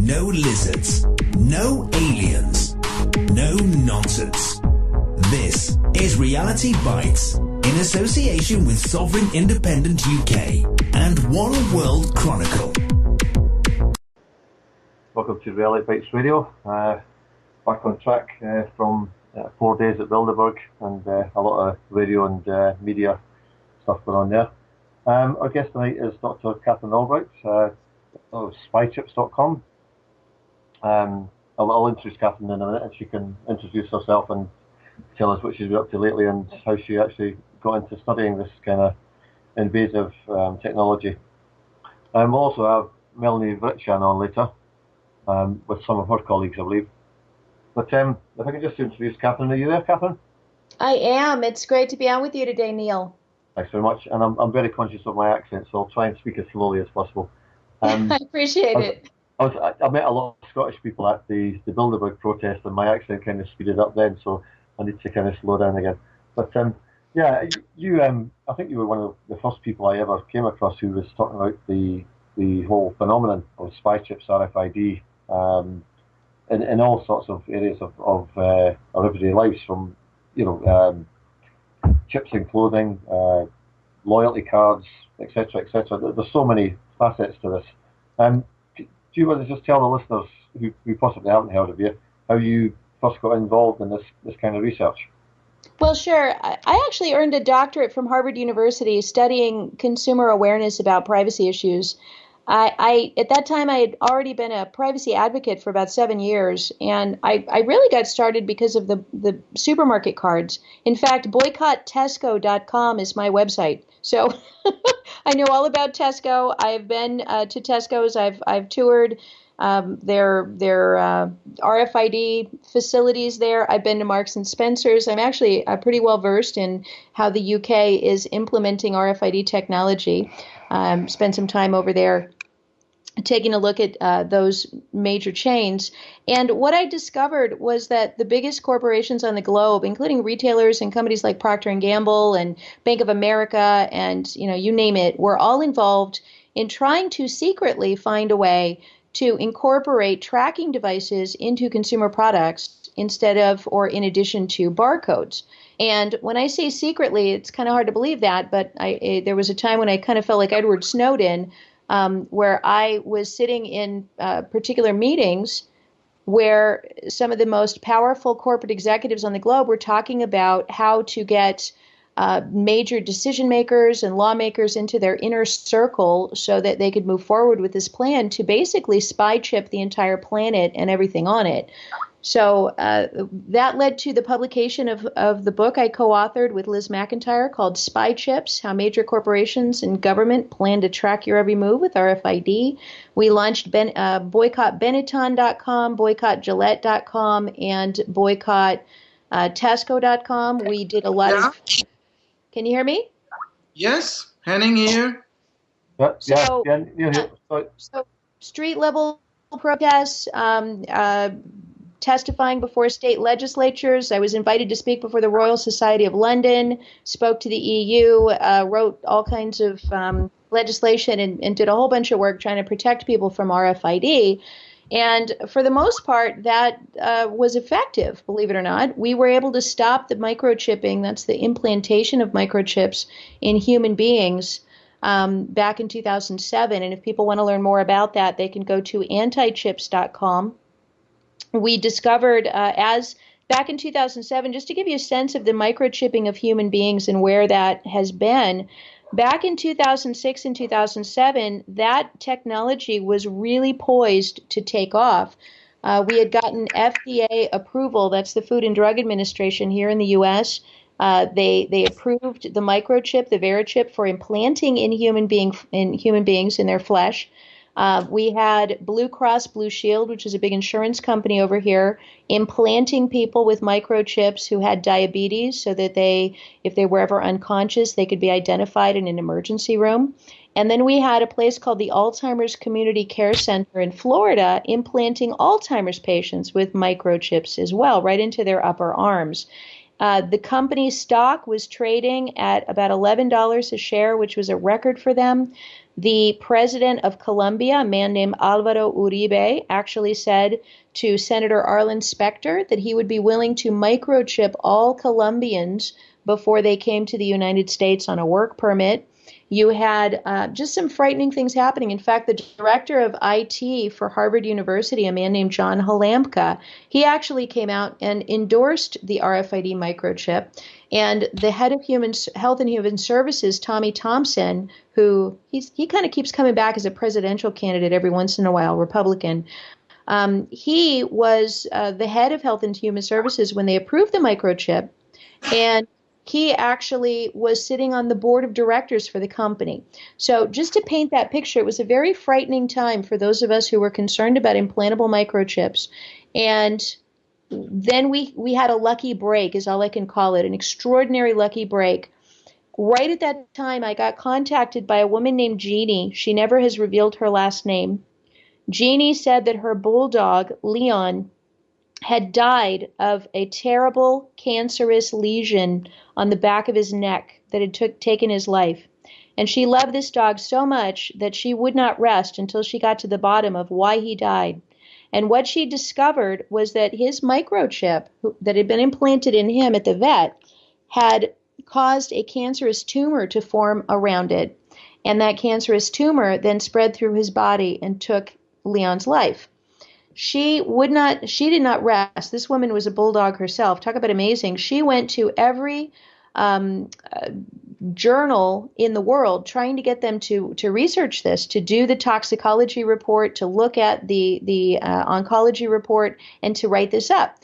No lizards. No aliens. No nonsense. This is Reality Bytes in association with Sovereign Independent UK and One World Chronicle. Welcome to Reality Bytes Radio. Back on track from 4 days at Bilderberg and a lot of radio and media stuff going on there. Our guest tonight is Dr. Katherine Albrecht of spychips.com. I'll introduce Katherine in a minute and she can introduce herself and tell us what she's been up to lately and how she actually got into studying this kind of invasive technology. We'll also have Melanie Vritshan on later with some of her colleagues, I believe. But if I can just introduce Katherine. Are you there, Katherine? I am. It's great to be on with you today, Neil. Thanks very much. And I'm very conscious of my accent, so I'll try and speak as slowly as possible. I appreciate it. I met a lot of Scottish people at the Bilderberg protest, and my accent kind of speeded up then, so I need to kind of slow down again. But yeah, you I think you were one of the first people I ever came across who was talking about the whole phenomenon of spy chips, RFID, in all sorts of areas of our everyday lives, from chips in clothing, loyalty cards, etc., etc. There's so many facets to this. Do you want to just tell the listeners who possibly haven't heard of you how you first got involved in this kind of research? Well, sure. I actually earned a doctorate from Harvard University studying consumer awareness about privacy issues. At that time, I had already been a privacy advocate for about 7 years, and I really got started because of the supermarket cards. In fact, boycotttesco.com is my website. So I know all about Tesco. I've been to Tesco's. I've toured their RFID facilities there. I've been to Marks and Spencer's. I'm actually pretty well versed in how the UK is implementing RFID technology. Spent some time over there taking a look at those major chains. And what I discovered was that the biggest corporations on the globe, including retailers and companies like Procter & Gamble and Bank of America and, you name it, were all involved in trying to secretly find a way to incorporate tracking devices into consumer products instead of or in addition to barcodes. And when I say secretly, it's kind of hard to believe that, but there was a time when I kind of felt like Edward Snowden, where I was sitting in particular meetings where some of the most powerful corporate executives on the globe were talking about how to get major decision makers and lawmakers into their inner circle so that they could move forward with this plan to basically spy chip the entire planet and everything on it. So that led to the publication of the book I co-authored with Liz McIntyre called Spy Chips, How Major Corporations and Government Plan to Track Your Every Move with RFID. We launched boycottbenetton.com, boycottgillette.com, and boycotttesco.com. We did a lot of... Can you hear me? Yes, Henning here. So street-level protests, testifying before state legislatures. I was invited to speak before the Royal Society of London, spoke to the EU, wrote all kinds of legislation and did a whole bunch of work trying to protect people from RFID. And for the most part, that was effective, believe it or not. We were able to stop the microchipping, that's the implantation of microchips in human beings, back in 2007. And if people want to learn more about that, they can go to antichips.com. We discovered back in 2007, just to give you a sense of the microchipping of human beings and where that has been, back in 2006 and 2007, that technology was really poised to take off. We had gotten FDA approval, that's the Food and Drug Administration here in the U.S. They approved the microchip, the Verichip, for implanting in human beings in their flesh. We had Blue Cross Blue Shield, which is a big insurance company over here, implanting people with microchips who had diabetes so that if they were ever unconscious, they could be identified in an emergency room. And then we had a place called the Alzheimer's Community Care Center in Florida implanting Alzheimer's patients with microchips as well, right into their upper arms. The company's stock was trading at about $11 a share, which was a record for them. The president of Colombia, a man named Alvaro Uribe, actually said to Senator Arlen Specter that he would be willing to microchip all Colombians before they came to the United States on a work permit. You had just some frightening things happening. In fact, the director of IT for Harvard University, a man named John Halamka, he actually came out and endorsed the RFID microchip. And the head of Health and Human Services, Tommy Thompson, who he kind of keeps coming back as a presidential candidate every once in a while, Republican. He was the head of Health and Human Services when they approved the microchip, and he actually was sitting on the board of directors for the company. So just to paint that picture, it was a very frightening time for those of us who were concerned about implantable microchips. And then we had a lucky break, is all I can call it, an extraordinary lucky break. Right at that time, I got contacted by a woman named Jeannie. She never has revealed her last name. Jeannie said that her bulldog, Leon, had died of a terrible cancerous lesion on the back of his neck that had taken his life. And she loved this dog so much that she would not rest until she got to the bottom of why he died. And what she discovered was that his microchip that had been implanted in him at the vet had caused a cancerous tumor to form around it. And that cancerous tumor then spread through his body and took Leon's life. She did not rest. This woman was a bulldog herself. Talk about amazing. She went to every journal in the world trying to get them to research this, to do the toxicology report, to look at the oncology report, and to write this up.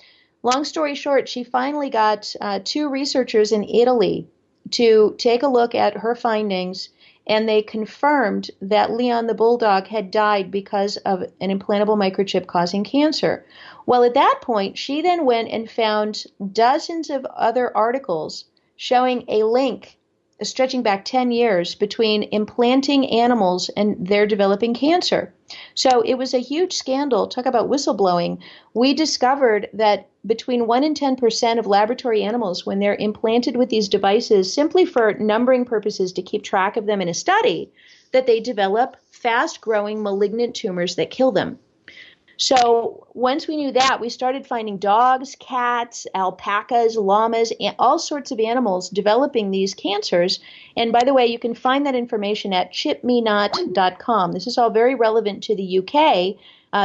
Long story short, she finally got two researchers in Italy to take a look at her findings, and they confirmed that Leon the bulldog had died because of an implantable microchip causing cancer. Well, at that point, she then went and found dozens of other articles showing a link stretching back 10 years between implanting animals and their developing cancer. So it was a huge scandal. Talk about whistleblowing. We discovered that between 1 and 10% of laboratory animals, when they're implanted with these devices simply for numbering purposes to keep track of them in a study, that they develop fast-growing malignant tumors that kill them. So once we knew that, we started finding dogs, cats, alpacas, llamas, all sorts of animals developing these cancers. And by the way, you can find that information at chipmenot.com. This is all very relevant to the UK.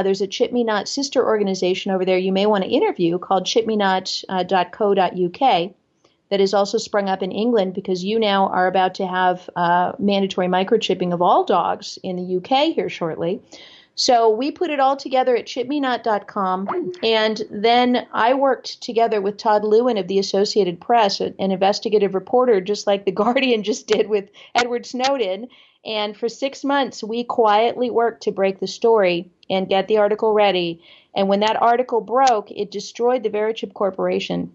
There's a Chip Me Not sister organization over there you may want to interview called chipmenot.co.uk that has also sprung up in England because you now are about to have mandatory microchipping of all dogs in the UK here shortly. So we put it all together at chipmenot.com, and then I worked together with Todd Lewin of the Associated Press, an investigative reporter, just like The Guardian just did with Edward Snowden. And for 6 months, we quietly worked to break the story and get the article ready. And when that article broke, it destroyed the Verichip Corporation.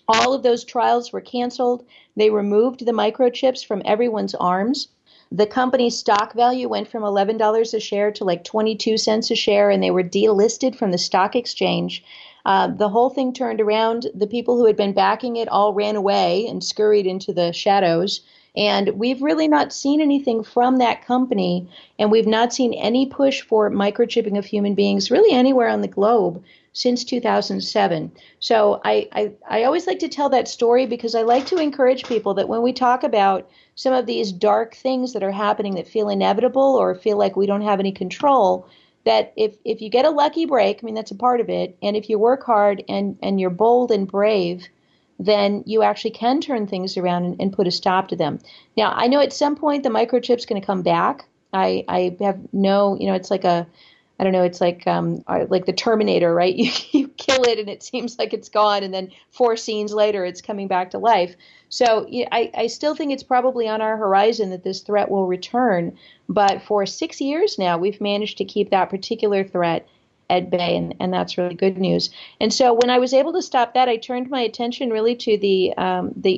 All of those trials were canceled. They removed the microchips from everyone's arms. The company's stock value went from $11 a share to like 22 cents a share, and they were delisted from the stock exchange. The whole thing turned around. The people who had been backing it all ran away and scurried into the shadows. And we've really not seen anything from that company, and we've not seen any push for microchipping of human beings really anywhere on the globe since 2007. So I always like to tell that story because I like to encourage people that when we talk about some of these dark things that are happening that feel inevitable or feel like we don't have any control, that if you get a lucky break, I mean, that's a part of it, and if you work hard and you're bold and brave, then you actually can turn things around and put a stop to them. Now, I know at some point the microchip's going to come back. I have no, it's like it's like the Terminator, right? You kill it and it seems like it's gone, and then 4 scenes later it's coming back to life. So I still think it's probably on our horizon that this threat will return. But for 6 years now, we've managed to keep that particular threat at bay, and that's really good news. And so when I was able to stop that, I turned my attention really to the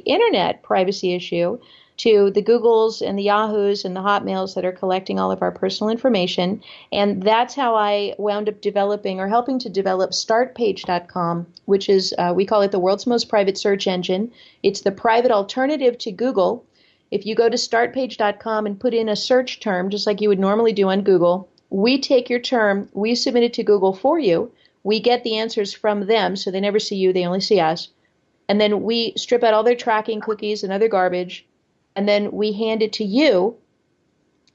internet privacy issue, to the Googles and the Yahoos and the Hotmails that are collecting all of our personal information. And that's how I wound up developing or helping to develop startpage.com, which is, we call it the world's most private search engine. It's the private alternative to Google. If you go to startpage.com and put in a search term, just like you would normally do on Google, we take your term, we submit it to Google for you. We get the answers from them, so they never see you, they only see us. And then we strip out all their tracking cookies and other garbage, and then we hand it to you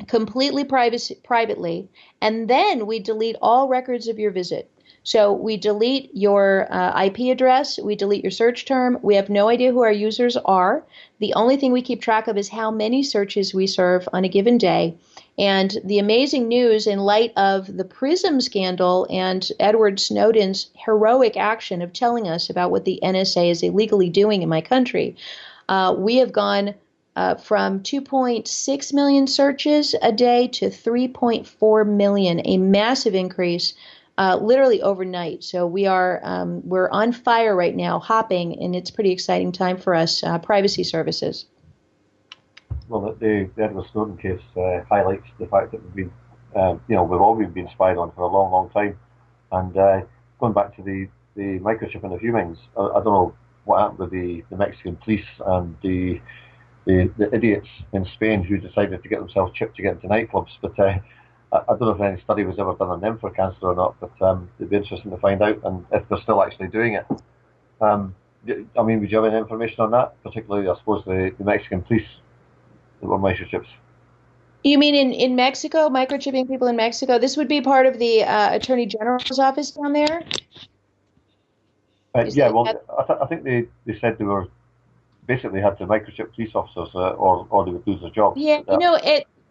completely privately, and then we delete all records of your visit. So we delete your IP address, we delete your search term, we have no idea who our users are. The only thing we keep track of is how many searches we serve on a given day. And the amazing news in light of the PRISM scandal and Edward Snowden's heroic action of telling us about what the NSA is illegally doing in my country, we have gone from 2.6 million searches a day to 3.4 million, a massive increase. Literally overnight. So we're on fire right now, hopping, and it's a pretty exciting time for us, privacy services. Well, the Edward Snowden case highlights the fact that we've all been spied on for a long, long time. And going back to the microchip in the humans, I don't know what happened with the Mexican police and the idiots in Spain who decided to get themselves chipped to get into nightclubs, but I don't know if any study was ever done on them for cancer or not, but it'd be interesting to find out, and if they're still actually doing it. I mean, would you have any information on that? Particularly, I suppose, the Mexican police that were microchips. You mean in Mexico, microchipping people in Mexico? This would be part of the Attorney General's office down there? Yeah, well, I think they said they were basically had to microchip police officers or they would lose their jobs. Yeah,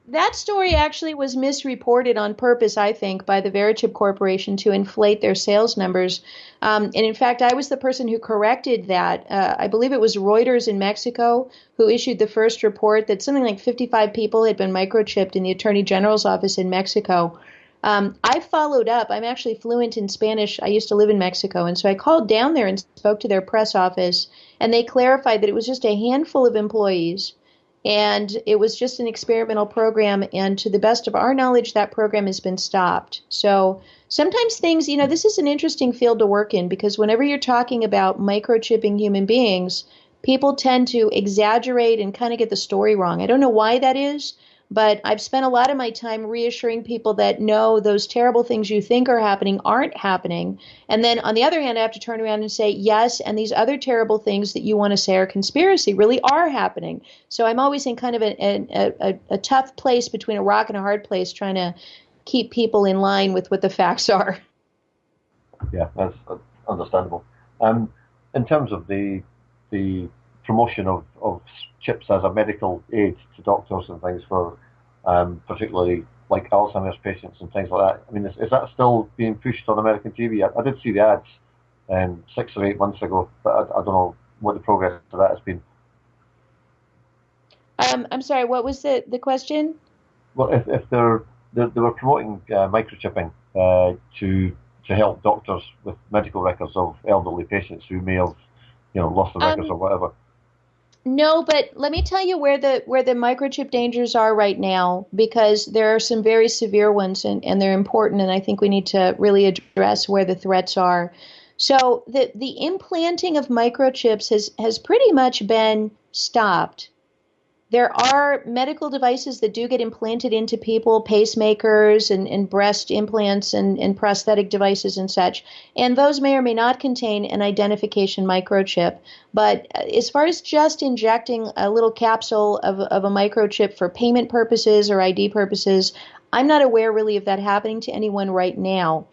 that story actually was misreported on purpose, I think, by the Verichip Corporation to inflate their sales numbers. And in fact, I was the person who corrected that. I believe it was Reuters in Mexico who issued the first report that something like 55 people had been microchipped in the Attorney General's office in Mexico. I followed up. I'm actually fluent in Spanish. I used to live in Mexico. And so I called down there and spoke to their press office. And they clarified that it was just a handful of employees. And it was just an experimental program. And to the best of our knowledge, that program has been stopped. So sometimes things, this is an interesting field to work in, because whenever you're talking about microchipping human beings, people tend to exaggerate and kind of get the story wrong. I don't know why that is, but I've spent a lot of my time reassuring people that no, those terrible things you think are happening aren't happening. And then on the other hand, I have to turn around and say, yes, and these other terrible things that you want to say are conspiracy really are happening. So I'm always in kind of a tough place between a rock and a hard place, trying to keep people in line with what the facts are. Yeah, that's understandable. In terms of the promotion of chips as a medical aid to doctors and things for particularly like Alzheimer's patients and things like that. I mean, is that still being pushed on American TV? I did see the ads 6 or 8 months ago, but I don't know what the progress of that has been. I'm sorry, what was the question? Well, if they were promoting microchipping to help doctors with medical records of elderly patients who may have lost their records or whatever. No, but let me tell you where the microchip dangers are right now, because there are some very severe ones and they're important, and I think we need to really address where the threats are. So the implanting of microchips has pretty much been stopped. There are medical devices that do get implanted into people, pacemakers and breast implants and prosthetic devices and such. And those may or may not contain an identification microchip. But as far as just injecting a little capsule of a microchip for payment purposes or ID purposes, I'm not aware really of that happening to anyone right now.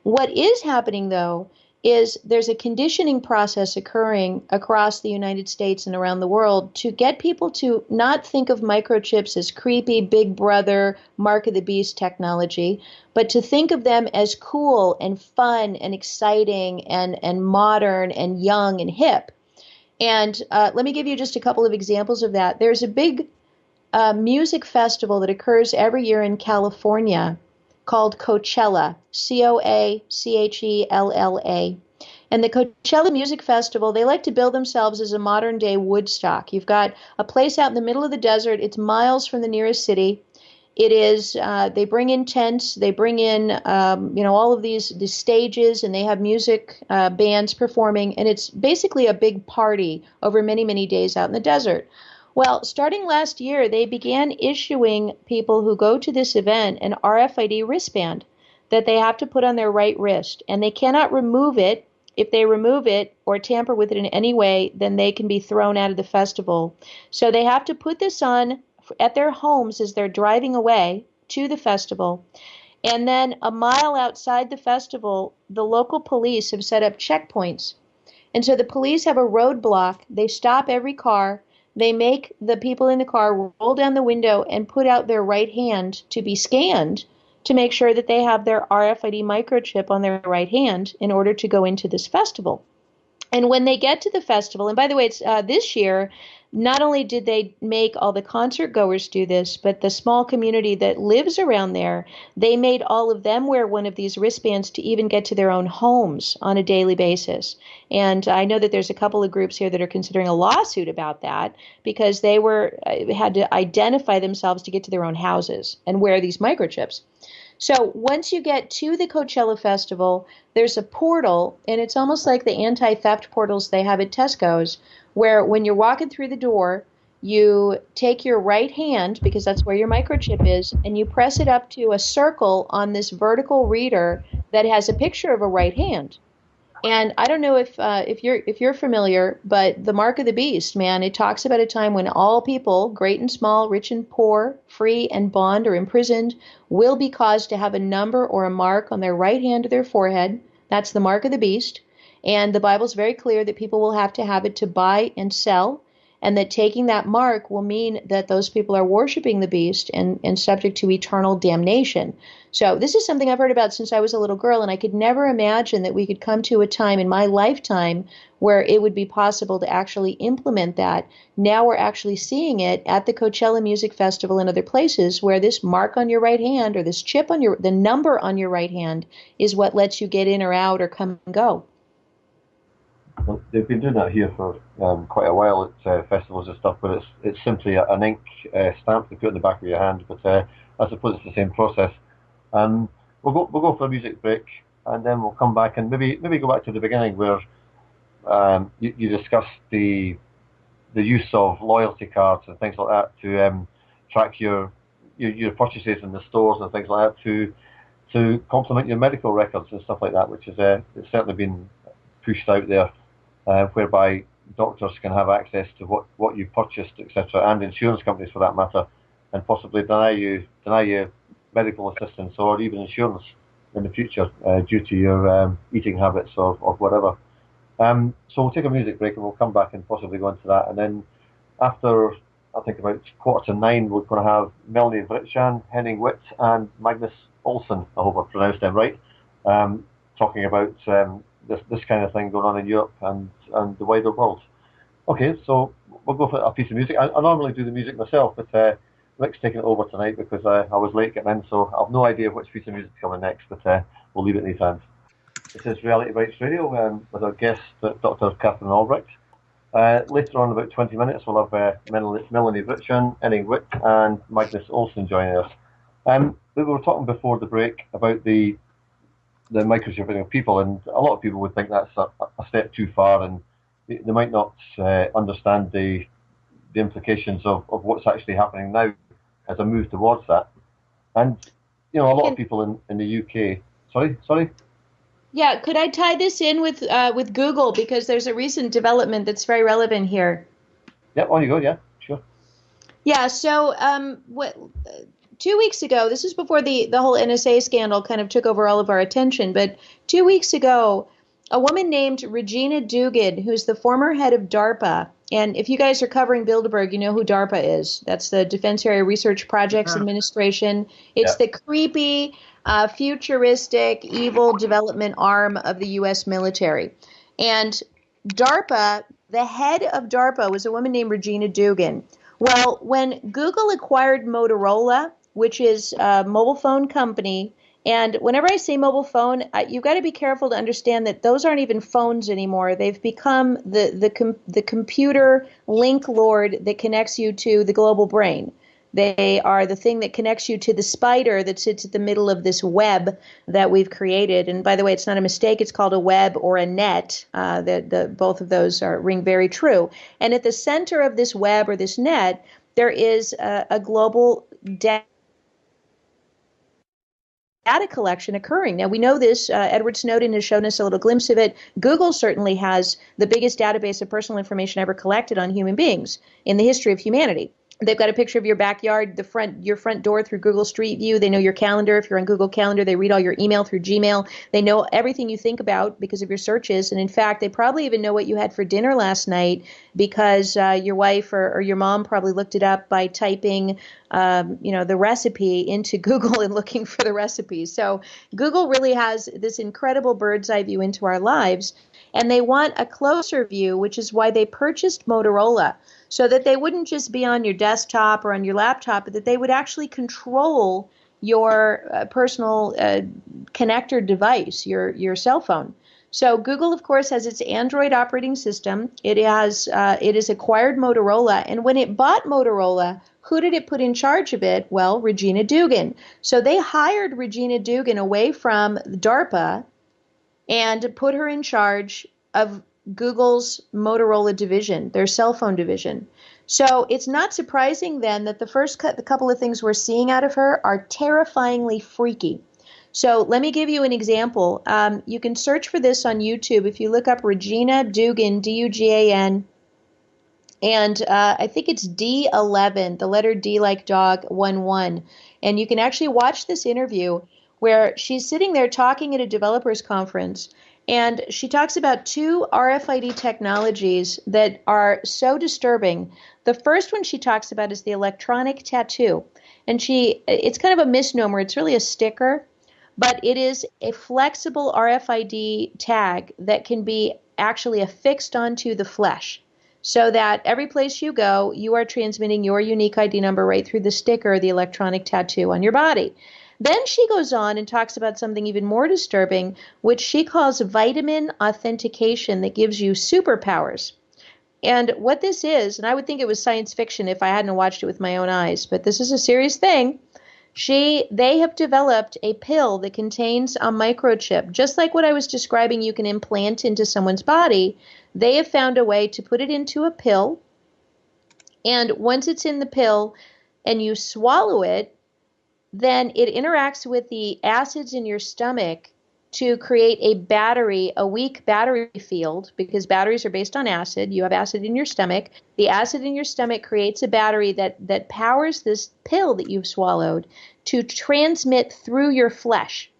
What is happening, though, is there's a conditioning process occurring across the United States and around the world to get people to not think of microchips as creepy, big brother, mark of the beast technology, but to think of them as cool and fun and exciting and modern and young and hip. And let me give you just a couple of examples of that. There's a big music festival that occurs every year in California called Coachella, Coachella. And the Coachella Music Festival, they like to bill themselves as a modern-day Woodstock. You've got a place out in the middle of the desert. It's miles from the nearest city. It is, they bring in tents, they bring in, all of these stages, and they have music bands performing, and it's basically a big party over many, many days out in the desert. Well, starting last year, they began issuing people who go to this event an RFID wristband that they have to put on their right wrist, and they cannot remove it. If they remove it or tamper with it in any way, then they can be thrown out of the festival. So they have to put this on at their homes as they're driving away to the festival. And then a mile outside the festival, the local police have set up checkpoints. And so the police have a roadblock. They stop every car. They make the people in the car roll down the window and put out their right hand to be scanned to make sure that they have their RFID microchip on their right hand in order to go into this festival. And when they get to the festival, and by the way, it's this year, not only did they make all the concert goers do this, but the small community that lives around there, they made all of them wear one of these wristbands to even get to their own homes on a daily basis. And I know that there's a couple of groups here that are considering a lawsuit about that because they had to identify themselves to get to their own houses and wear these microchips. So once you get to the Coachella Festival, there's a portal, and it's almost like the anti-theft portals they have at Tesco's, where when you're walking through the door, you take your right hand, because that's where your microchip is, and you press it up to a circle on this vertical reader that has a picture of a right hand. And I don't know if you're familiar, but the mark of the beast, man, it talks about a time when all people, great and small, rich and poor, free and bond or imprisoned, will be caused to have a number or a mark on their right hand or their forehead. That's the mark of the beast. And the Bible's very clear that people will have to have it to buy and sell, and that taking that mark will mean that those people are worshiping the beast and subject to eternal damnation. So this is something I've heard about since I was a little girl, and I could never imagine that we could come to a time in my lifetime where it would be possible to actually implement that. Now we're actually seeing it at the Coachella Music Festival and other places where this mark on your right hand or this chip on the number on your right hand is what lets you get in or out or come and go. Well, they've been doing that here for quite a while at festivals and stuff, but it's simply an ink stamp they put in the back of your hand. But I suppose it's the same process. We'll go for a music break, and then we'll come back and maybe go back to the beginning where you discussed the use of loyalty cards and things like that to track your purchases in the stores and things like that to complement your medical records and stuff like that, which is it's certainly been pushed out there. Whereby doctors can have access to what you purchased, etc., and insurance companies for that matter, and possibly deny you medical assistance or even insurance in the future due to your eating habits or whatever. So we'll take a music break and we'll come back and possibly go into that. And then after, I think about 8:45, we're going to have Melanie Vritchan, Henning Witt, and Magnus Olsen, I hope I pronounced them right, talking about this kind of thing going on in Europe and the wider world. Okay, so we'll go for a piece of music. I normally do the music myself, but Rick's taking it over tonight because I was late getting in, so I have no idea which piece of music is coming next, but we'll leave it in his hands. This is Reality Bytes Radio with our guest, Dr. Katherine Albrecht. Later on, in about 20 minutes, we'll have Melanie Vritchan, Henning Witt, and Magnus Olsen joining us. We were talking before the break about the microchipping of people, and a lot of people would think that's a step too far, and they might not understand the implications of what's actually happening now as a move towards that. And a lot of people in the UK. Sorry. Yeah, could I tie this in with Google, because there's a recent development that's very relevant here. Yeah, on you go. Yeah, sure. Yeah. So 2 weeks ago, this is before the whole NSA scandal kind of took over all of our attention, but 2 weeks ago, a woman named Regina Dugan, who's the former head of DARPA, and if you guys are covering Bilderberg, you know who DARPA is. That's the Defense Area Research Projects Administration. It's the creepy, futuristic, evil development arm of the U.S. military. And DARPA, the head of DARPA was a woman named Regina Dugan. Well, when Google acquired Motorola, which is a mobile phone company, and whenever I say mobile phone, you've got to be careful to understand that those aren't even phones anymore. They've become the computer link lord that connects you to the global brain. They are the thing that connects you to the spider that sits at the middle of this web that we've created. And by the way, it's not a mistake. It's called a web or a net. Both of those ring very true. And at the center of this web or this net, there is a global data collection occurring. Now, we know this. Edward Snowden has shown us a little glimpse of it. Google certainly has the biggest database of personal information ever collected on human beings in the history of humanity. They've got a picture of your backyard, your front door through Google Street View. They know your calendar. If you're on Google Calendar, they read all your email through Gmail. They know everything you think about because of your searches. And in fact, they probably even know what you had for dinner last night because your wife or your mom probably looked it up by typing, the recipe into Google and looking for the recipes. So Google really has this incredible bird's eye view into our lives. And they want a closer view, which is why they purchased Motorola, so that they wouldn't just be on your desktop or on your laptop, but that they would actually control your personal connector device, your cell phone. So Google, of course, has its Android operating system. It has acquired Motorola, and when it bought Motorola, who did it put in charge of it? Well, Regina Dugan. So they hired Regina Dugan away from DARPA and put her in charge of Google's Motorola division, their cell phone division. So it's not surprising then that the couple of things we're seeing out of her are terrifyingly freaky. So let me give you an example. You can search for this on YouTube. If you look up Regina Dugan, D-U-G-A-N, and I think it's D11, the letter D like dog, 11. And you can actually watch this interview where she's sitting there talking at a developers conference. And she talks about two RFID technologies that are so disturbing. The first one she talks about is the electronic tattoo. And it's kind of a misnomer. It's really a sticker, but it is a flexible RFID tag that can be actually affixed onto the flesh so that every place you go, you are transmitting your unique ID number right through the sticker, the electronic tattoo on your body. Then she goes on and talks about something even more disturbing, which she calls vitamin authentication that gives you superpowers. And what this is, and I would think it was science fiction if I hadn't watched it with my own eyes, but this is a serious thing. They have developed a pill that contains a microchip. Just like what I was describing you can implant into someone's body, they have found a way to put it into a pill. And once it's in the pill and you swallow it, then it interacts with the acids in your stomach to create a weak battery field, because batteries are based on acid. You have acid in your stomach. The acid in your stomach creates a battery that powers this pill that you've swallowed to transmit through your flesh.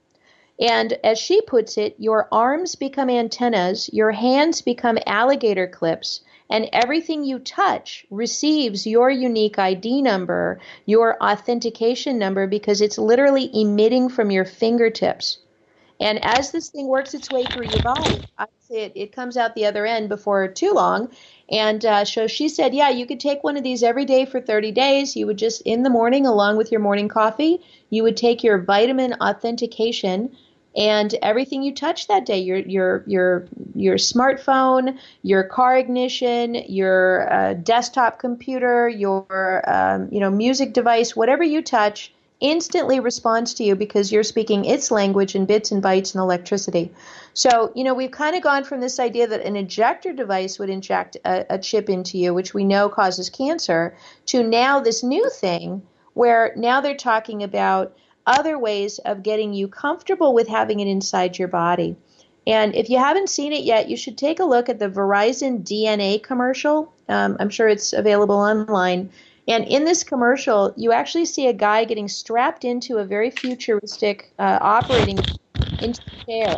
And as she puts it, your arms become antennas, your hands become alligator clips, and everything you touch receives your unique ID number, your authentication number, because it's literally emitting from your fingertips. And as this thing works its way through your body, I say it comes out the other end before too long. And so she said, yeah, you could take one of these every day for 30 days. You would just, in the morning, along with your morning coffee, you would take your vitamin authentication, and everything you touch that day, your smartphone, your car ignition, your desktop computer, your music device, whatever you touch, instantly responds to you because you're speaking its language in bits and bytes and electricity. So, we've kind of gone from this idea that an injector device would inject a chip into you, which we know causes cancer, to now this new thing where now they're talking about other ways of getting you comfortable with having it inside your body. And if you haven't seen it yet, you should take a look at the Verizon DNA commercial. I'm sure it's available online. And in this commercial, you actually see a guy getting strapped into a very futuristic operating into the chair.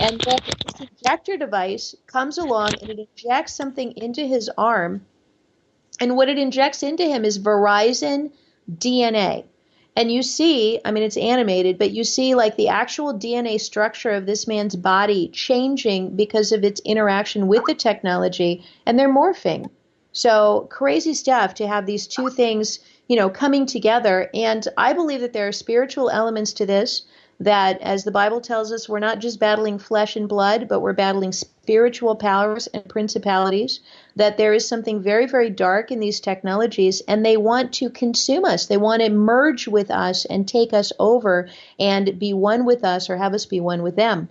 And then this injector device comes along and it injects something into his arm. And what it injects into him is Verizon DNA. And you see, it's animated, but you see like the actual DNA structure of this man's body changing because of its interaction with the technology, and they're morphing. So crazy stuff to have these two things, coming together. And I believe that there are spiritual elements to this. that, as the Bible tells us, we're not just battling flesh and blood, but we're battling spiritual powers and principalities, that there is something very, very dark in these technologies, and they want to consume us. They want to merge with us and take us over and be one with us, or have us be one with them.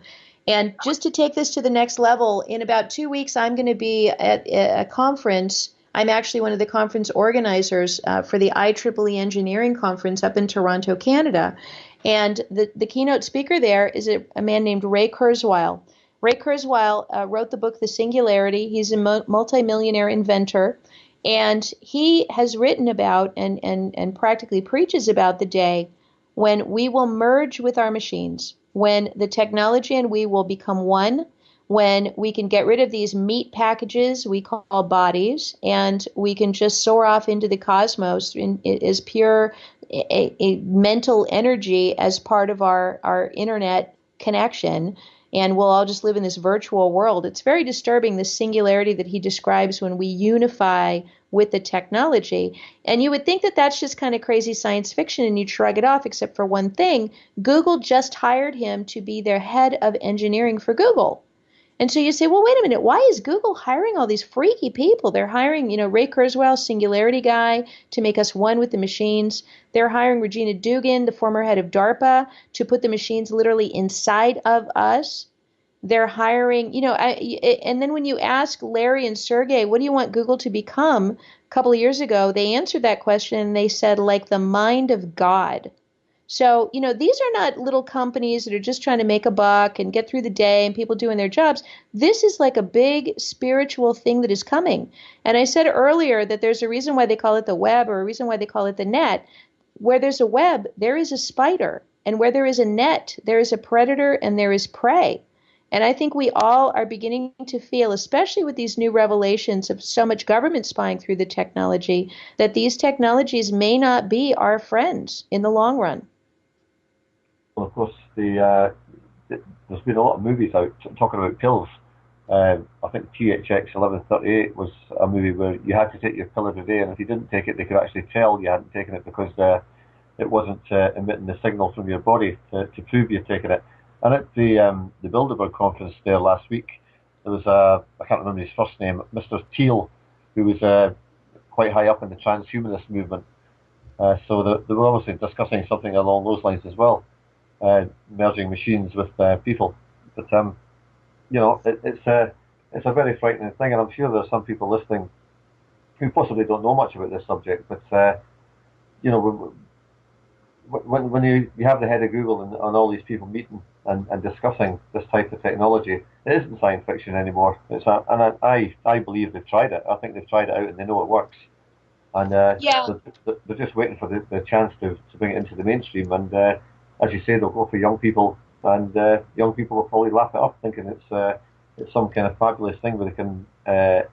And just to take this to the next level, in about 2 weeks, I'm going to be at a conference. I'm actually one of the conference organizers for the IEEE Engineering Conference up in Toronto, Canada. And the keynote speaker there is a man named Ray Kurzweil. Ray Kurzweil wrote the book The Singularity. He's a multimillionaire inventor. And he has written about and practically preaches about the day when we will merge with our machines, when the technology and we will become one, when we can get rid of these meat packages we call bodies, and we can just soar off into the cosmos as pure a mental energy as part of our internet connection, and we'll all just live in this virtual world. It's very disturbing, the singularity that he describes when we unify with the technology. And you would think that that's just kind of crazy science fiction and you'd shrug it off, except for one thing. Google just hired him to be their head of engineering for Google. And so you say, well, wait a minute, why is Google hiring all these freaky people? They're hiring, Ray Kurzweil, Singularity guy, to make us one with the machines. They're hiring Regina Dugan, the former head of DARPA, to put the machines literally inside of us. They're hiring, and then when you ask Larry and Sergey, what do you want Google to become? A couple of years ago, they answered that question and they said, like the mind of God. So, these are not little companies that are just trying to make a buck and get through the day and people doing their jobs. This is like a big spiritual thing that is coming. And I said earlier that there's a reason why they call it the web, or a reason why they call it the net. Where there's a web, there is a spider. And where there is a net, there is a predator and there is prey. And I think we all are beginning to feel, especially with these new revelations of so much government spying through the technology, that these technologies may not be our friends in the long run. Well, of course, there's been a lot of movies out talking about pills. I think THX 1138 was a movie where you had to take your pill every day, and if you didn't take it, they could actually tell you hadn't taken it because it wasn't emitting the signal from your body to prove you'd taken it. And at the Bilderberg conference there last week, there was I can't remember his first name, Mr. Thiel, who was quite high up in the transhumanist movement. So they were obviously discussing something along those lines as well. Merging machines with people, but it's a very frightening thing, and I'm sure there's some people listening who possibly don't know much about this subject. But when you have the head of Google and all these people meeting and discussing this type of technology, it isn't science fiction anymore. I believe they've tried it. I think they've tried it out and they know it works. And they're just waiting for the chance to bring it into the mainstream. And as you say, they'll go for young people, and young people will probably laugh it up, thinking it's some kind of fabulous thing where they can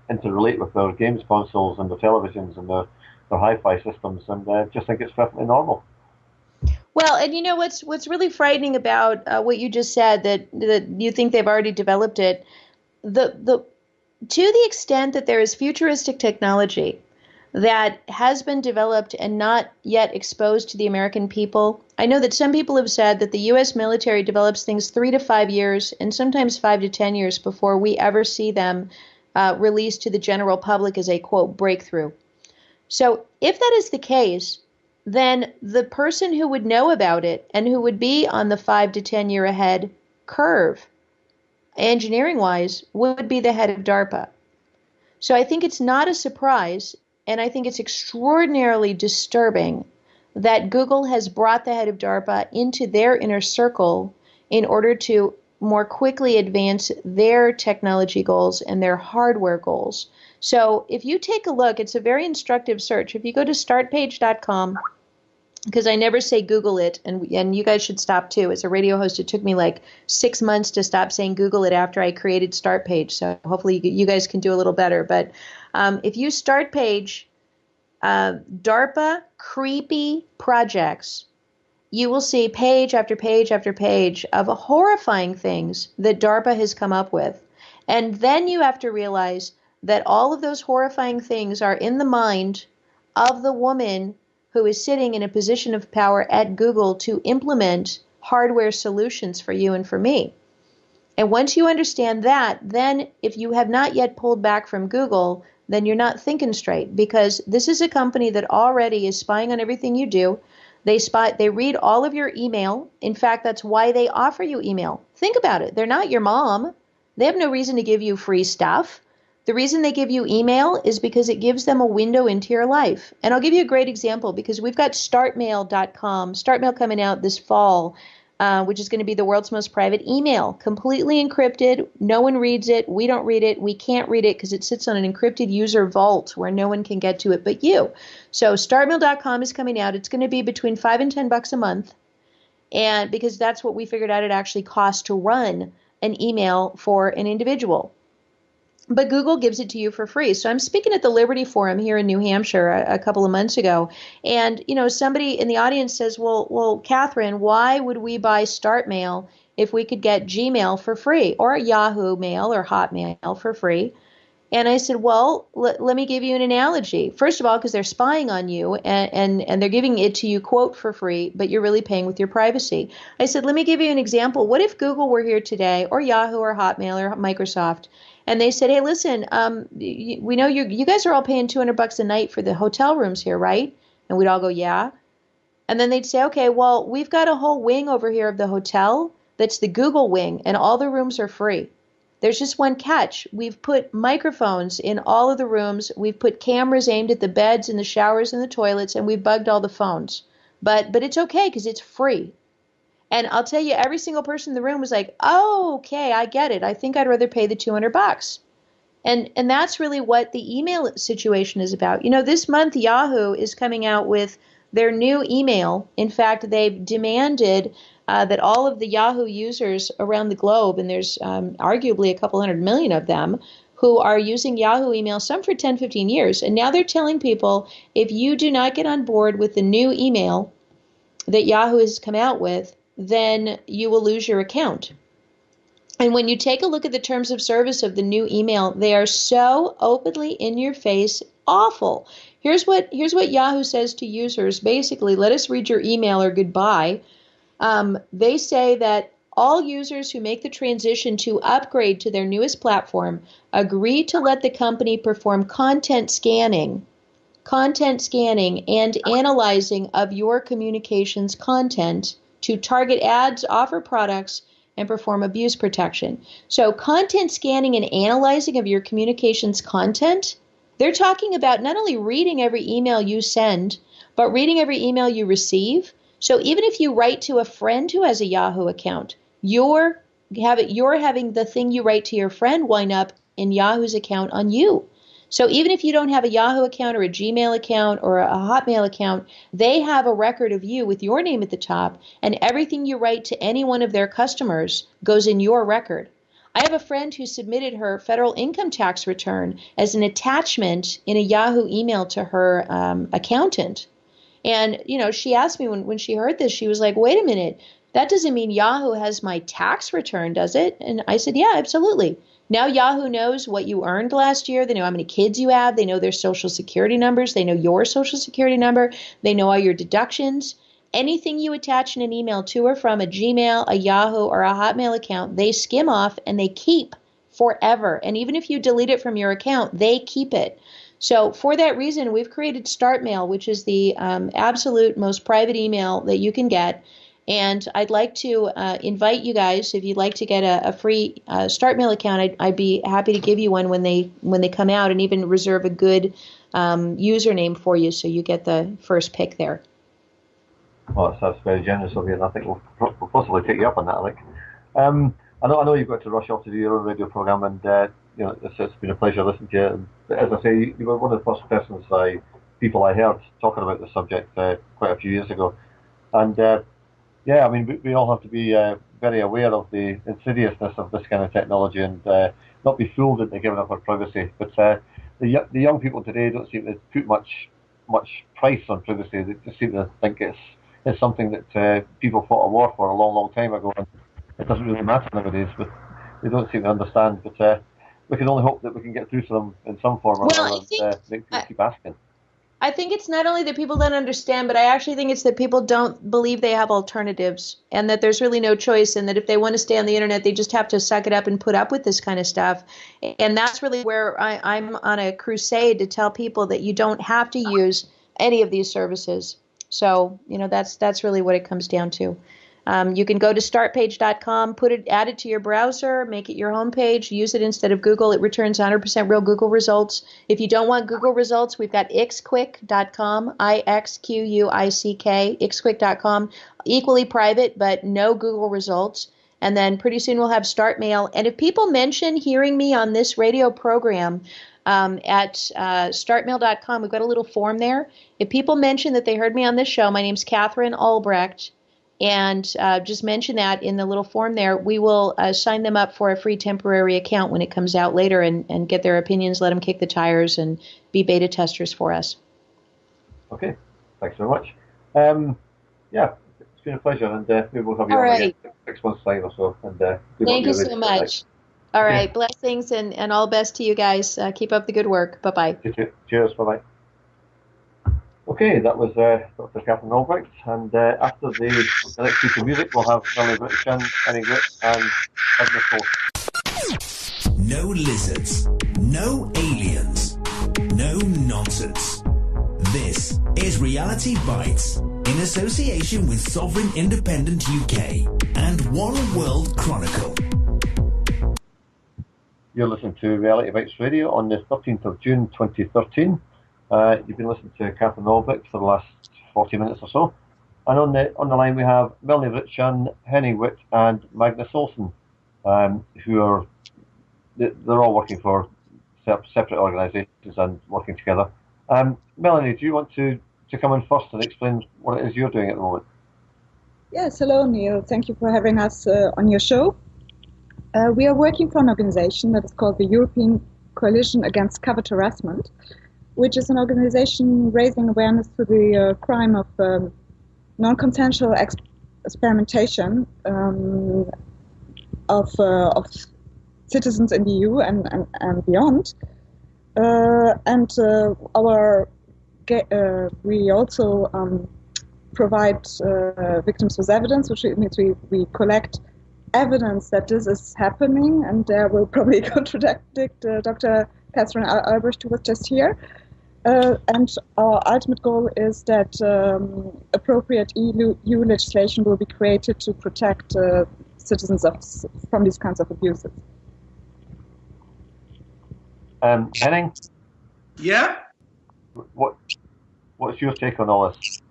interrelate with their games consoles and their televisions and their hi-fi systems, and just think it's perfectly normal. Well, and what's really frightening about what you just said, that you think they've already developed it, to the extent that there is futuristic technology that has been developed and not yet exposed to the American people. I know that some people have said that the U.S. military develops things 3 to 5 years and sometimes 5 to 10 years before we ever see them released to the general public as a, quote, breakthrough. So if that is the case, then the person who would know about it and who would be on the 5 to 10 year ahead curve, engineering-wise, would be the head of DARPA. So I think it's not a surprise, and I think it's extraordinarily disturbing that Google has brought the head of DARPA into their inner circle in order to more quickly advance their technology goals and their hardware goals. So if you take a look, it's a very instructive search. If you go to startpage.com, because I never say Google it, and you guys should stop too. As a radio host, it took me like 6 months to stop saying Google it after I created Startpage. So hopefully you guys can do a little better. But if you Startpage, DARPA creepy projects, you will see page after page after page of horrifying things that DARPA has come up with. And then you have to realize that all of those horrifying things are in the mind of the woman who is sitting in a position of power at Google to implement hardware solutions for you and for me. And once you understand that, then if you have not yet pulled back from Google, then you're not thinking straight, because this is a company that already is spying on everything you do. They read all of your email. In fact, that's why they offer you email. Think about it. They're not your mom. They have no reason to give you free stuff. The reason they give you email is because it gives them a window into your life. And I'll give you a great example, because we've got startmail.com, startmail coming out this fall, which is going to be the world's most private email, completely encrypted. No one reads it. We don't read it. We can't read it because it sits on an encrypted user vault where no one can get to it but you. So startmail.com is coming out. It's going to be between $5 and $10 a month. And because that's what we figured out it actually costs to run an email for an individual. But Google gives it to you for free. So I'm speaking at the Liberty Forum here in New Hampshire a couple of months ago. And, somebody in the audience says, well, Katherine, why would we buy StartMail if we could get Gmail for free, or Yahoo Mail or Hotmail for free? And I said, well, let me give you an analogy. First of all, because they're spying on you and they're giving it to you, quote, for free, but you're really paying with your privacy. I said, let me give you an example. What if Google were here today, or Yahoo or Hotmail or Microsoft, and they said, hey, listen, we know you guys are all paying $200 a night for the hotel rooms here, right? And we'd all go, yeah. And then they'd say, okay, well, we've got a whole wing over here of the hotel that's the Google wing, and all the rooms are free. There's just one catch. We've put microphones in all of the rooms. We've put cameras aimed at the beds and the showers and the toilets, and we've bugged all the phones. But it's okay because it's free. And I'll tell you, every single person in the room was like, oh, okay, I get it. I think I'd rather pay the $200. And that's really what the email situation is about. This month Yahoo is coming out with their new email. In fact, they've demanded that all of the Yahoo users around the globe, and there's arguably a couple 100 million of them, who are using Yahoo email, some for 10, 15 years. And now they're telling people, if you do not get on board with the new email that Yahoo has come out with, then you will lose your account. And when you take a look at the terms of service of the new email, they are so openly in your face, awful. Here's what Yahoo says to users. Basically, let us read your email or goodbye. They say that all users who make the transition to upgrade to their newest platform agree to let the company perform content scanning and analyzing of your communications content to target ads, offer products, and perform abuse protection. So content scanning and analyzing of your communications content, they're talking about not only reading every email you send, but reading every email you receive. So even if you write to a friend who has a Yahoo account, you're having the thing you write to your friend wind up in Yahoo's account on you. So even if you don't have a Yahoo account or a Gmail account or a Hotmail account, they have a record of you with your name at the top, and everything you write to any one of their customers goes in your record. I have a friend who submitted her federal income tax return as an attachment in a Yahoo email to her accountant. And, she asked me when she heard this, she was like, wait a minute, that doesn't mean Yahoo has my tax return, does it? And I said, yeah, absolutely. Now Yahoo knows what you earned last year. They know how many kids you have. They know their social security numbers. They know your social security number. They know all your deductions. Anything you attach in an email to or from a Gmail, a Yahoo, or a Hotmail account, they skim off and they keep forever. And even if you delete it from your account, they keep it. So for that reason, we've created StartMail, which is the absolute most private email that you can get. And I'd like to invite you guys, if you'd like to get a free StartMail account, I'd be happy to give you one when they come out, and even reserve a good username for you so you get the first pick there. Well, that's very generous of you, and I think we'll possibly take you up on that, Alec. I know you've got to rush off to do your own radio program, and it's been a pleasure listening to you. But as I say, you were one of the first people I heard talking about the subject quite a few years ago, and yeah, I mean, we all have to be very aware of the insidiousness of this kind of technology, and not be fooled into giving up our privacy. But the young people today don't seem to put much price on privacy. They just seem to think it's something that people fought a war for a long time ago, and it doesn't really matter nowadays. But they don't seem to understand. But we can only hope that we can get through to them in some form or another, and make people keep asking. I think it's not only that people don't understand, but I actually think it's that people don't believe they have alternatives and that there's really no choice, and that if they want to stay on the internet, they just have to suck it up and put up with this kind of stuff. And that's really where I'm on a crusade to tell people that you don't have to use any of these services. So, that's really what it comes down to. You can go to startpage.com, add it to your browser, make it your homepage, use it instead of Google. It returns 100% real Google results. If you don't want Google results, we've got ixquick.com, IXQUICK, ixquick.com, equally private, but no Google results. And then pretty soon we'll have Start Mail. And if people mention hearing me on this radio program, at startmail.com, we've got a little form there. If people mention that they heard me on this show, my name's Katherine Albrecht, and just mention that in the little form there, we will sign them up for a free temporary account when it comes out later and get their opinions, let them kick the tires, and be beta testers for us. Okay, thanks very much. Yeah, it's been a pleasure, and maybe we'll have you on again 6 months' time or so. And thank you so much. All right, blessings and all best to you guys. Keep up the good work. Bye-bye. Cheers, bye-bye. Okay, that was Dr. Katherine Albrecht, and after the next piece of music, we'll have Melanie Richan, Henning Witt, and Agnes Olsen. No lizards, no aliens, no nonsense. This is Reality Bytes in association with Sovereign Independent UK and One World Chronicle. You're listening to Reality Bytes Radio on the 13th of June 2013. You've been listening to Katherine Albrecht for the last 40 minutes or so. And on the line we have Melanie Richan, Henning Witt, and Magnus Olsen, who are they're all working for separate organisations and working together. Melanie, do you want to come in first and explain what it is you're doing at the moment? Yes, hello Neil. Thank you for having us on your show. We are working for an organisation that is called the European Coalition Against Covert Harassment, which is an organization raising awareness to the crime of non-consensual experimentation of citizens in the EU and beyond. We also provide victims with evidence, which means we collect evidence that this is happening, and there will probably contradict Dr. Katherine Albrecht, who was just here. And our ultimate goal is that appropriate EU legislation will be created to protect citizens from these kinds of abuses. Henning? Yeah? What's your take on all this?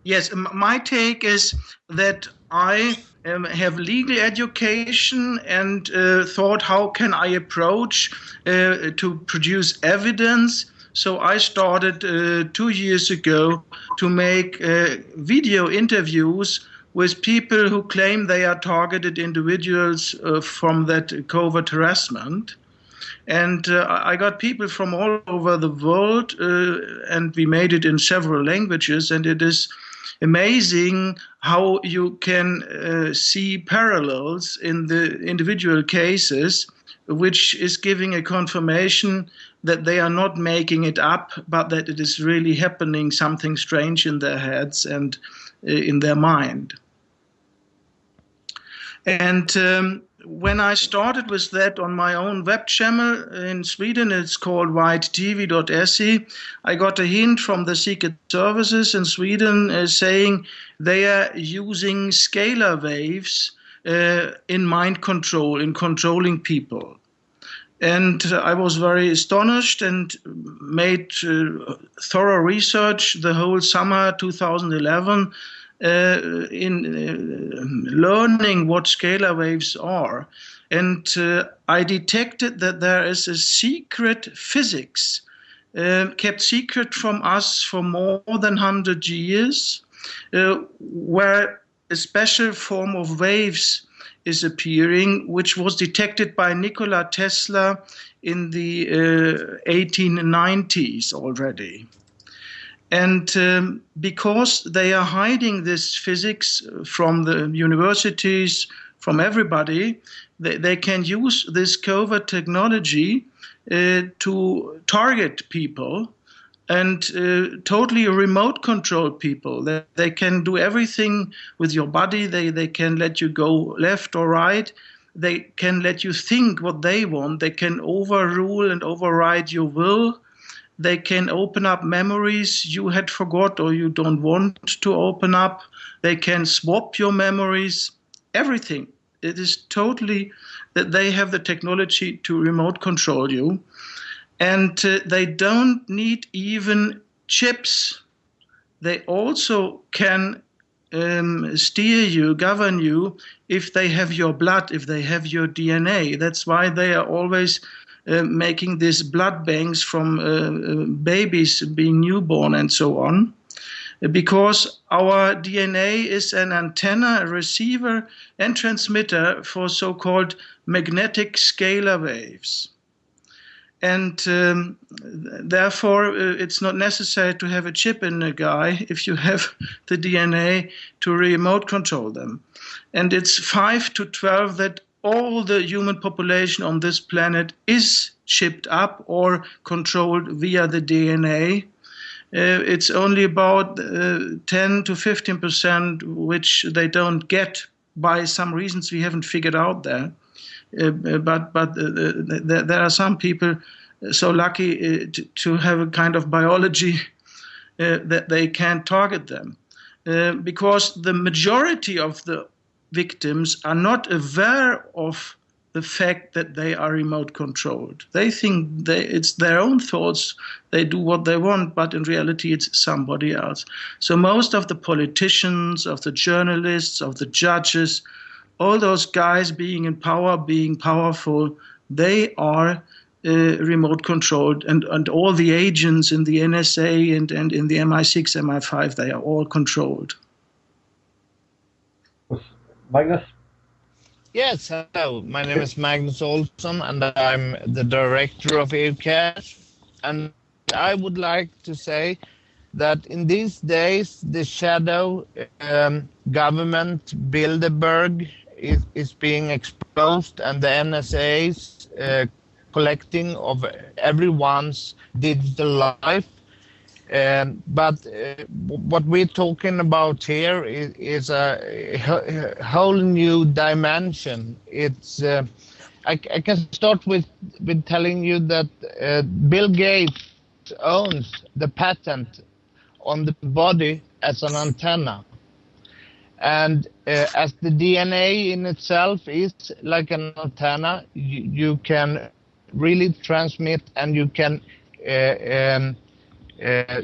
Yes, my take is that I have legal education and thought, how can I approach to produce evidence? So I started 2 years ago to make video interviews with people who claim they are targeted individuals from that covert harassment. And I got people from all over the world, and we made it in several languages, and it is amazing how you can see parallels in the individual cases, which is giving a confirmation that they are not making it up, but that it is really happening something strange in their heads and in their mind. And when I started with that on my own web channel in Sweden, it's called whitetv.se, I got a hint from the Secret Services in Sweden saying they are using scalar waves in mind control, in controlling people. And I was very astonished and made thorough research the whole summer 2011 in learning what scalar waves are. And I detected that there is a secret physics kept secret from us for more than 100 years, where a special form of waves is appearing, which was detected by Nikola Tesla in the 1890s already. And because they are hiding this physics from the universities, from everybody, they can use this covert technology to target people and totally remote control people. They can do everything with your body. They can let you go left or right. They can let you think what they want. They can overrule and override your will. They can open up memories you had forgot or you don't want to open up. They can swap your memories, everything. It is totally that they have the technology to remote control you. And they don't need even chips. They also can steer you, govern you, if they have your blood, if they have your DNA. That's why they are always making these blood banks from babies being newborn and so on. Because our DNA is an antenna, a receiver, and transmitter for so-called magnetic scalar waves. And therefore, it's not necessary to have a chip in a guy if you have the DNA to remote control them. And it's 5 to 12 that all the human population on this planet is chipped up or controlled via the DNA. It's only about 10 to 15% which they don't get by some reasons we haven't figured out there. But there are some people so lucky to have a kind of biology that they can target them. Because the majority of the victims are not aware of the fact that they are remote controlled. They think it's their own thoughts, they do what they want, but in reality it's somebody else. So most of the politicians, of the journalists, of the judges, all those guys being in power, being powerful, they are remote controlled, and all the agents in the NSA and in the MI6, MI5, they are all controlled. Magnus? Yes, hello. My name is Magnus Olsson, and I'm the director of EUCASH. And I would like to say that in these days, the shadow government Bilderberg is being exposed, and the NSA's collecting of everyone's digital life. But what we're talking about here is a whole new dimension. It's I can start with telling you that Bill Gates owns the patent on the body as an antenna. And as the DNA in itself is like an antenna, you can really transmit, and you can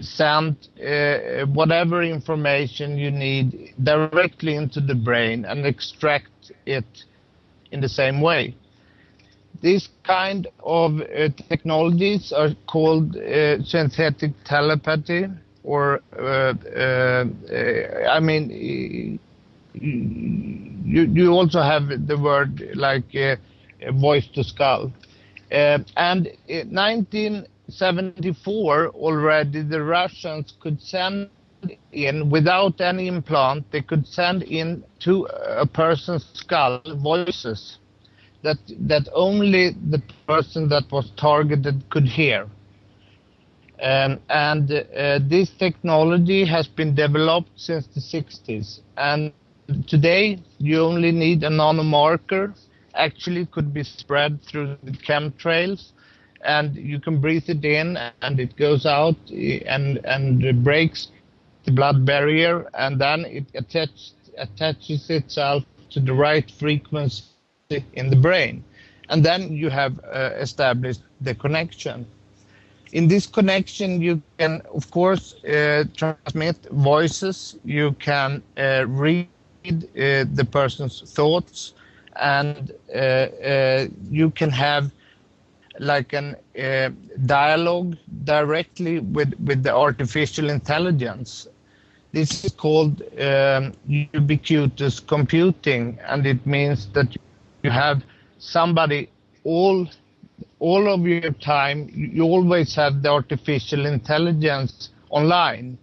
send whatever information you need directly into the brain and extract it in the same way. These kind of technologies are called synthetic telepathy, or I mean, you also have the word like voice to skull. And in 1974 already, the Russians could send in, without any implant, they could send in to a person's skull voices that only the person that was targeted could hear. And this technology has been developed since the 60s. And today you only need a nanomarker. Actually could be spread through the chemtrails, and you can breathe it in and it goes out and breaks the blood barrier, and then it attaches itself to the right frequency in the brain. And then you have established the connection. In this connection, you can, of course, transmit voices. You can read the person's thoughts, and you can have like an dialogue directly with the artificial intelligence. This is called ubiquitous computing, and it means that you have somebody all of your time. You always have the artificial intelligence online.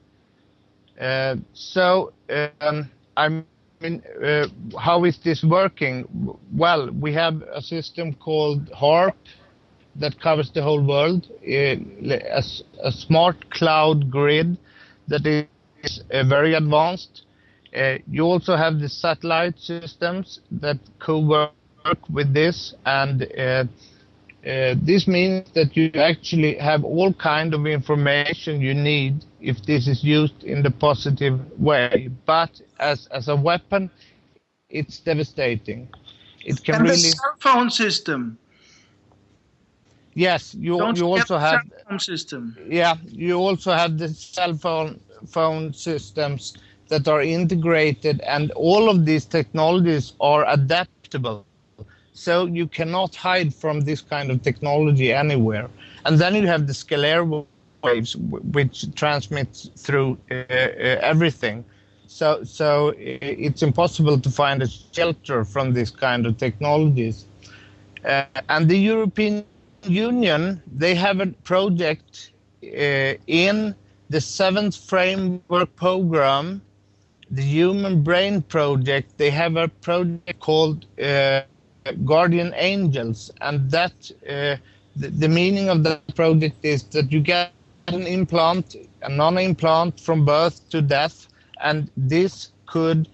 How is this working? Well, we have a system called HARP, that covers the whole world, a smart cloud grid that is very advanced. You also have the satellite systems that co-work with this, and this means that you actually have all kind of information you need if this is used in the positive way. But as a weapon, it's devastating. It can and really. the cell phone system. Yes, you also have cell phone system. Yeah, you also have the cell phone systems that are integrated, and all of these technologies are adaptable. So you cannot hide from this kind of technology anywhere. And then you have the scalar waves, which transmits through everything. So it's impossible to find a shelter from this kind of technologies. And the European Union, they have a project in the 7th framework program, the Human Brain Project. They have a project called Guardian Angels, and that the meaning of the project is that you get an implant, a non-implant from birth to death, and this could,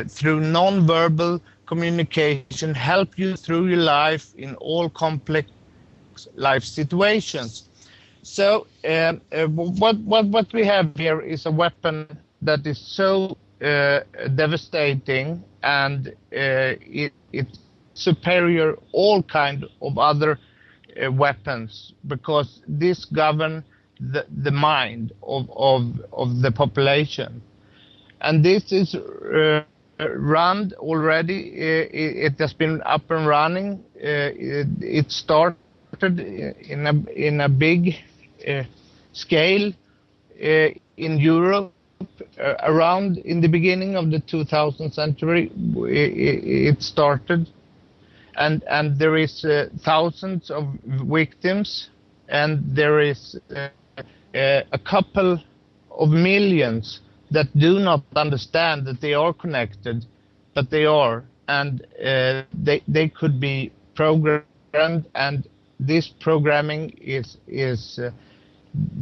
through non-verbal communication, help you through your life in all complex life situations. So what we have here is a weapon that is so devastating, and it's superior all kind of other weapons, because this govern the mind of the population. And this is run already. It has been up and running. It started in a big scale in Europe around in the beginning of the 2000th century. It started, and there is thousands of victims, and there is a couple of millions that do not understand that they are connected, but they are, and they could be programmed, and this programming is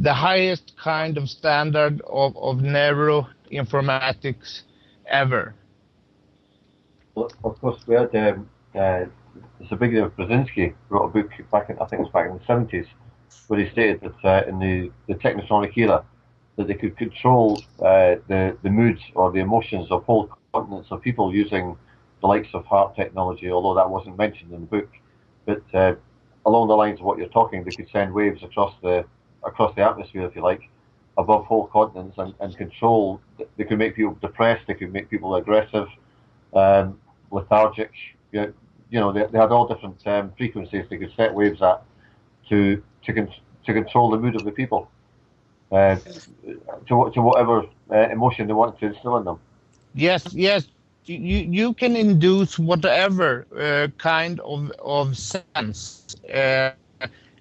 the highest kind of standard of neuroinformatics ever. Well, of course, we had Zbigniew Brzezinski wrote a book back in, I think it was back in the 70s, where he stated that in the Technosonic era, that they could control the moods or the emotions of whole continents of people using the likes of heart technology, although that wasn't mentioned in the book. But along the lines of what you're talking, they could send waves across the atmosphere, if you like, above whole continents, and control. They could make people depressed, they could make people aggressive, lethargic. They had all different frequencies they could set waves at to control the mood of the people. To whatever emotion they want to instill in them. Yes. You can induce whatever kind of sense.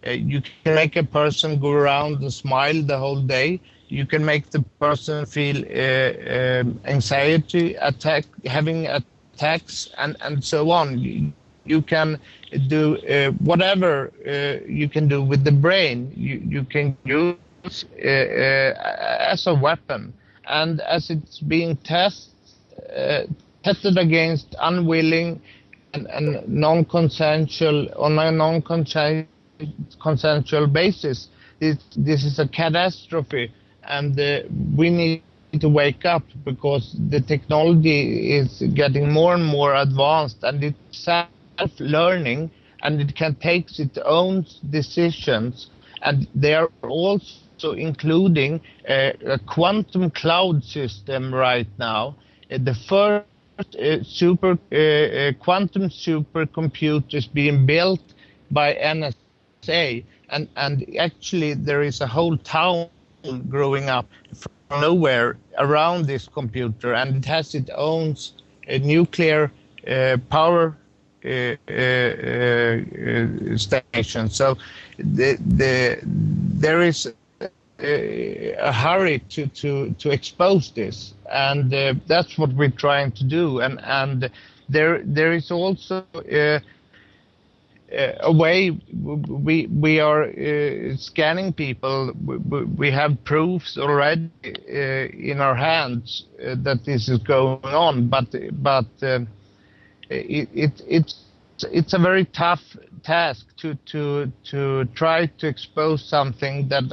You can make a person go around and smile the whole day. You can make the person feel anxiety, having attacks, and so on. You can do whatever you can do with the brain. You can use as a weapon, and as it's being tested against unwilling and non-consensual on a non-consensual basis, this is a catastrophe, and we need to wake up, because the technology is getting more and more advanced, and it's self-learning, and it can take its own decisions, and they are also including a quantum cloud system right now. The first quantum supercomputers being built by NSA, and actually there is a whole town growing up from nowhere around this computer, and it has its own nuclear power station. So there is a hurry to expose this, and that's what we're trying to do. And there is also away. We are scanning people. We have proofs already in our hands that this is going on, but it's a very tough task to try to expose something that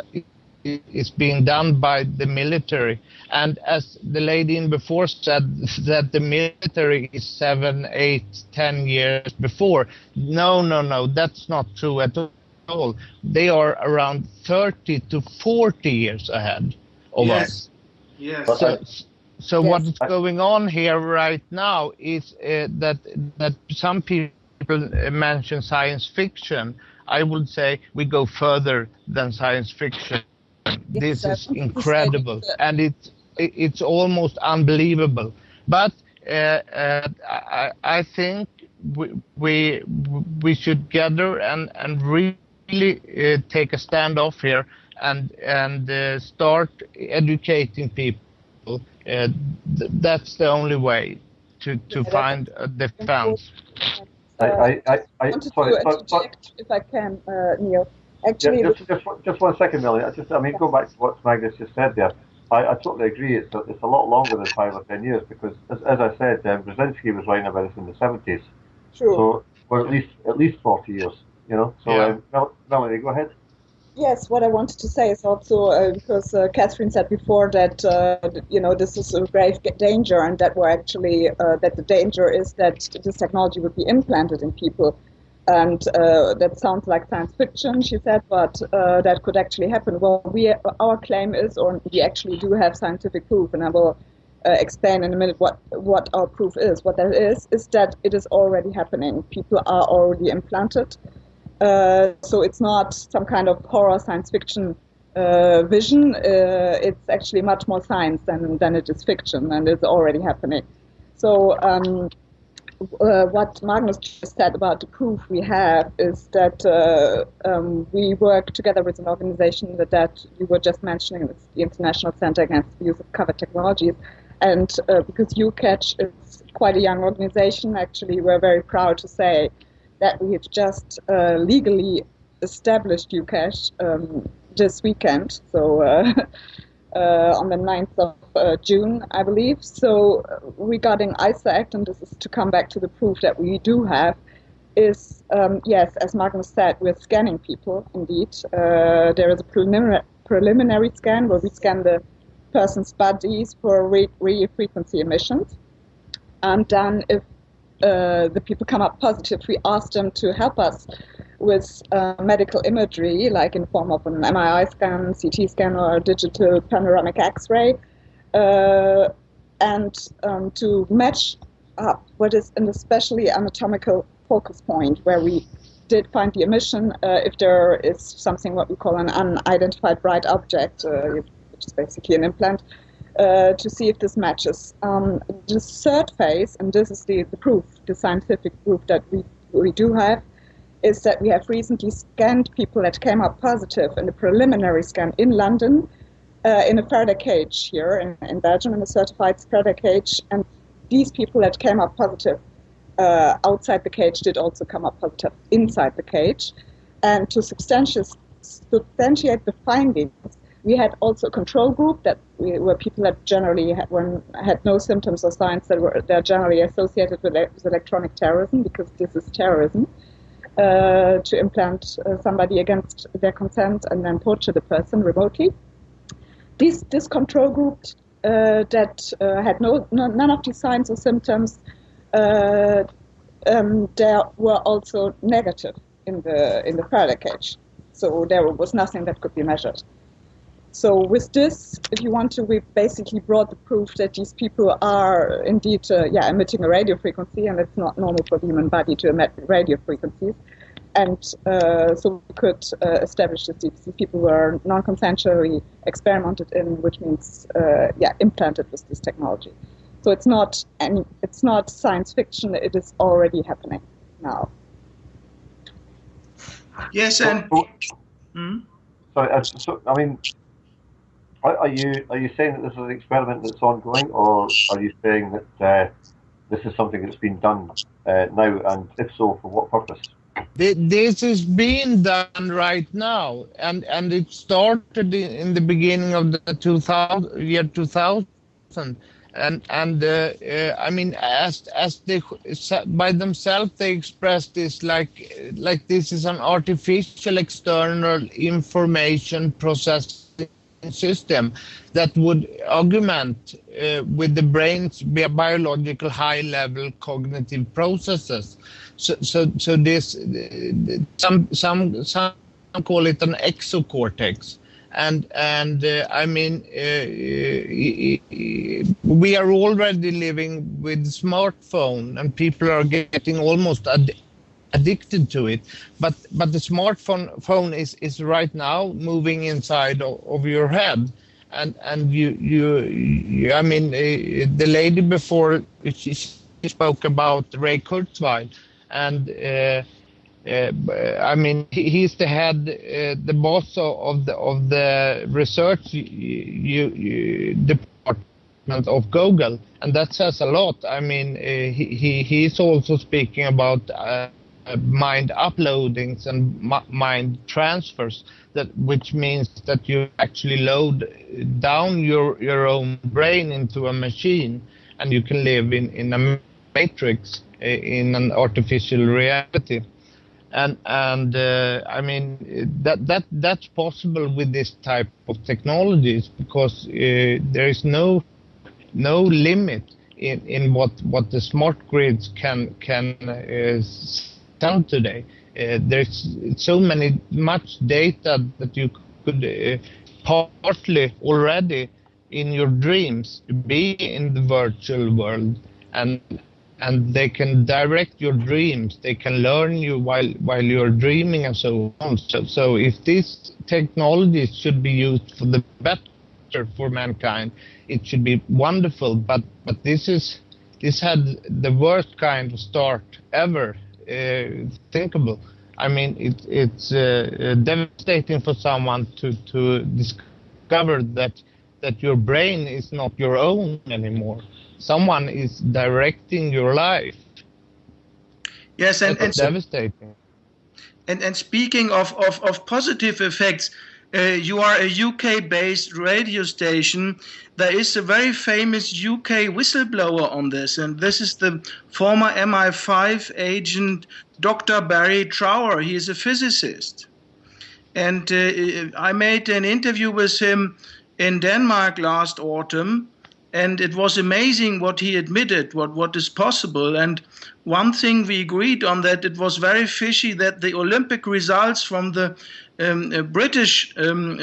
is being done by the military. And as the lady in before said, that the military is 7, 8, 10 years before. No, that's not true at all. They are around 30 to 40 years ahead of us. Yes. So Yes. what's going on here right now is that some people mention science fiction. I would say we go further than science fiction. This is incredible, and it's almost unbelievable. But I think we should gather and really take a stand off here and start educating people. That's the only way to find a defense. I wanted to interject, if I can, Neil. Actually, just 1 second, Millie. Go back to what Magnus just said there. I totally agree. It's a lot longer than 5 or 10 years because, as I said, Brzezinski was writing about this in the 70s. True. So, or at least 40 years. So, Yeah. Melanie, go ahead. Yes, what I wanted to say is also because Catherine said before that this is a grave danger, and that we're actually that the danger is that this technology would be implanted in people, and that sounds like science fiction, she said, but that could actually happen. Well, our claim is, or we actually do have scientific proof, and I will explain in a minute what our proof is. What that is that it is already happening. People are already implanted. So it's not some kind of horror science fiction vision. It's actually much more science than it is fiction, and it's already happening. So what Magnus just said about the proof we have is that we work together with an organization that you were just mentioning. It's the International Center Against the Use of Covered Technologies. And because UCatch is quite a young organization, actually, we're very proud to say that we have just legally established UCatch this weekend, so on the 9th of June, I believe. So regarding ISA Act, and this is to come back to the proof that we do have, is, yes, as Magnus said, we're scanning people, indeed. There is a preliminary scan where we scan the person's bodies for radio frequency emissions. And then if the people come up positive, we ask them to help us with medical imagery, like in form of an MRI scan, CT scan, or a digital panoramic X-ray, and to match up what is an especially anatomical focus point where we did find the emission, if there is something what we call an unidentified bright object, which is basically an implant, to see if this matches. The third phase, and this is the proof, the scientific proof that we do have, is that we have recently scanned people that came up positive in a preliminary scan in London, in a Faraday cage here in Belgium, in a certified Faraday cage, and these people that came up positive outside the cage did also come up positive inside the cage. And to substantiate the findings, we had also a control group that were people that generally had no symptoms or signs they're generally associated with electronic terrorism, because this is terrorism, to implant somebody against their consent and then torture the person remotely. This control group that had none of these signs or symptoms, there were also negative in the Faraday cage, so there was nothing that could be measured. So with this, if you want to, we basically brought the proof that these people are indeed emitting a radio frequency, and it's not normal for the human body to emit radio frequencies. And so we could establish that these people were non-consensually experimented in, which means implanted with this technology. So it's not science fiction; it is already happening now. Yes, and So I mean, are you saying that this is an experiment that's ongoing, or are you saying that this is something that's been done now, and if so, for what purpose? This is being done right now, and it started in the beginning of the 2000, and I mean, as they by themselves they express this like this is an artificial external information processing system that would augment with the brain's biological high-level cognitive processes. So this some call it an exocortex, and I mean we are already living with smartphone, and people are getting almost addicted to it. But the smartphone is right now moving inside of your head, and you I mean the lady before she spoke about Ray Kurzweil. And I mean, he's the head, the boss of the research department of Google, and that says a lot. I mean, he's also speaking about mind uploadings and mind transfers, which means that you actually load down your own brain into a machine, and you can live in a matrix, in an artificial reality, and I mean that's possible with this type of technologies, because there is no limit in what the smart grids can send today. There's so much data that you could partly already in your dreams be in the virtual world, and they can direct your dreams. They can learn you while you're dreaming and so on. So if these technologies should be used for the better for mankind, it should be wonderful. But this had the worst kind of start ever thinkable. I mean, it's devastating for someone to discover that your brain is not your own anymore. Someone is directing your life. Yes, and devastating. And speaking of positive effects, you are a UK-based radio station. There is a very famous UK whistleblower on this, and this is the former MI5 agent Dr. Barry Trower. He is a physicist. And I made an interview with him in Denmark last autumn, and it was amazing what he admitted, what is possible. And one thing we agreed on, that it was very fishy that the Olympic results from the British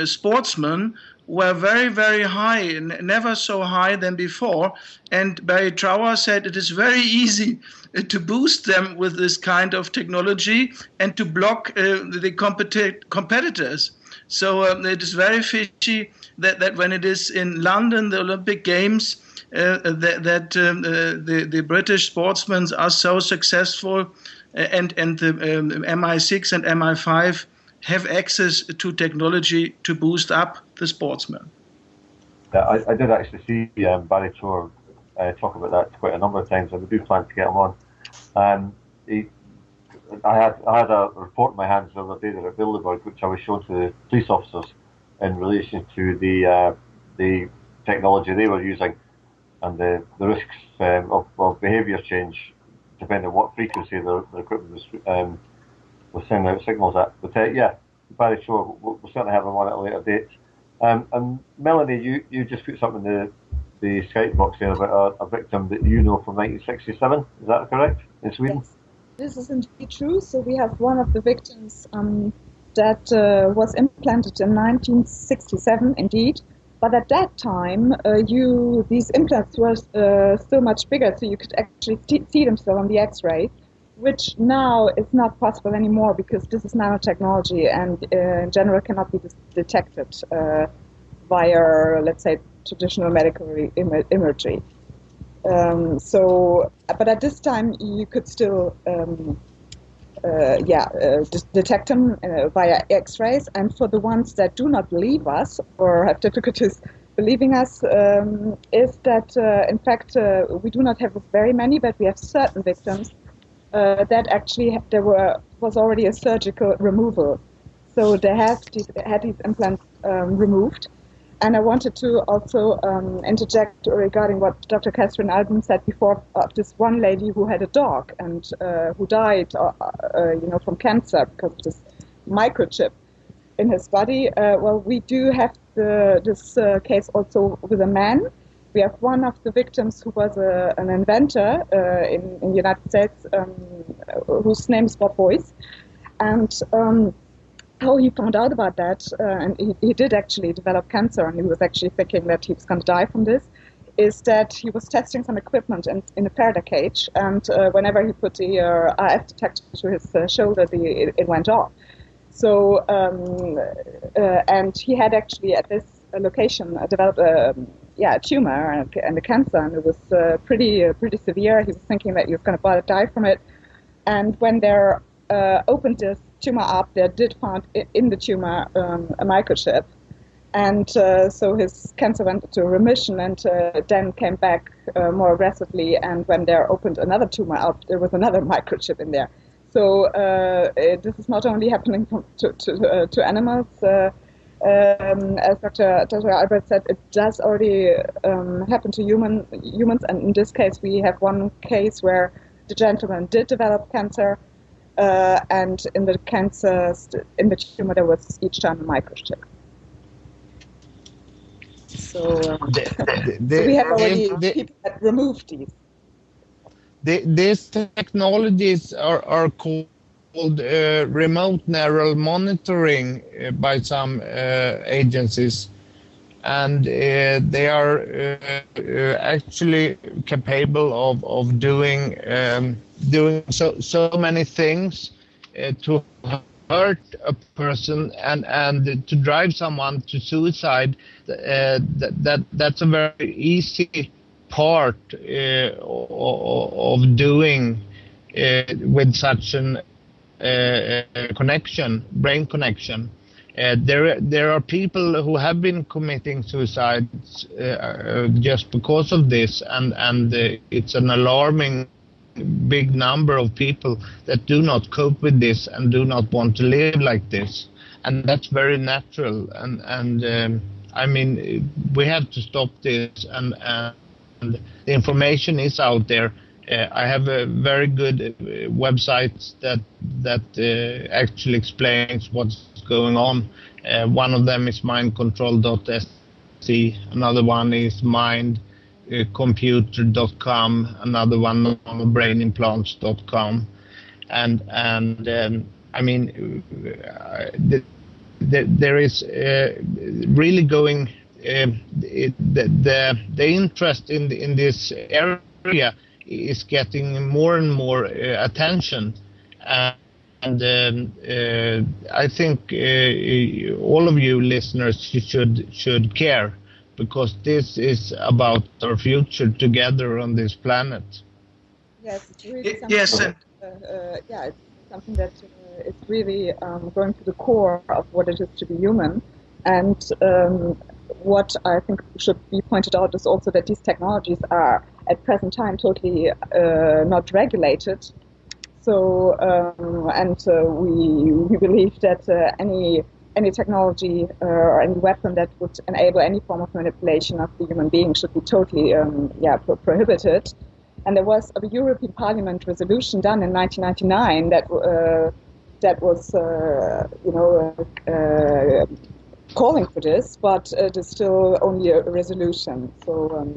sportsmen were very, very high, never so high than before. And Barry Trower said it is very easy to boost them with this kind of technology and to block the competitors. So it is very fishy that when it is in London, the Olympic Games, the British sportsmen are so successful, and the MI6 and MI5 have access to technology to boost up the sportsmen. Yeah, I did actually see Barry Trower talk about that quite a number of times, and we do plan to get him on. I had a report in my hands the other day there at Bilderberg, which I was shown to the police officers in relation to the technology they were using and the risks of behaviour change depending on what frequency the equipment was sending out signals at. But yeah, Barry Trower, we'll certainly have him on at a later date. And Melanie, you just put something in the Skype box there about a victim that you know from 1967. Is that correct? In Sweden? Yes. This is indeed true. So we have one of the victims that was implanted in 1967, indeed. But at that time, these implants were still much bigger, so you could actually see them still on the X-ray, which now is not possible anymore because this is nanotechnology and in general cannot be detected via, let's say, traditional medical imagery. But at this time, you could still detect them via X-rays. And for the ones that do not believe us or have difficulties believing us, is that in fact we do not have very many, but we have certain victims that actually was already a surgical removal. So they had these implants removed. And I wanted to also interject regarding what Dr. Katherine Albrecht said before of this one lady who had a dog and who died, from cancer because of this microchip in his body. Well, we do have this case also with a man. We have one of the victims who was an inventor in the United States, whose name is Bob Boyce, and how he found out about that, and he did actually develop cancer, and he was actually thinking that he was going to die from this, is that he was testing some equipment in a Faraday cage, and whenever he put the RF detector to his shoulder, it went off. So, and he had actually at this location developed a tumor and a cancer, and it was pretty severe. He was thinking that he was going to die from it, and when they opened this tumor up, they did find in the tumor a microchip, and so his cancer went into remission and then came back more aggressively, and when they opened another tumor up, there was another microchip in there. So this is not only happening to animals, as Dr. Albrecht said, it does already happen to humans, and in this case we have one case where the gentleman did develop cancer, and in the tumor there was each time a microchip. So, so we have already people that removed these. These technologies are called remote neural monitoring by some agencies, and they are actually capable of doing so many things to hurt a person and to drive someone to suicide. That's a very easy part of doing with such an brain connection. There are people who have been committing suicides just because of this, and it's an alarming big number of people that do not cope with this and do not want to live like this, and that's very natural. And I mean, we have to stop this, and the information is out there. I have a very good website that actually explains what's going on. One of them is mindcontrol.se, another one is mindcomputer.com, another one on brainimplants.com, and I mean, there is really going the interest in this area is getting more and more attention, and I think all of you listeners should care, because this is about our future together on this planet. Yes, it's really something. Yes, it's something that is really going to the core of what it is to be human, and what I think should be pointed out is also that these technologies are at present time totally not regulated. So we believe that any technology or any weapon that would enable any form of manipulation of the human being should be totally prohibited. And there was a European Parliament resolution done in 1999 that was calling for this, but it is still only a resolution. So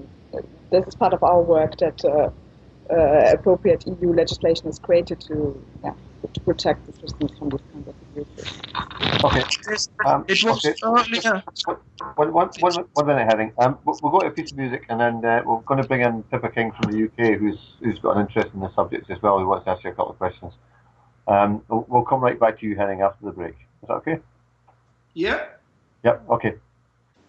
this is part of our work that appropriate EU legislation is created to protect the systems from this kind of abuses. Okay. It was earlier. One minute, Henning. We'll go to a piece of music, and then we're going to bring in Pippa King from the UK, who's got an interest in the subject as well, who wants to ask you a couple of questions. We'll come right back to you, Henning, after the break. Is that okay? Yeah. Yep, okay.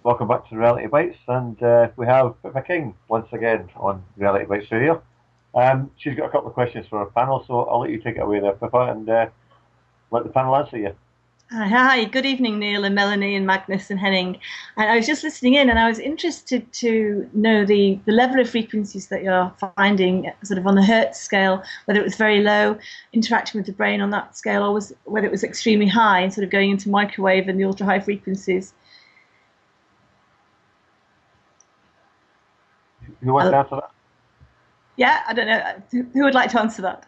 Welcome back to Reality Bytes, and we have Pippa King once again on Reality Bytes Radio. She's got a couple of questions for our panel, so I'll let you take it away there, Pippa, and let the panel answer you. Hi, good evening, Neil and Melanie and Magnus and Henning. And I was just listening in, and I was interested to know the level of frequencies that you're finding sort of on the Hertz scale, whether it was very low, interacting with the brain on that scale, or whether it was extremely high and sort of going into microwave and the ultra high frequencies. Who wants to answer that? Yeah, I don't know. Who would like to answer that?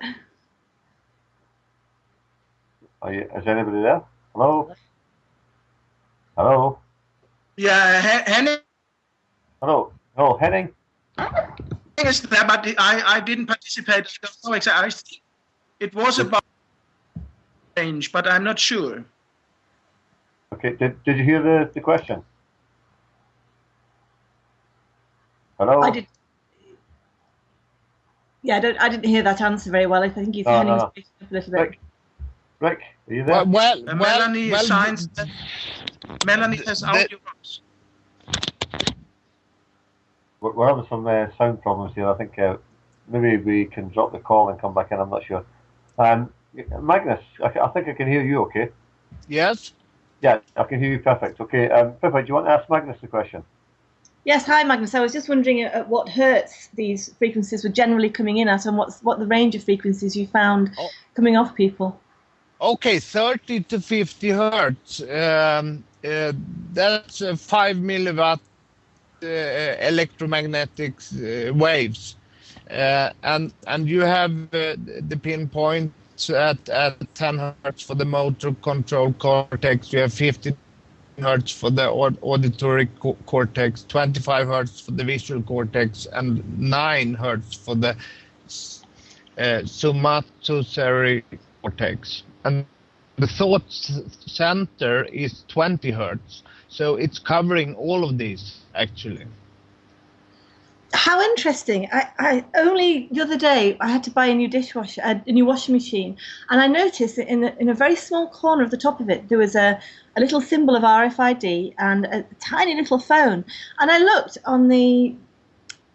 Is anybody there? Hello? Hello? Yeah, Henning Hello? Oh, Henning? is there, but I didn't participate. I don't know exactly. I think it was about range, but I'm not sure. Okay, did you hear the question? Hello? I did. Yeah, I didn't hear that answer very well. I think he's Henning was picking up a little bit. Rick, are you there? Melanie has audio problems. We're having some sound problems here. I think maybe we can drop the call and come back in. I'm not sure. Magnus, I think I can hear you okay? Yes? Yeah, I can hear you perfect. Okay, Pippa, do you want to ask Magnus the question? Yes, hi Magnus. I was just wondering at what hertz these frequencies were generally coming in at, and what the range of frequencies you found coming off people. Okay, 30 to 50 hertz. That's 5 milliwatt electromagnetic waves, and you have the pinpoints at 10 hertz for the motor control cortex. You have 15 hertz for the auditory cortex, 25 hertz for the visual cortex, and 9 hertz for the somatosensory cortex. And the thought center is 20 hertz. So it's covering all of these, actually. How interesting. I only the other day I had to buy a new dishwasher, a new washing machine, and I noticed that in a very small corner of the top of it there was a little symbol of RFID and a tiny little phone. And I looked on the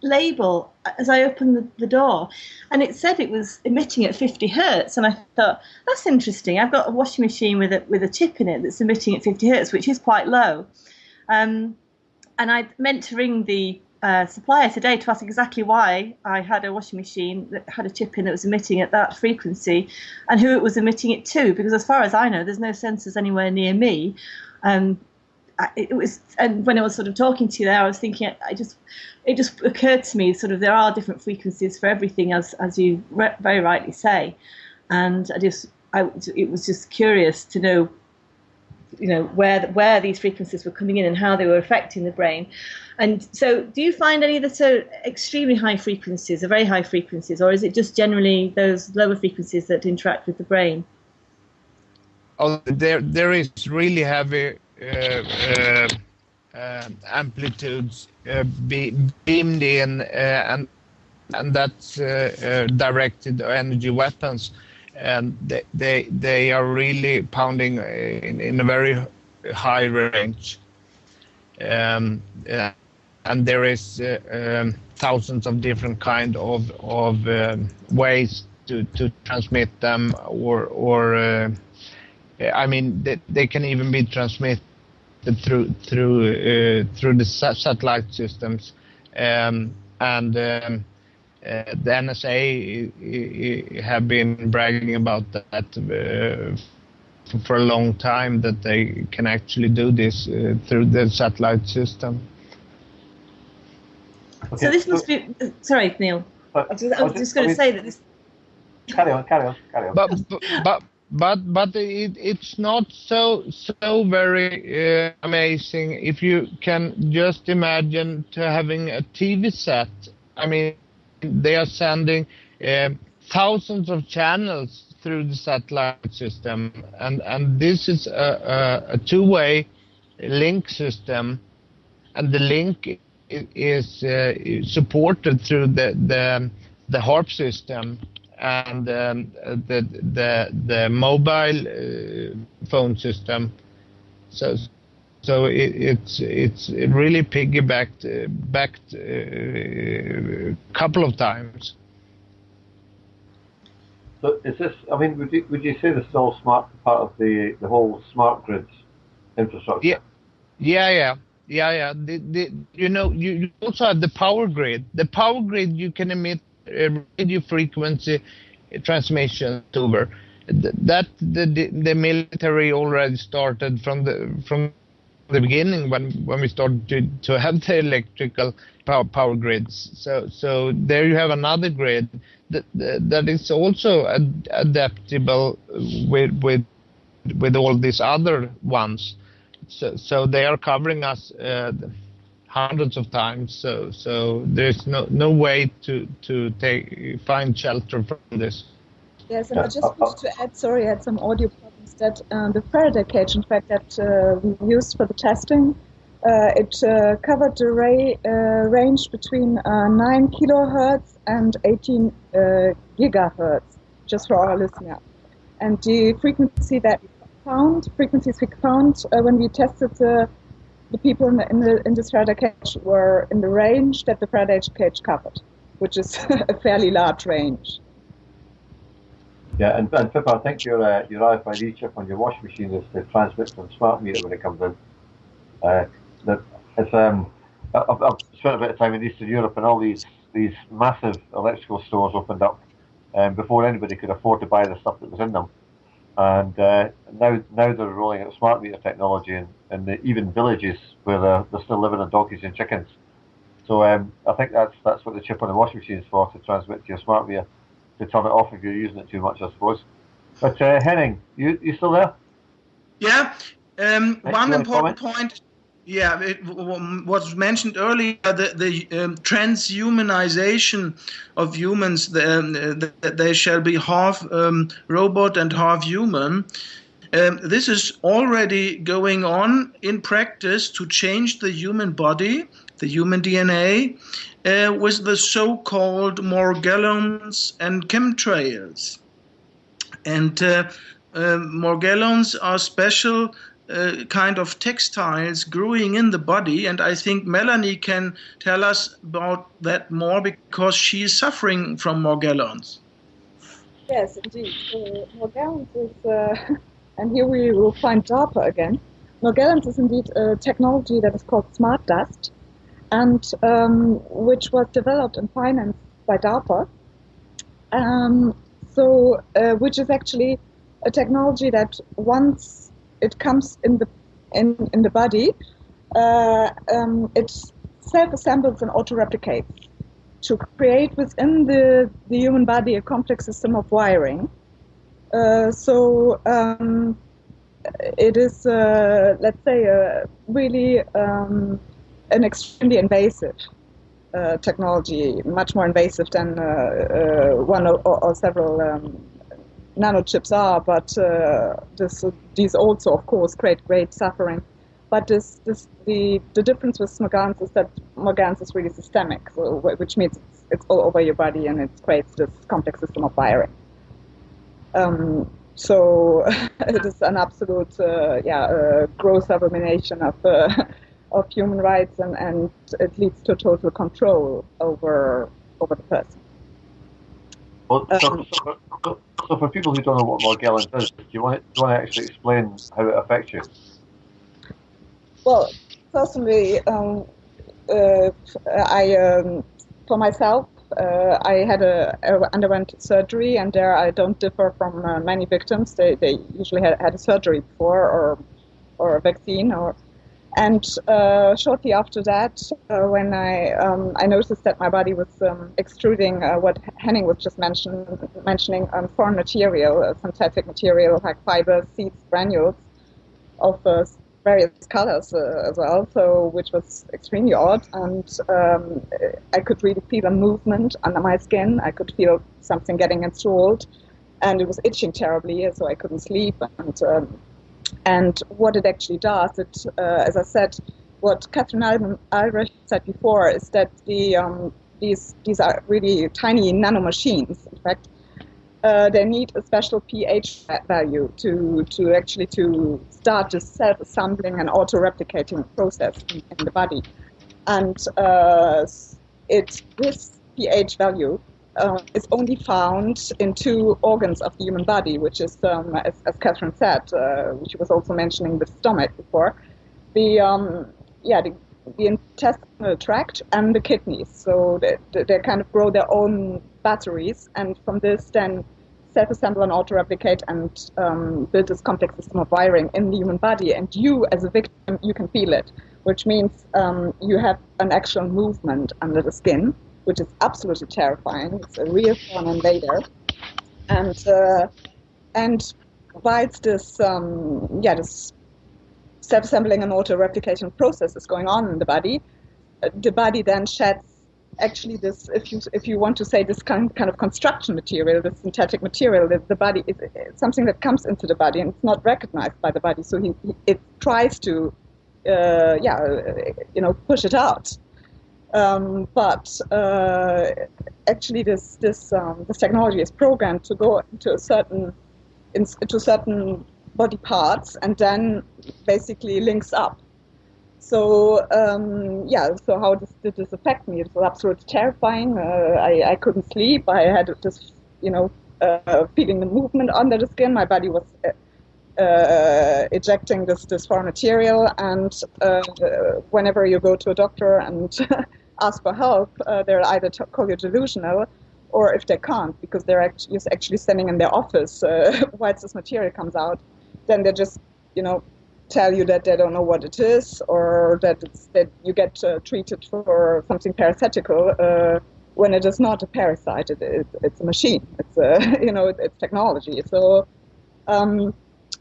label as I opened the door, and it said it was emitting at 50 hertz, and I thought, that's interesting. I've got a washing machine with a chip in it that's emitting at 50 hertz, which is quite low. And I meant to ring the supplier today to ask exactly why I had a washing machine that had a chip in that was emitting at that frequency and who it was emitting it to, because as far as I know, there's no sensors anywhere near me. It was, and when I was sort of talking to you there, I was thinking, it just occurred to me, sort of, there are different frequencies for everything, as you very rightly say, and it was just curious to know, where these frequencies were coming in and how they were affecting the brain. And so, do you find any that are extremely high frequencies, or very high frequencies, or is it just generally those lower frequencies that interact with the brain? Oh, there is really heavy amplitudes beamed in, and that's directed energy weapons, and they are really pounding in a very high range, and there is thousands of different kind of ways to transmit them, or I mean, they can even be transmitted through the satellite systems, and the NSA have been bragging about that for a long time, that they can actually do this through the satellite system. Okay. So this must be. Sorry, Neil. I was just going to say that this. Carry on. But it's not so very amazing if you can just imagine to having a TV set. I mean, they are sending thousands of channels through the satellite system, and this is a two-way link system, and the link is supported through the HARP system and the mobile phone system. So it's really piggybacked a couple of times. So is this? I mean, would you say this is all smart part of the whole smart grids infrastructure? Yeah. You also have the power grid. The power grid you can emit radio frequency transmission over. That the military already started from the beginning when we started to have the electrical power grids. So there you have another grid that is also adaptable with all these other ones. So they are covering us hundreds of times. So there's no way to find shelter from this. Yes, and I just wanted to add, sorry, I had some audio problems, that the Faraday cage, in fact, that we used for the testing, it covered the range between 9 kilohertz and 18 gigahertz, just for our listener. And the frequencies we found when we tested the people in this Faraday cage were in the range that the Faraday cage covered, which is a fairly large range. Yeah, and Pippa, I think your RFID chip on your washing machine is to transmit from smart meter when it comes in. I've spent a bit of time in Eastern Europe, and all these massive electrical stores opened up before anybody could afford to buy the stuff that was in them. And now they're rolling out smart meter technology in even villages where they're still living on donkeys and chickens. So I think that's what the chip on the washing machine is for, to transmit to your smart meter, to turn it off if you're using it too much, I suppose. But Henning, you still there? Yeah. One important point. Yeah, it was mentioned earlier, the transhumanization of humans, that they shall be half robot and half human. This is already going on in practice to change the human body, the human DNA, with the so-called Morgellons and chemtrails. And Morgellons are special kind of textiles growing in the body, and I think Melanie can tell us about that more, because she is suffering from Morgellons. Yes, indeed. Morgellons is, and here we will find DARPA again. Morgellons is indeed a technology that is called smart dust, and which was developed and financed by DARPA. Which is actually a technology that once it comes in the body, it self-assembles and auto-replicates to create within the human body a complex system of wiring. It is, let's say, really an extremely invasive technology, much more invasive than one or several nanochips are, but these also, of course, create great suffering. But the difference with Morgellons is that Morgellons is really systemic, which means it's all over your body, and it creates this complex system of wiring. So it is an absolute, gross abomination of human rights, and it leads to total control over the person. Well, so for people who don't know what Morgellons is, do you want to actually explain how it affects you? Well, personally, for myself, I underwent surgery, and there I don't differ from many victims. They usually had a surgery before, or a vaccine, and shortly after that, when I noticed that my body was extruding what Henning was just mentioning, foreign material, synthetic material like fibers, seeds, granules of various colors as well, so which was extremely odd, and I could really feel a movement under my skin. I could feel something getting installed, and it was itching terribly, so I couldn't sleep. And what it actually does, as I said, what Katherine Albrecht said before, is that these are really tiny nanomachines. In fact, they need a special pH value to start this self-assembling and auto-replicating process in the body. And this pH value is only found in 2 organs of the human body, which is, as Katherine said, which was also mentioning the stomach before, the intestinal tract and the kidneys. So they kind of grow their own batteries, and from this then self-assemble and auto-replicate and build this complex system of wiring in the human body. And you, as a victim, you can feel it, which means you have an actual movement under the skin, which is absolutely terrifying. It's a real foreign invader, and provides this this self-assembling and auto-replication process is going on in the body. The body then sheds actually this, if you want to say, this kind of construction material, this synthetic material. That the body is something that comes into the body and it's not recognized by the body. So it tries to push it out. But actually, this technology is programmed to go into certain body parts and then basically links up. So so how did this affect me? It was absolutely terrifying. I couldn't sleep. I had this feeling the movement under the skin. My body was ejecting this foreign material, and whenever you go to a doctor and ask for help, they'll either call you delusional, or if they can't, because they're actually standing in their office while this material comes out, then they just tell you that they don't know what it is, or that you get treated for something parasitical, when it is not a parasite. It's a machine. It's it's technology. So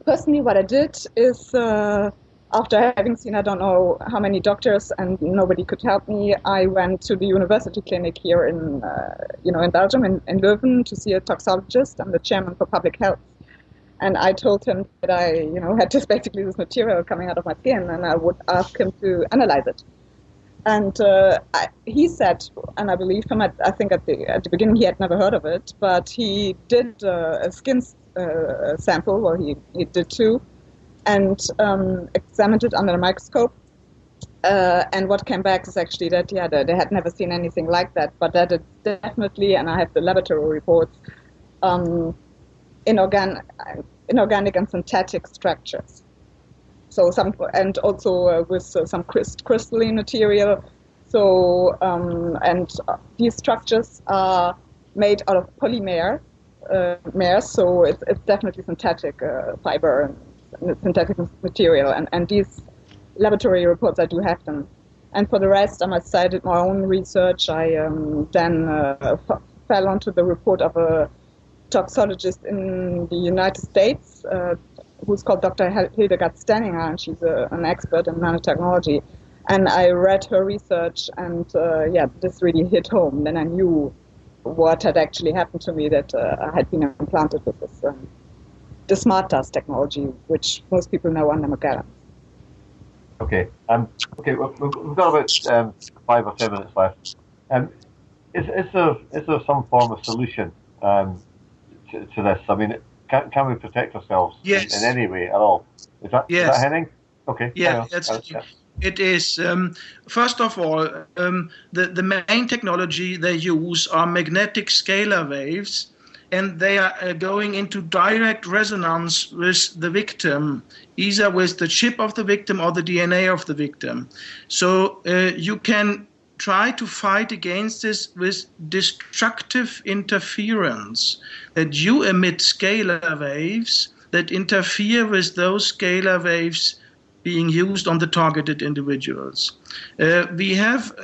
personally, what I did is, after having seen I don't know how many doctors and nobody could help me, I went to the university clinic here in Belgium, in Leuven, to see a toxicologist. I'm the chairman for public health. And I told him that I, had this material coming out of my skin, and I would ask him to analyze it. And he said, and I believe him. I think at the beginning he had never heard of it, but he did a skin sample. Well, he did 2, and examined it under a microscope. And what came back is actually that they had never seen anything like that, but that it definitely, and I have the laboratory reports, inorganic and synthetic structures. So and also with some crystalline material. So and these structures are made out of polymer, so it's definitely synthetic fiber and synthetic material. And these laboratory reports, I do have them. And for the rest, I must say I did my own research. I then fell onto the report of a toxicologist in the United States, who's called Dr. Hildegard Stenninger, and she's an expert in nanotechnology. And I read her research, and this really hit home. Then I knew what had actually happened to me, that I had been implanted with the smart dust technology, which most people know under Morgellons. Okay. We've got about 5 or 10 minutes left. Is there some form of solution to this? I mean, can we protect ourselves in any way at all? Is that Henning? Okay. Yeah, it is. First of all, the main technology they use are magnetic scalar waves, and they are going into direct resonance with the victim, either with the chip of the victim or the DNA of the victim. So you can try to fight against this with destructive interference, that you emit scalar waves that interfere with those scalar waves being used on the targeted individuals. We have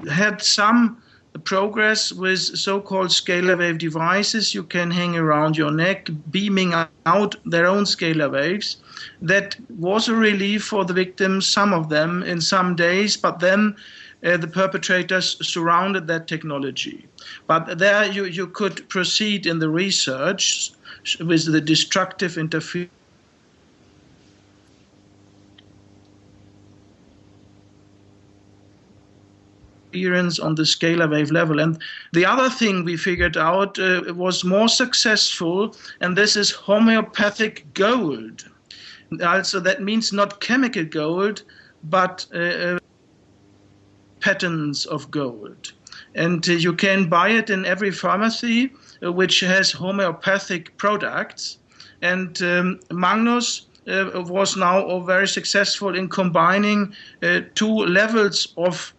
had some progress with so-called scalar wave devices you can hang around your neck, beaming out their own scalar waves. That was a relief for the victims, some of them, in some days, but then the perpetrators surrounded that technology. But there you could proceed in the research with the destructive interference on the scalar wave level. And the other thing we figured out was more successful, and this is homeopathic gold. Also, that means not chemical gold, but patterns of gold. and you can buy it in every pharmacy which has homeopathic products. And Magnus was now very successful in combining two levels of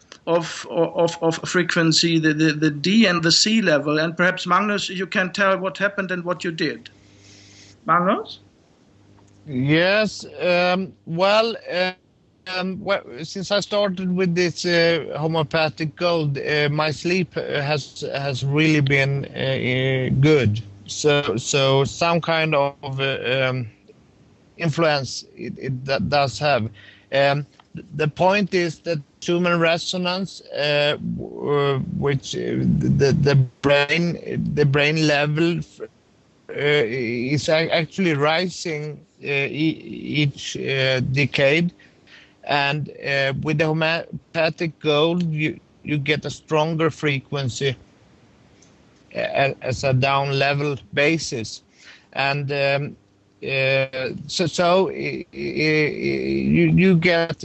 frequency, the D and the C level. And perhaps, Magnus, you can tell what happened and what you did. Magnus? Yes. Well, since I started with this homeopathic gold, my sleep has really been good. So some kind of influence it does have. The point is that human resonance, which the brain level is actually rising each decade, and with the homeopathic gold, you get a stronger frequency as a down level basis, and so you get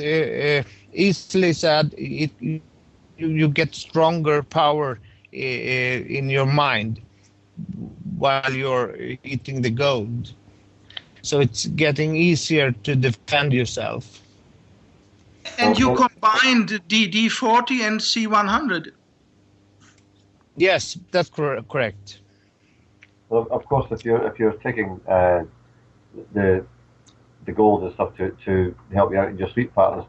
easily said you get stronger power in your mind while you're eating the gold, so it's getting easier to defend yourself. And you combined D40 and C100. Yes, that's correct. Well, of course, if you're taking the gold and stuff to help you out in your sleep patterns,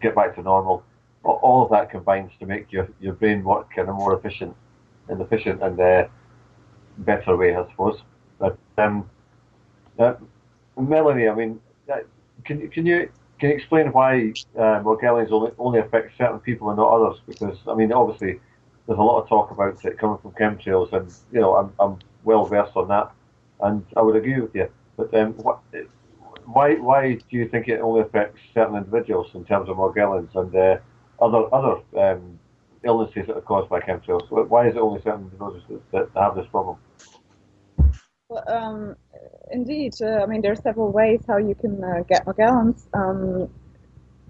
get back to normal, all of that combines to make your brain work in a more efficient and better way, I suppose. But Melanie, I mean, can you explain why Morgellons only affects certain people and not others? Because I mean, obviously, there's a lot of talk about it coming from chemtrails, and you know, I'm well versed on that, and I would agree with you. But why do you think it only affects certain individuals in terms of Morgellons and other illnesses that are caused by chemtrails? Why is it only certain individuals that have this problem? Well, indeed, I mean, there are several ways how you can get Morgellons.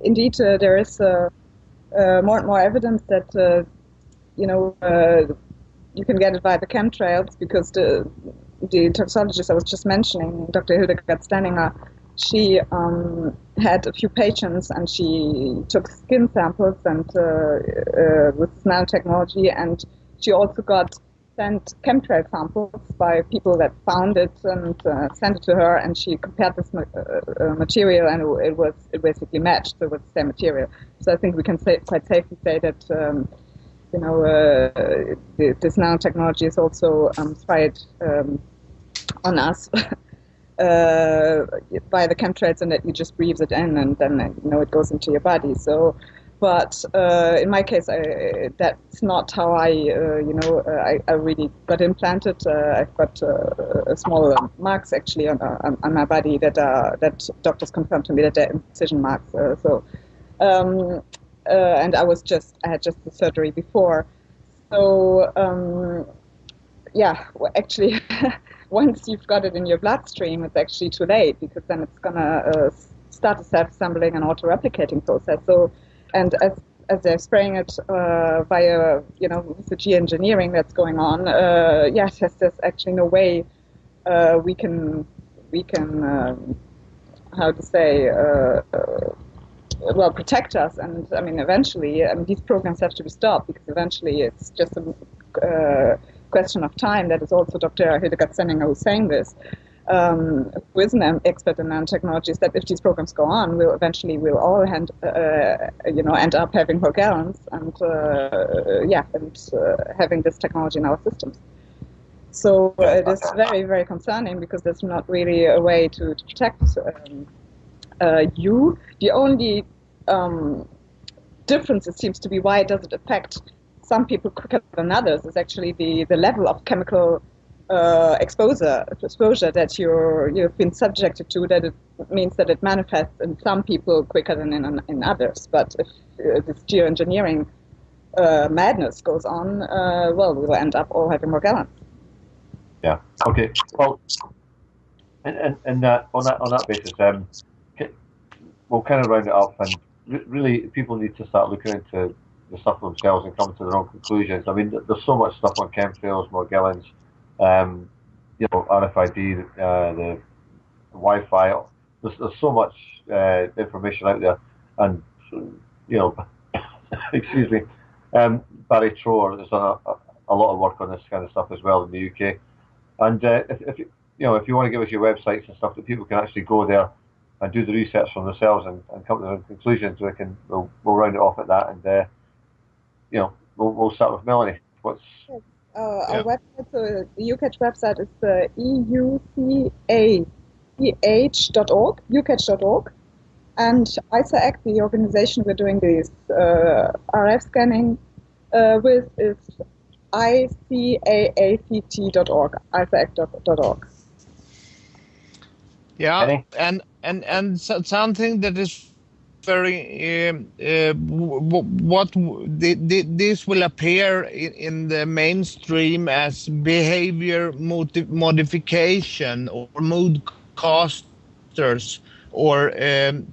Indeed, there is more and more evidence that you can get it via the chemtrails, because the toxologist I was just mentioning, Dr. Hildegard Stenninger, she had a few patients and she took skin samples and with nanotechnology, and she also got sent chemtrail samples by people that found it and sent it to her, and she compared this material, and it basically matched, so it was the same material. So I think we can quite safely say that this nanotechnology is also spied on us by the chemtrails, and that you just breathe it in, and then it goes into your body. So, but in my case, that's not how I really got implanted. I've got small marks actually on my body that doctors confirmed to me that they're incision marks. And I had just the surgery before. So actually, once you've got it in your bloodstream, it's actually too late, because then it's gonna start a self-assembling and auto-replicating process. So, and as they're spraying it via with the geoengineering that's going on, there's actually no way we can how to say. Protect us, and I mean, eventually, these programs have to be stopped, because eventually it's just a question of time. That is also Dr. Hildegard Stenninger who's saying this, who is an expert in nanotechnologies, that if these programs go on, we'll all end up having Morgellons and having this technology in our systems. So it is very, very concerning, because there's not really a way to protect you. The only difference, it seems to be, why does it affect some people quicker than others, is actually the level of chemical exposure that you've been subjected to. That it means that it manifests in some people quicker than in others. But if this geoengineering madness goes on, we'll end up all having Morgellons. Yeah. Okay. Well, and on that basis, we'll kind of round it up, and really people need to start looking into the stuff themselves and come to their own conclusions. I mean, there's so much stuff on chemtrails, Morgellons, RFID, the Wi-Fi. There's so much information out there, and excuse me, Barry Trower has done a lot of work on this kind of stuff as well in the UK. And if you want to give us your websites and stuff that people can actually go there and do the research for themselves and come to their conclusions, we'll round it off at that, and we'll start with Melanie. What's our website? So the UCatch website is eucatch.org, and ISAAC, the organization we're doing these RF scanning with, is ICAACT.org, ISAAC.org. Yeah, and something that is very this will appear in the mainstream as behavior modification or mood casters or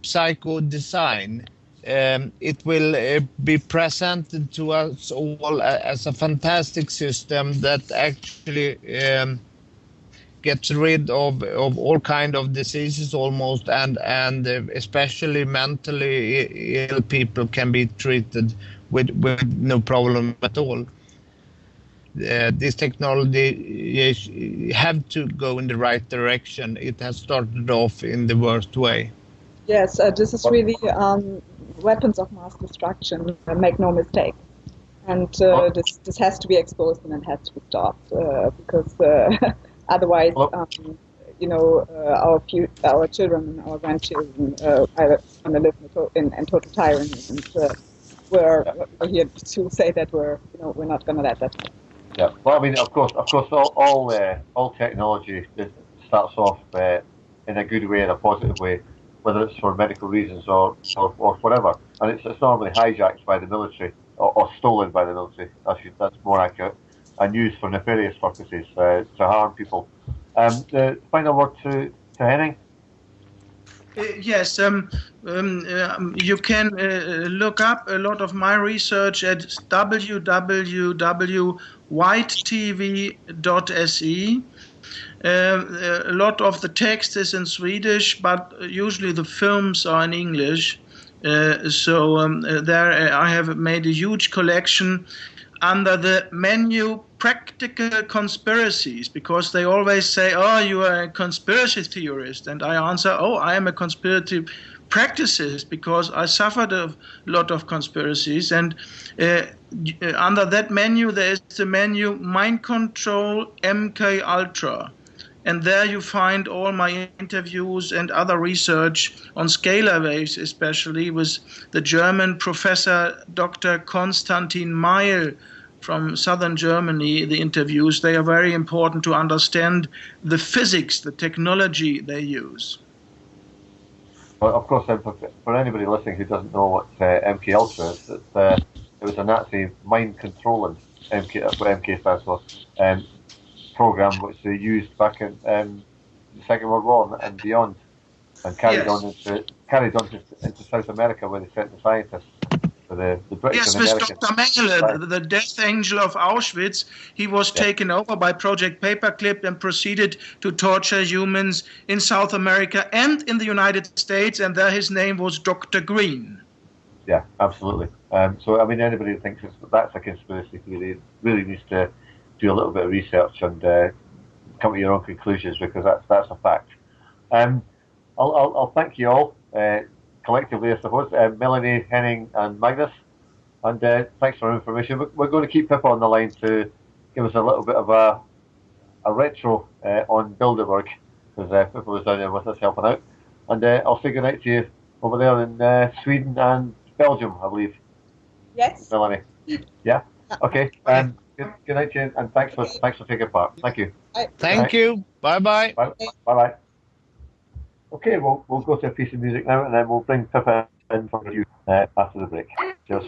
psycho design. It will be presented to us all as a fantastic system that actually gets rid of all kind of diseases almost, and especially mentally ill people can be treated with no problem at all. This technology have to go in the right direction. It has started off in the worst way. Yes, this is really weapons of mass destruction. Make no mistake. And this has to be exposed and it has to be stopped because otherwise, our children and our grandchildren are going to live in total tyranny. And we're here to say that we're not going to let that happen. Yeah. Well, I mean, of course, all technology starts off in a good way, in a positive way, whether it's for medical reasons or whatever. And it's normally hijacked by the military or stolen by the military. That's more accurate, and used for nefarious purposes to harm people. The final word to Henning. Yes, you can look up a lot of my research at www.whitetv.se. A lot of the text is in Swedish, but usually the films are in English. There I have made a huge collection under the menu practical conspiracies, because they always say, oh, you are a conspiracy theorist. And I answer, oh, I am a conspiracy practicist, because I suffered a lot of conspiracies. And under that menu, there is the menu Mind Control MK Ultra. And there you find all my interviews and other research on scalar waves, especially with the German professor Dr. Konstantin Meil from southern Germany. The interviews, they are very important to understand the physics, the technology they use. Well, of course, for anybody listening who doesn't know what MK Ultra is, it was a Nazi mind controlling that's what MK stands for, program which they used back in the Second World War and beyond, and carried on into South America, where they sent the scientists. The British yes, and with Americans. Dr. Mengele, the death angel of Auschwitz, he was taken over by Project Paperclip and proceeded to torture humans in South America and in the United States, and there his name was Dr. Green. Yeah, absolutely. So, I mean, anybody who thinks that's a conspiracy theory really needs to do a little bit of research and come to your own conclusions, because that's a fact. I'll thank you all. Collectively, I suppose, Melanie, Henning and Magnus, and thanks for the information. We're going to keep Pippa on the line to give us a little bit of a retro on Bilderberg, because Pippa was down there with us helping out, and I'll say good night to you over there in Sweden and Belgium, I believe. Yes. Melanie. Yeah. Okay. Good night to you, and thanks for taking part. Thank you. Thank you. Bye bye. Bye bye. Okay, we'll go to a piece of music now, and then we'll bring Pippa in for you after the break. Cheers.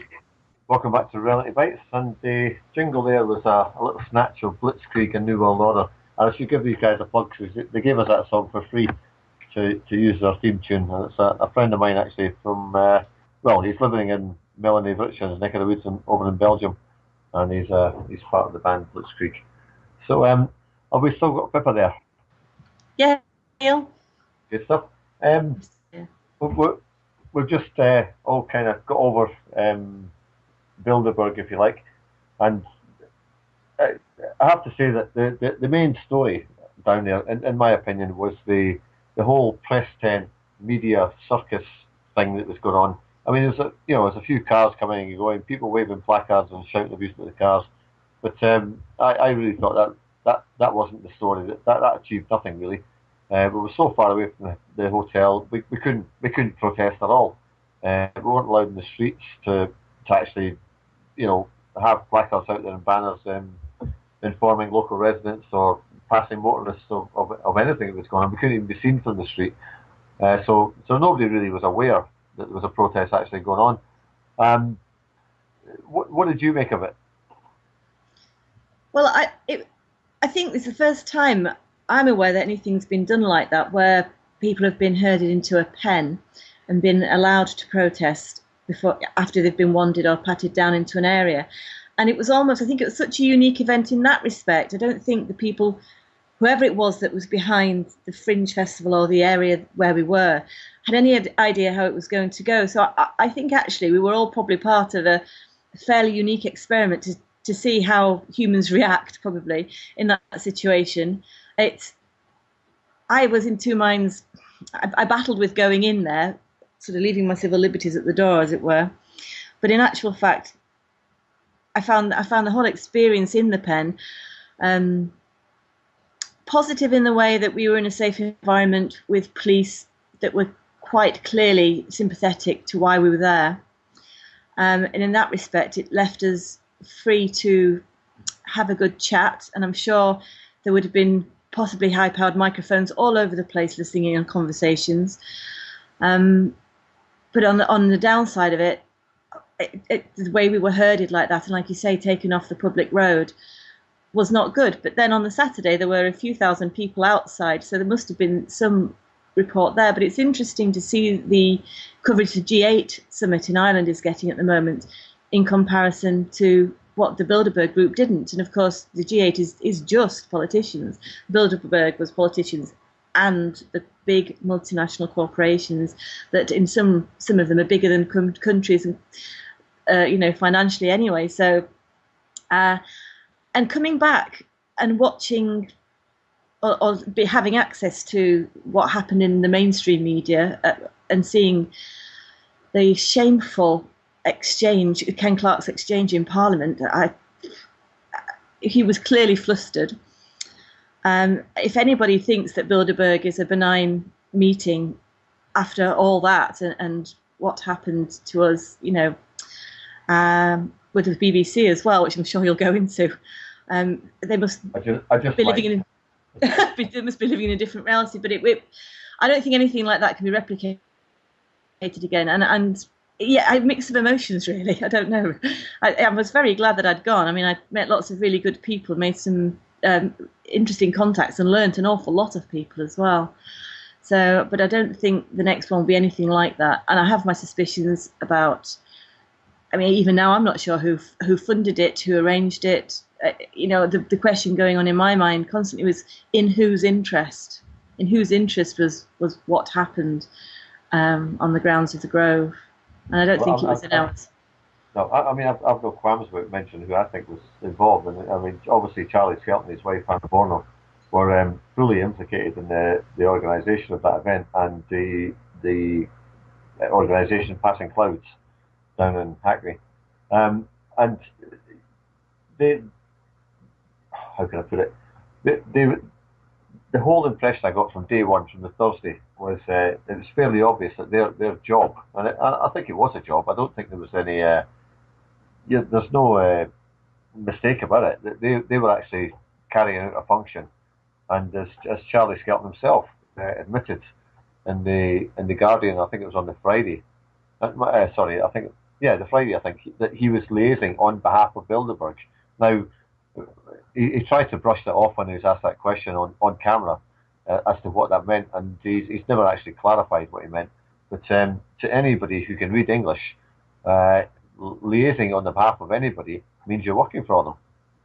Welcome back to Reality Bytes, and the jingle there was a little snatch of Blitzkrieg and New World Order. And I should give these guys a plug, because they gave us that song for free to use their theme tune. And it's a friend of mine, actually, from, he's living in Melanie Richards' neck of the woods over in Belgium, and he's part of the band Blitzkrieg. So have we still got Pippa there? Yeah, Neil. Good stuff. Yeah. We've just all kind of got over Bilderberg, if you like, and I have to say that the main story down there, in my opinion, was the whole press tent media circus thing that was going on. I mean, there's a few cars coming and going, people waving placards and shouting abuse at the cars, but I really thought that wasn't the story. That achieved nothing really. We were so far away from the hotel, we couldn't protest at all. We weren't allowed in the streets to actually, have placards out there and banners informing local residents or passing motorists of anything that was going on. We couldn't even be seen from the street. So nobody really was aware that there was a protest actually going on. What did you make of it? Well, I think it's the first time I'm aware that anything's been done like that, where people have been herded into a pen and been allowed to protest after they've been wandered or patted down into an area. And it was I think it was such a unique event in that respect. I don't think the people, whoever it was that was behind the Fringe Festival or the area where we were, had any idea how it was going to go. So I think actually we were all probably part of a fairly unique experiment to see how humans react probably in that situation. I was in two minds. I battled with going in there, sort of leaving my civil liberties at the door, as it were. But in actual fact, I found the whole experience in the pen positive in the way that we were in a safe environment with police that were quite clearly sympathetic to why we were there. And in that respect, it left us free to have a good chat. And I'm sure there would have been possibly high-powered microphones all over the place listening in on conversations. But on the downside of it, the way we were herded like that, and like you say, taken off the public road, was not good. But then on the Saturday, there were a few thousand people outside, so there must have been some report there. But it's interesting to see the coverage the G8 summit in Ireland is getting at the moment in comparison to what the Bilderberg group didn't. And of course, the G8 is just politicians. Bilderberg was politicians and the big multinational corporations that in some of them are bigger than countries, and financially anyway. So, and coming back and watching or having access to what happened in the mainstream media and seeing the shameful exchange, Ken Clarke's exchange in Parliament, he was clearly flustered. If anybody thinks that Bilderberg is a benign meeting after all that and what happened to us, with the BBC as well, which I'm sure you'll go into, they must be living in they must be living in a different reality. But I don't think anything like that can be replicated again. And yeah, I have mix of emotions really. I don't know. I was very glad that I'd gone. I mean, I met lots of really good people, made some interesting contacts, and learnt an awful lot of people as well. So, but I don't think the next one will be anything like that. And I have my suspicions about. I mean, even now, I'm not sure who funded it, who arranged it. The question going on in my mind constantly was in whose interest. In whose interest was what happened on the grounds of the Grove. And I don't think it was announced. No, I mean, I've no qualms about mentioning who I think was involved. And I mean, obviously, Charlie Skelton and his wife, Hannah Borno, were fully implicated in the organisation of that event and the organisation Passing Clouds down in Hackney. And they, how can I put it? The whole impression I got from day one, from the Thursday, was it was fairly obvious that their job, and I think it was a job. I don't think there was any. There's no mistake about it. They were actually carrying out a function, and as Charlie Skelton himself admitted in the Guardian, I think it was on the Friday. Sorry, the Friday. I think that he was liaising on behalf of Bilderberg. Now, he tried to brush that off when he was asked that question on camera as to what that meant, and he's never actually clarified what he meant. But to anybody who can read English, liaising on the behalf of anybody means you're working for them.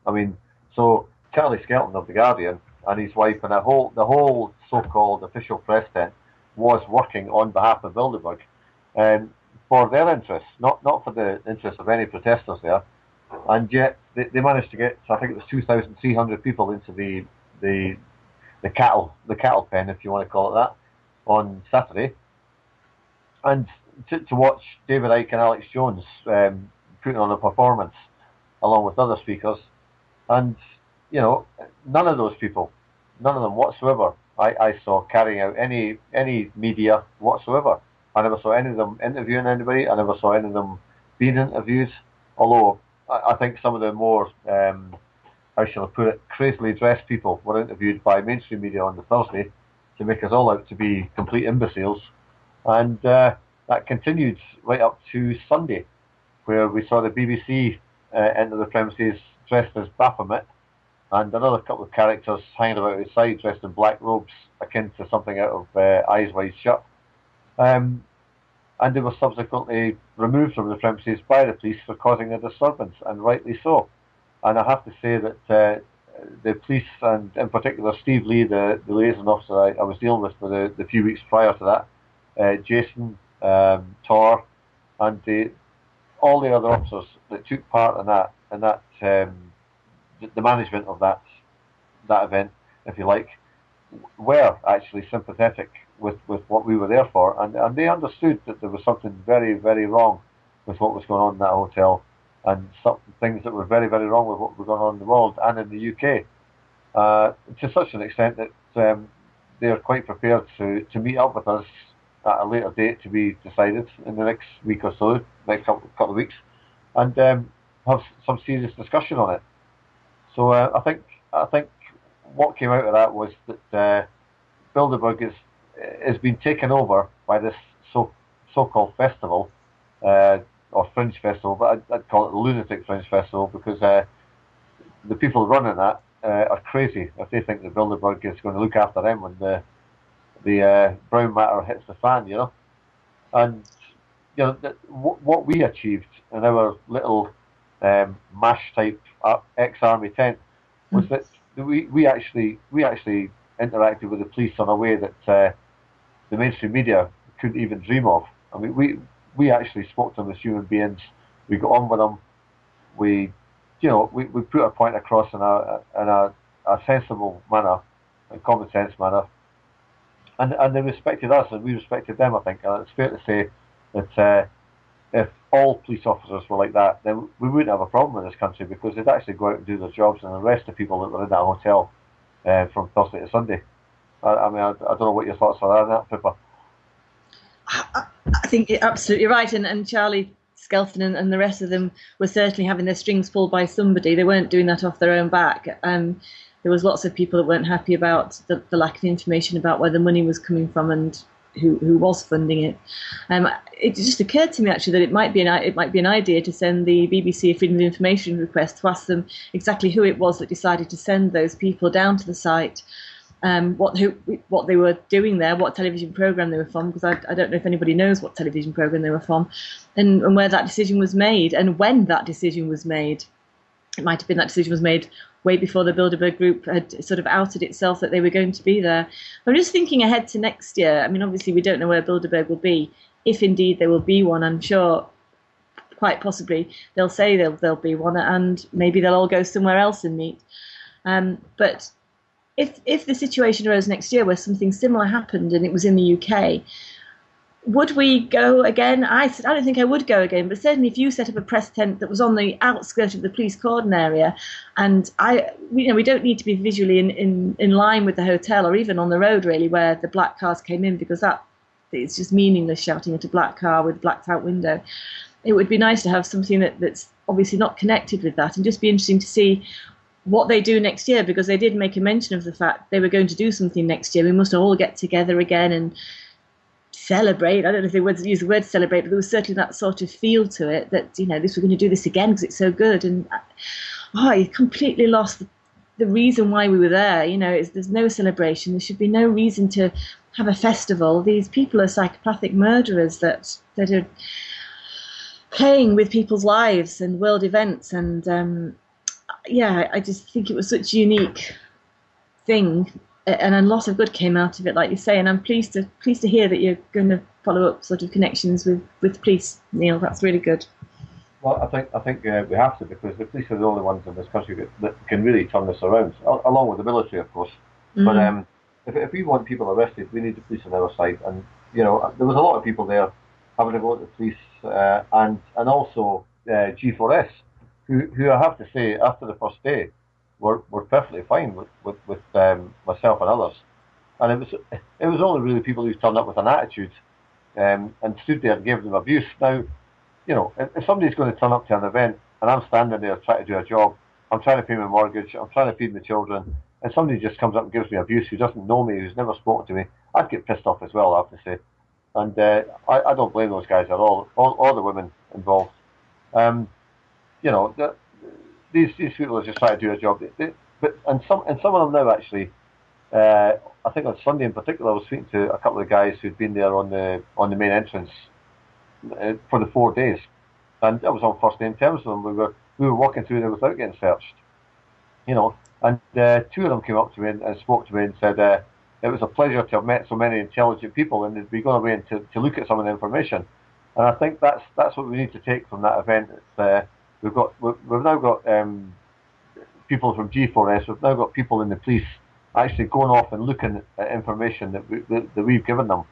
I mean, so Charlie Skelton of The Guardian and his wife and the whole so-called official press tent was working on behalf of Bilderberg for their interests, not for the interests of any protesters there. And yet they managed to get, I think it was 2,300 people into the cattle pen, if you want to call it that, on Saturday, and to watch David Icke and Alex Jones putting on a performance along with other speakers. And none of those people, none of them whatsoever, I saw carrying out any media whatsoever. I never saw any of them interviewing anybody. I never saw any of them being interviewed. Although I think some of the more, how shall I put it, crazily dressed people were interviewed by mainstream media on the Thursday to make us all out to be complete imbeciles. And that continued right up to Sunday, where we saw the BBC enter the premises dressed as Baphomet, and another couple of characters hanging about outside dressed in black robes akin to something out of Eyes Wide Shut. And they were subsequently removed from the premises by the police for causing a disturbance, and rightly so. And I have to say that the police, and in particular Steve Lee, the liaison officer I was dealing with for the few weeks prior to that, Jason, Tor, and all the other officers that took part in that the management of that event, if you like, were actually sympathetic with what we were there for, and they understood that there was something very, very wrong with what was going on in that hotel, and some things that were very, very wrong with what was going on in the world and in the UK, to such an extent that they're quite prepared to meet up with us at a later date to be decided in the next week or so, next couple of weeks, and have some serious discussion on it. So I think what came out of that was that Bilderberg has been taken over by this so-called festival, or fringe festival, but I'd call it the lunatic fringe festival, because the people running that are crazy if they think that Bilderberg is going to look after them when the brown matter hits the fan, And what we achieved in our little MASH type ex-army tent was that we actually interacted with the police in a way that the mainstream media couldn't even dream of. I mean, we actually spoke to them as human beings. We got on with them. We put our point across in a sensible manner, a common sense manner, and they respected us and we respected them. I think, and it's fair to say that if all police officers were like that, then we wouldn't have a problem in this country, because they'd actually go out and do their jobs and arrest the people that were in that hotel from Thursday to Sunday. I mean, I don't know what your thoughts are on that, Pippa. I think you're absolutely right, and Charlie Skelton and the rest of them were certainly having their strings pulled by somebody. They weren't doing that off their own back. There was lots of people that weren't happy about the lack of information about where the money was coming from and who was funding it. It just occurred to me actually that it might be an idea to send the BBC a Freedom of Information request to ask them exactly who it was that decided to send those people down to the site. What they were doing there, what television program they were from, because I don't know if anybody knows what television program they were from, and where that decision was made, and when that decision was made. It might have been that decision was made way before the Bilderberg Group had sort of outed itself that they were going to be there. I'm just thinking ahead to next year. I mean, obviously we don't know where Bilderberg will be, if indeed there will be one. I'm sure quite possibly they'll say there'll be one, and maybe they'll all go somewhere else and meet. But if the situation arose next year where something similar happened and it was in the UK, would we go again? I don't think I would go again, but certainly if you set up a press tent that was on the outskirts of the police cordon area, and we don't need to be visually in line with the hotel or even on the road really where the black cars came in, because it's just meaningless shouting at a black car with a blacked out window. It would be nice to have something that's obviously not connected with that, and just be interesting to see what they do next year, because they did make a mention of the fact they were going to do something next year. We must all get together again and celebrate. I don't know if they would use the word celebrate, but there was certainly that sort of feel to it that, this we're going to do this again because it's so good. And I completely lost the reason why we were there. There's no celebration. There should be no reason to have a festival. These people are psychopathic murderers that are playing with people's lives and world events, and I just think it was such a unique thing, and a lot of good came out of it, like you say. And I'm pleased to hear that you're going to follow up sort of connections with police, Neil. That's really good. Well, I think we have to, because the police are the only ones in this country that can really turn this around, along with the military, of course. But if we want people arrested, we need the police on our side. And there was a lot of people there having to go to the police, and also G4S, who I have to say, after the first day, were perfectly fine with myself and others. And it was only really people who turned up with an attitude, and stood there and gave them abuse. Now, if somebody's going to turn up to an event and I'm standing there trying to do a job, I'm trying to pay my mortgage, I'm trying to feed my children, and somebody just comes up and gives me abuse who doesn't know me, who's never spoken to me, I'd get pissed off as well, I have to say. And I don't blame those guys at all, or the women involved. These people are just trying to do a job. And some of them now, actually, I think on Sunday in particular, I was speaking to a couple of guys who'd been there on the main entrance for the 4 days, and I was on first name terms with them. We were walking through there without getting searched, and two of them came up to me and spoke to me and said it was a pleasure to have met so many intelligent people, and they'd be going away and to look at some of the information. And I think that's what we need to take from that event. We've now got people from G4S. We've now got people in the police actually going off and looking at information that we've given them.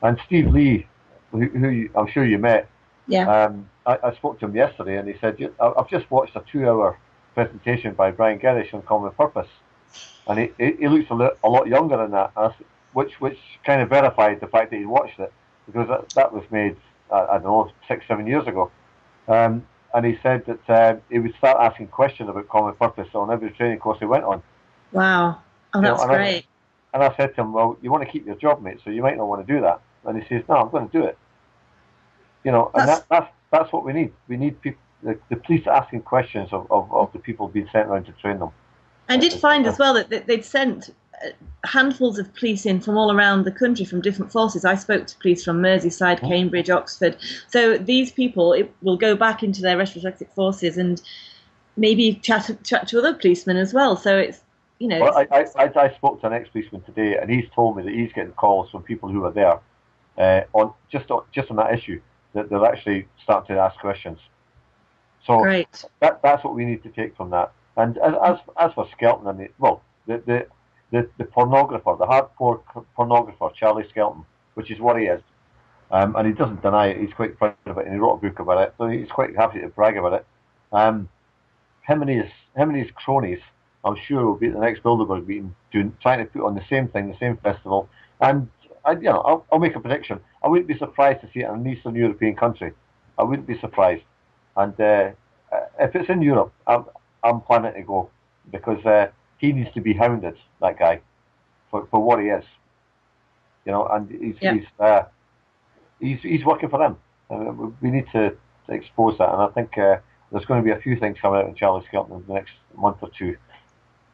And Steve Lee, who I'm sure you met, I spoke to him yesterday, and he said, I've just watched a 2-hour presentation by Brian Gerrish on Common Purpose, and he looks a lot younger than that, which kind of verified the fact that he watched it, because that was made, I don't know, 6-7 years ago. And he said that he would start asking questions about Common Purpose on every training course he went on. Wow. Oh, that's great. And I said to him, well, you want to keep your job, mate, so you might not want to do that. And he says, no, I'm going to do it. And that's what we need. We need people, the police asking questions of the people being sent around to train them. I did find as well that they'd sent handfuls of police in from all around the country, from different forces. I spoke to police from Merseyside, Cambridge, Oxford. So these people will go back into their retrospective forces and maybe chat to other policemen as well. So it's, Well, I spoke to an ex-policeman today, and he's told me that he's getting calls from people who are there on that issue, that they're actually starting to ask questions. So Great. That's what we need to take from that. And as for Skelton, the pornographer, the hardcore pornographer, Charlie Skelton, which is what he is, and he doesn't deny it. He's quite proud of it, and he wrote a book about it, so he's quite happy to brag about it. Him and his cronies, I'm sure, will be at the next Bilderberg meeting, trying to put on the same thing, the same festival. And I'll make a prediction. I wouldn't be surprised to see it in an Eastern European country. I wouldn't be surprised. And if it's in Europe, I'm planning to go, because he needs to be hounded, that guy, for what he is. And he's working for them. We need to expose that, and I think there's going to be a few things coming out in Charlie Skelton in the next month or two,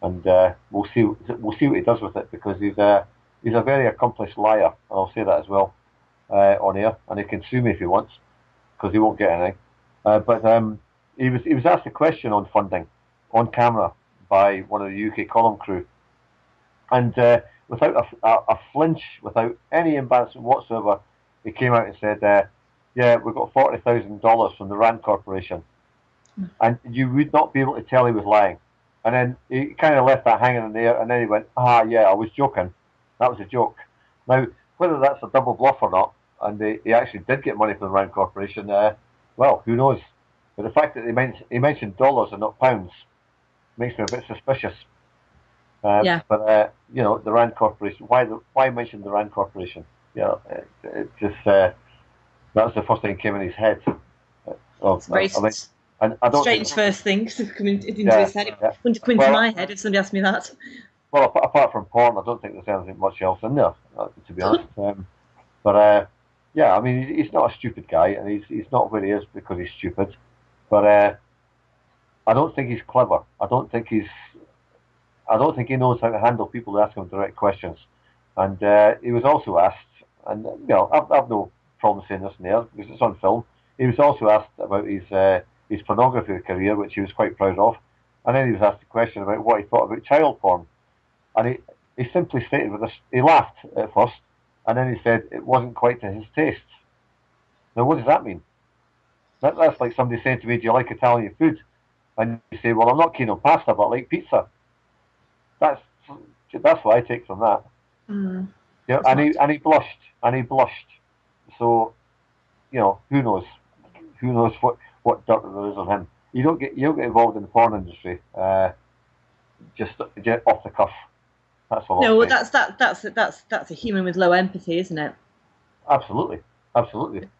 and we'll see what he does with it, because he's a very accomplished liar, and I'll say that as well on air, and he can sue me if he wants, because he won't get anything. But he was asked a question on funding on camera by one of the UK column crew, and without a flinch, without any embarrassment whatsoever, he came out and said, yeah, we've got $40,000 from the Rand Corporation. And you would not be able to tell he was lying. And then he kind of left that hanging in the air, and then he went, yeah, I was joking. That was a joke. Now, whether that's a double bluff or not, and he actually did get money from the Rand Corporation, well, who knows? But the fact that he mentioned dollars and not pounds makes me a bit suspicious. But the Rand Corporation. Why mention the Rand Corporation? It just that was the first thing that came in his head. And I don't strange first thing to come into his head. It wouldn't come into my head if somebody asked me that. Well, apart from porn, I don't think there's anything much else in there, to be honest. But I mean, he's not a stupid guy, and he's not where he is because he's stupid. But I don't think he's clever. I don't think he knows how to handle people who ask him direct questions. And he was also asked, and I've no problem saying this in the air because it's on film. he was also asked about his pornography career, which he was quite proud of, and then he was asked a question about what he thought about child porn, and he simply stated with this. He laughed at first, and then he said it wasn't quite to his tastes. Now, what does that mean? That's like somebody saying to me, "Do you like Italian food?" And you say, "Well, I'm not keen on pasta, but I like pizza." That's what I take from that. Mm. Yeah, and he blushed. So, who knows? Who knows what dirt there is on him? You don't get involved in the porn industry just off the cuff. That's all. No, well, that's a human with low empathy, isn't it? Absolutely.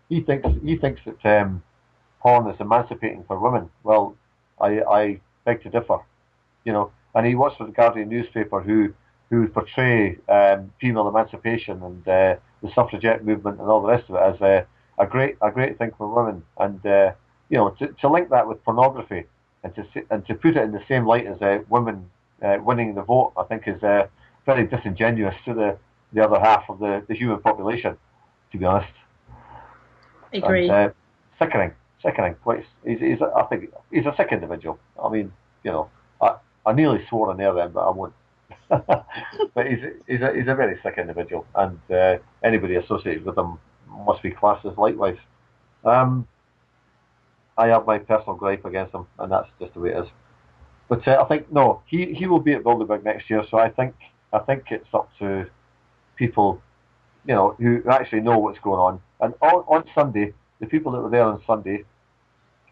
He thinks that porn is emancipating for women. Well, I beg to differ. And he works for the Guardian newspaper, who portray female emancipation and the suffragette movement and all the rest of it as a great thing for women. And to link that with pornography and to put it in the same light as women winning the vote, I think is very disingenuous to the other half of the human population, to be honest. Agree. And, sickening. I think he's a sick individual. I mean, I nearly swore on air then, but I won't. But he's a very sick individual, and anybody associated with him must be classed as likewise. I have my personal gripe against him, and that's just the way it is. But I think he will be at Bilderberg next year, so I think it's up to people, who actually know what's going on. And on Sunday, the people that were there on Sunday,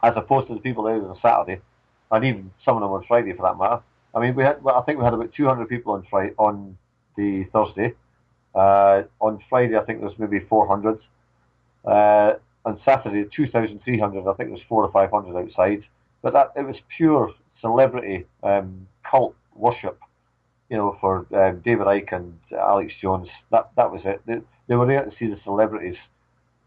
as opposed to the people there on Saturday, and even some of them on Friday for that matter. I mean, I think we had about 200 people on the Thursday. On Friday, I think there was maybe 400. On Saturday, 2,300. I think there was 400 or 500 outside. But it was pure celebrity cult worship, for David Icke and Alex Jones. That was it. They were there to see the celebrities.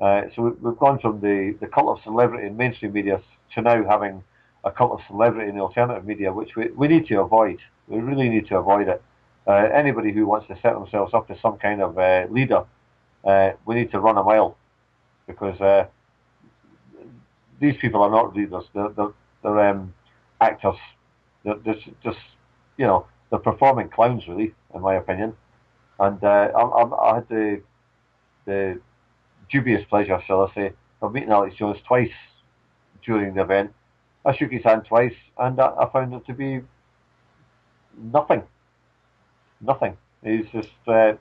So we've gone from the cult of celebrity in mainstream media to now having a cult of celebrity in the alternative media, which we need to avoid. We really need to avoid it. Anybody who wants to set themselves up as some kind of leader, we need to run a mile, because these people are not leaders. They're actors. They're just they're performing clowns, really, in my opinion. And I had the dubious pleasure, shall I say, of meeting Alex Jones twice during the event. I shook his hand twice, and I found it to be nothing. He's just an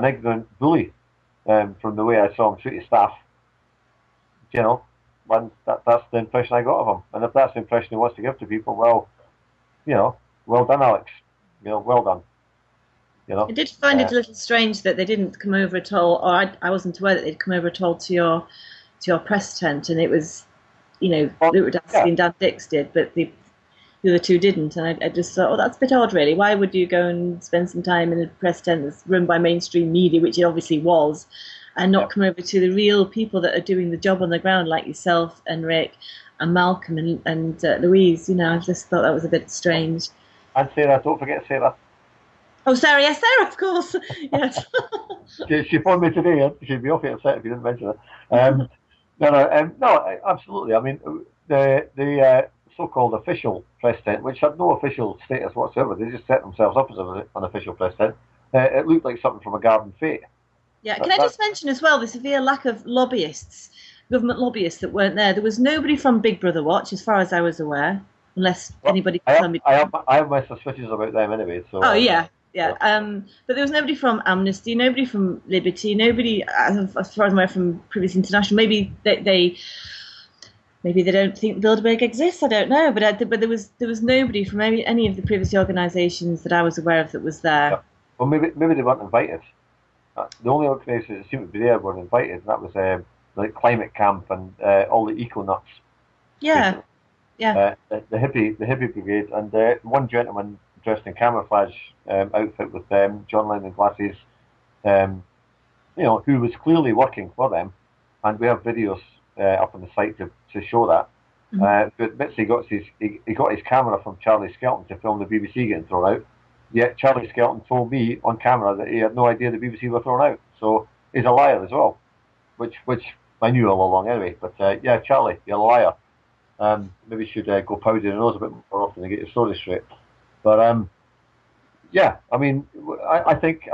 ignorant bully, from the way I saw him treat his staff. And that's the impression I got of him. And if that's the impression he wants to give to people, well, well done, Alex. Well done. I did find it a little strange that they didn't come over at all, or I wasn't aware that they'd come over at all to your press tent, and it was, Luther and Dan Dix did, but the other two didn't, and I just thought, that's a bit odd, really. Why would you go and spend some time in a press tent that's run by mainstream media, which it obviously was, and not come over to the real people that are doing the job on the ground, like yourself and Rick and Malcolm and Louise? I just thought that was a bit strange. And Sarah, don't forget Sarah. Oh, Sarah, yes, Sarah, of course. Yes. she phoned me today. She'd be awfully upset if you didn't mention her. No, absolutely. I mean, the so-called official press tent, which had no official status whatsoever, they just set themselves up as an official press tent. It looked like something from a garden fete. Yeah, can I just mention as well the severe lack of lobbyists, government lobbyists that weren't there? There was nobody from Big Brother Watch, as far as I was aware, unless anybody can tell me. I have my suspicions about them anyway. So. Oh yeah. But there was nobody from Amnesty, nobody from Liberty, nobody, as far as I'm aware, from Privacy International. Maybe they don't think Bilderberg exists. I don't know, but there was nobody from any of the privacy organisations that I was aware of that was there. Yeah. Well, maybe they weren't invited. The only organisations that seemed to be there weren't invited, and that was like Climate Camp and all the eco nuts. Yeah, yeah. The hippie brigade, and one gentleman dressed in camouflage outfit with John Lennon glasses, who was clearly working for them, and we have videos up on the site to show that. Mm-hmm. But admits he got his camera from Charlie Skelton to film the BBC getting thrown out. Yet Charlie Skelton told me on camera that he had no idea the BBC were thrown out. So he's a liar as well, which I knew all along anyway. But yeah, Charlie, you're a liar. Maybe you should go powder your nose a bit more often to get your story straight. But yeah, I mean, I think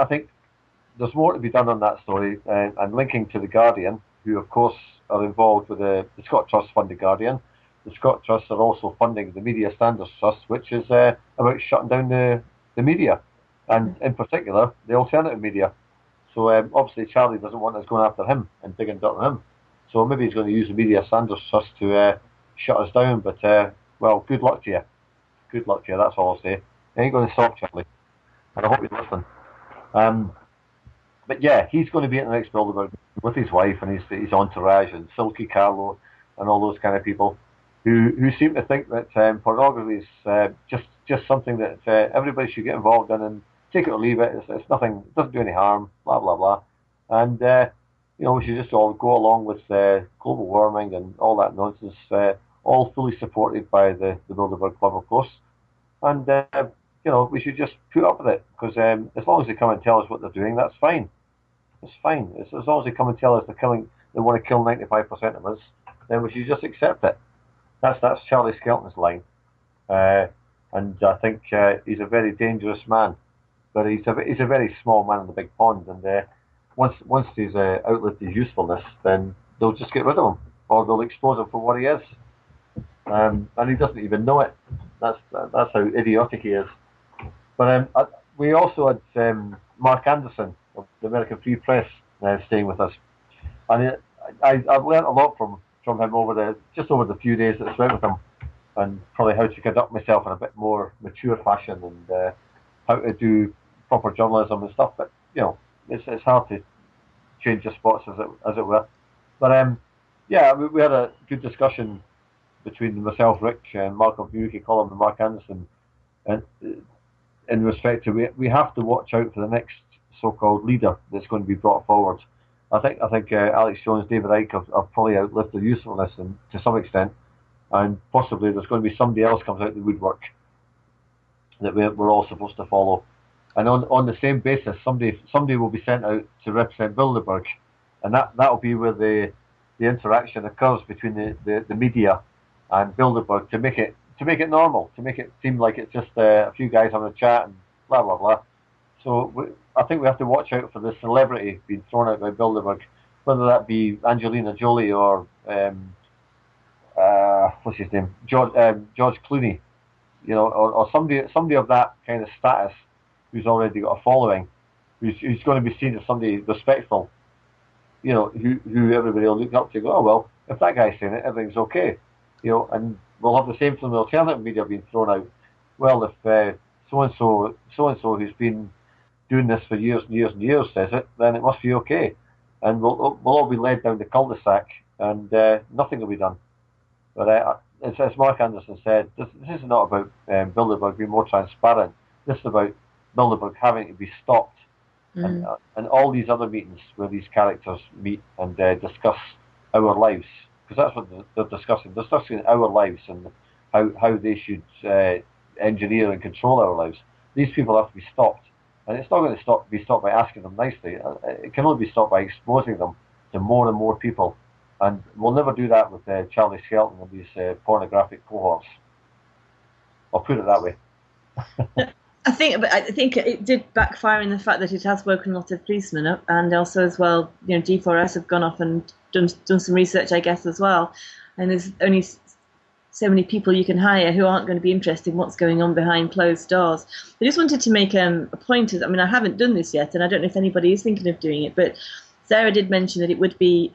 there's more to be done on that story, and linking to the Guardian, who of course are involved with the Scott Trust fund the Guardian. The Scott Trust are also funding the Media Standards Trust, which is about shutting down the media, and in particular the alternative media. So obviously Charlie doesn't want us going after him and digging dirt on him. So maybe he's going to use the Media Standards Trust to shut us down. But well, good luck to you. Good luck to you. That's all I'll say. It ain't going to stop Charlie, and I hope you listen. But yeah, he's going to be at the next Bilderberg with his wife and his entourage and Silky Carlo and all those kind of people who seem to think that pornography is just something that everybody should get involved in and take it or leave it. It's nothing. It doesn't do any harm. Blah blah blah. And we should just all go along with global warming and all that nonsense. All fully supported by the Bilderberg Club, of course. And we should just put up with it, because as long as they come and tell us what they're doing, that's fine. It's fine. As long as they come and tell us they want to kill 95% of us, then we should just accept it. That's Charlie Skelton's line, and I think he's a very dangerous man, but he's a very small man in the big pond. And once he's outlived his usefulness, then they'll just get rid of him, or they'll expose him for what he is, and he doesn't even know it. That's how idiotic he is. But we also had Mark Anderson of the American Free Press staying with us, and I've learned a lot from him over the few days that I spent with him, and probably how to conduct myself in a bit more mature fashion, and how to do proper journalism and stuff. But it's hard to change your spots as it were. But yeah, we had a good discussion between myself, Rick, and Mark of UK Column, and Mark Anderson, and in respect to we have to watch out for the next so-called leader that's going to be brought forward. I think Alex Jones, David Icke have probably outlived their usefulness to some extent, and possibly there's going to be somebody else comes out of the woodwork that we're all supposed to follow. And on the same basis, somebody will be sent out to represent Bilderberg, and that'll be where the interaction occurs between the media and Bilderberg to make it normal, to make it seem like it's just a few guys having a chat and blah blah blah. So I think we have to watch out for the celebrity being thrown out by Bilderberg, whether that be Angelina Jolie or what's his name, George Clooney, or somebody of that kind of status who's already got a following, who's going to be seen as somebody respectful, who everybody will look up to. Go, oh well, if that guy's saying it, everything's okay, and we'll have the same from the alternative media being thrown out. Well, if so and so who's been doing this for years and years and years says it, then it must be okay, and we'll all be led down the cul-de-sac, and nothing will be done. But as Mark Anderson said, this is not about Bilderberg being more transparent. This is about Bilderberg having to be stopped, and all these other meetings where these characters meet and discuss our lives, because that's what they're discussing. They're discussing our lives and how they should engineer and control our lives. These people have to be stopped, and it's not going to be stopped by asking them nicely. It can only be stopped by exposing them to more and more people, and we'll never do that with Charlie Skelton and these pornographic cohorts. I'll put it that way. I think it did backfire in the fact that it has woken a lot of policemen up, and also as well, G4S have gone off and done some research, I guess, as well. And there's only so many people you can hire who aren't going to be interested in what's going on behind closed doors. I just wanted to make a point. I mean, I haven't done this yet, and I don't know if anybody is thinking of doing it, but Sarah did mention that it would be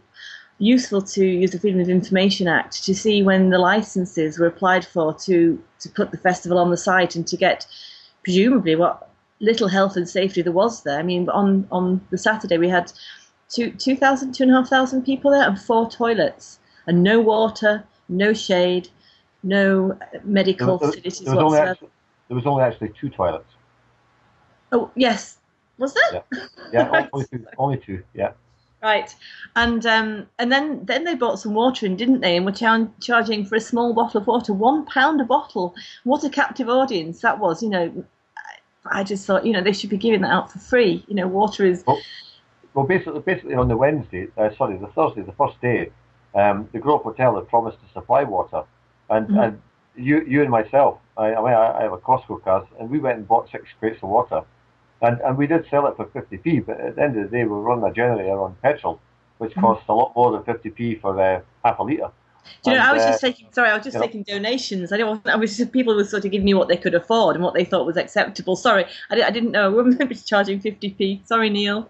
useful to use the Freedom of Information Act to see when the licenses were applied for to put the festival on the site and to get presumably what little health and safety there was there. I mean, on the Saturday we had 2,500 people there and 4 toilets and no water, no shade, no medical facilities whatsoever. There was only actually 2 toilets. Oh yes, was there? Yeah, only two. Yeah. Right, and then they bought some water in, didn't they? And were charging for a small bottle of water £1 a bottle. What a captive audience that was! I just thought they should be giving that out for free. Water is. Well, basically on the the Thursday, the first day, the Grove Hotel had promised to supply water, and you and myself, I have a Costco card, and we went and bought 6 crates of water, and we did sell it for 50p, but at the end of the day, we were running a generator on petrol, which costs a lot more than 50p for half a litre. Do you know, I was just taking donations. I was just, people were sort of giving me what they could afford and what they thought was acceptable. Sorry, I didn't know. We were meant to be charging 50p. Sorry, Neil.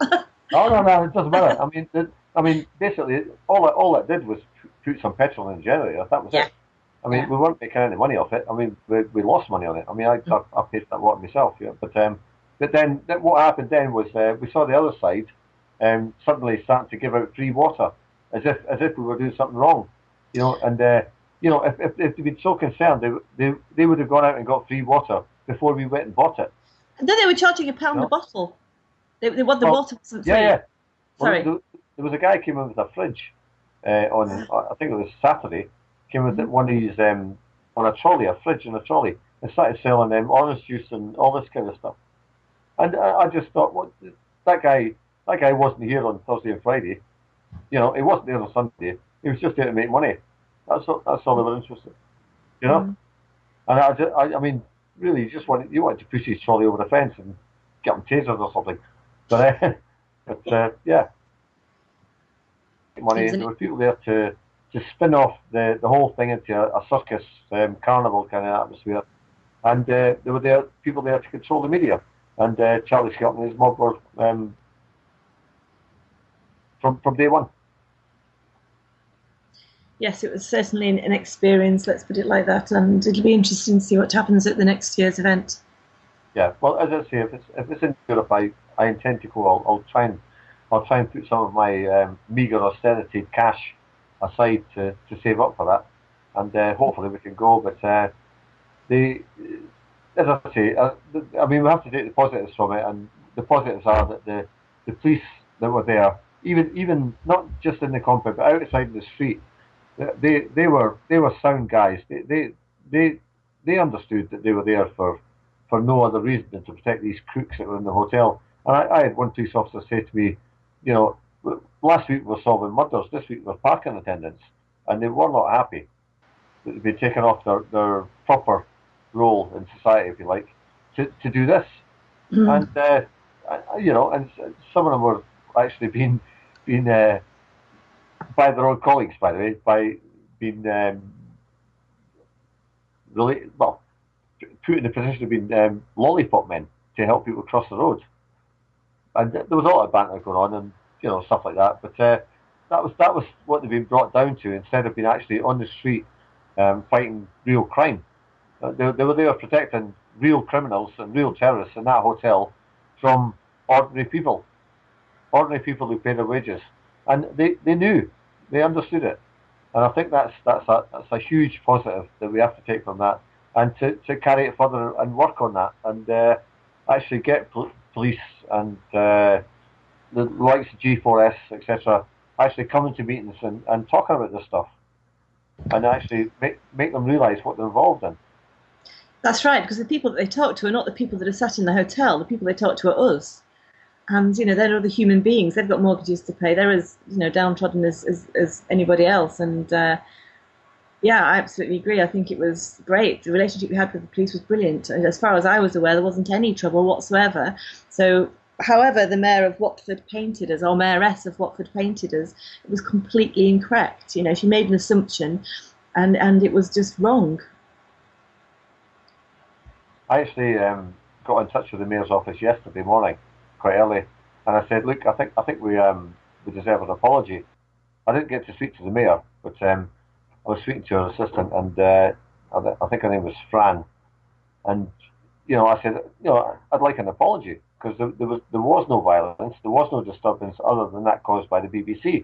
No, it doesn't matter. I mean, basically, all it did was put some petrol in the generator. That was it. I mean, we weren't making any money off it. I mean, we lost money on it. I mean, I paid that water myself. Yeah, but then what happened then was we saw the other side suddenly starting to give out free water as if we were doing something wrong, you know. And if they'd been so concerned, they would have gone out and got free water before we went and bought it. And then they were charging £1 a bottle. They want the water wasn't free. Yeah. Sorry. Well, there was a guy who came in with a fridge on, I think it was Saturday, came with one of these on a trolley, a fridge and a trolley, and started selling orange juice and all this kind of stuff. And I just thought, what, that guy wasn't here on Thursday and Friday. You know, he wasn't there on Sunday. He was just there to make money. That's all they were interested. You know, and I mean, really, you wanted to push his trolley over the fence and get him tasered or something. But yeah, money. There were people there to spin off the whole thing into a circus, carnival kind of atmosphere, and there were people there to control the media. And Charlie Scott and his mob were from day one. Yes, it was certainly an experience, let's put it like that, and it'll be interesting to see what happens at the next year's event. Yeah, well, as I say, if it's in Europe, I intend to go. I'll try and put some of my meagre austerity cash aside to save up for that, and hopefully we can go. But as I say, I mean, we have to take the positives from it, and the positives are that the police that were there, even not just in the compound, but outside in the street, they were sound guys. They understood that they were there for no other reason than to protect these crooks that were in the hotel. And I had one police officer say to me, you know, last week we were solving murders, this week we're parking attendants, and they were not happy that they'd been taken off their proper role in society, if you like, to do this. And you know, and some of them were actually being by their own colleagues, by the way, by being really put in the position of being lollipop men to help people cross the road. And there was a lot of banter going on, and you know, stuff like that. But that was what they've been brought down to, instead of being actually on the street fighting real crime. They were there protecting real criminals and real terrorists in that hotel from ordinary people who pay their wages, and they knew, they understood it, and I think that's a huge positive that we have to take from that, and to carry it further and work on that, and actually get police and the likes of G4S, etc., actually coming to meetings and talking about this stuff, and actually make them realise what they're involved in. That's right, because the people that they talk to are not the people that are sat in the hotel. The people they talk to are us. And, you know, they're other human beings. They've got mortgages to pay. They're as, you know, downtrodden as anybody else. And, yeah, I absolutely agree. I think it was great. The relationship we had with the police was brilliant. And as far as I was aware, there wasn't any trouble whatsoever. So, however, the mayor of Watford painted us, or mayoress of Watford painted us, it was completely incorrect. You know, she made an assumption, and it was just wrong. I actually got in touch with the mayor's office yesterday morning, quite early, and I said, look, I think we deserve an apology. I didn't get to speak to the mayor, but I was speaking to her assistant, and I think her name was Fran, and you know, I said, you know, I'd like an apology, because there was no violence, there was no disturbance other than that caused by the BBC,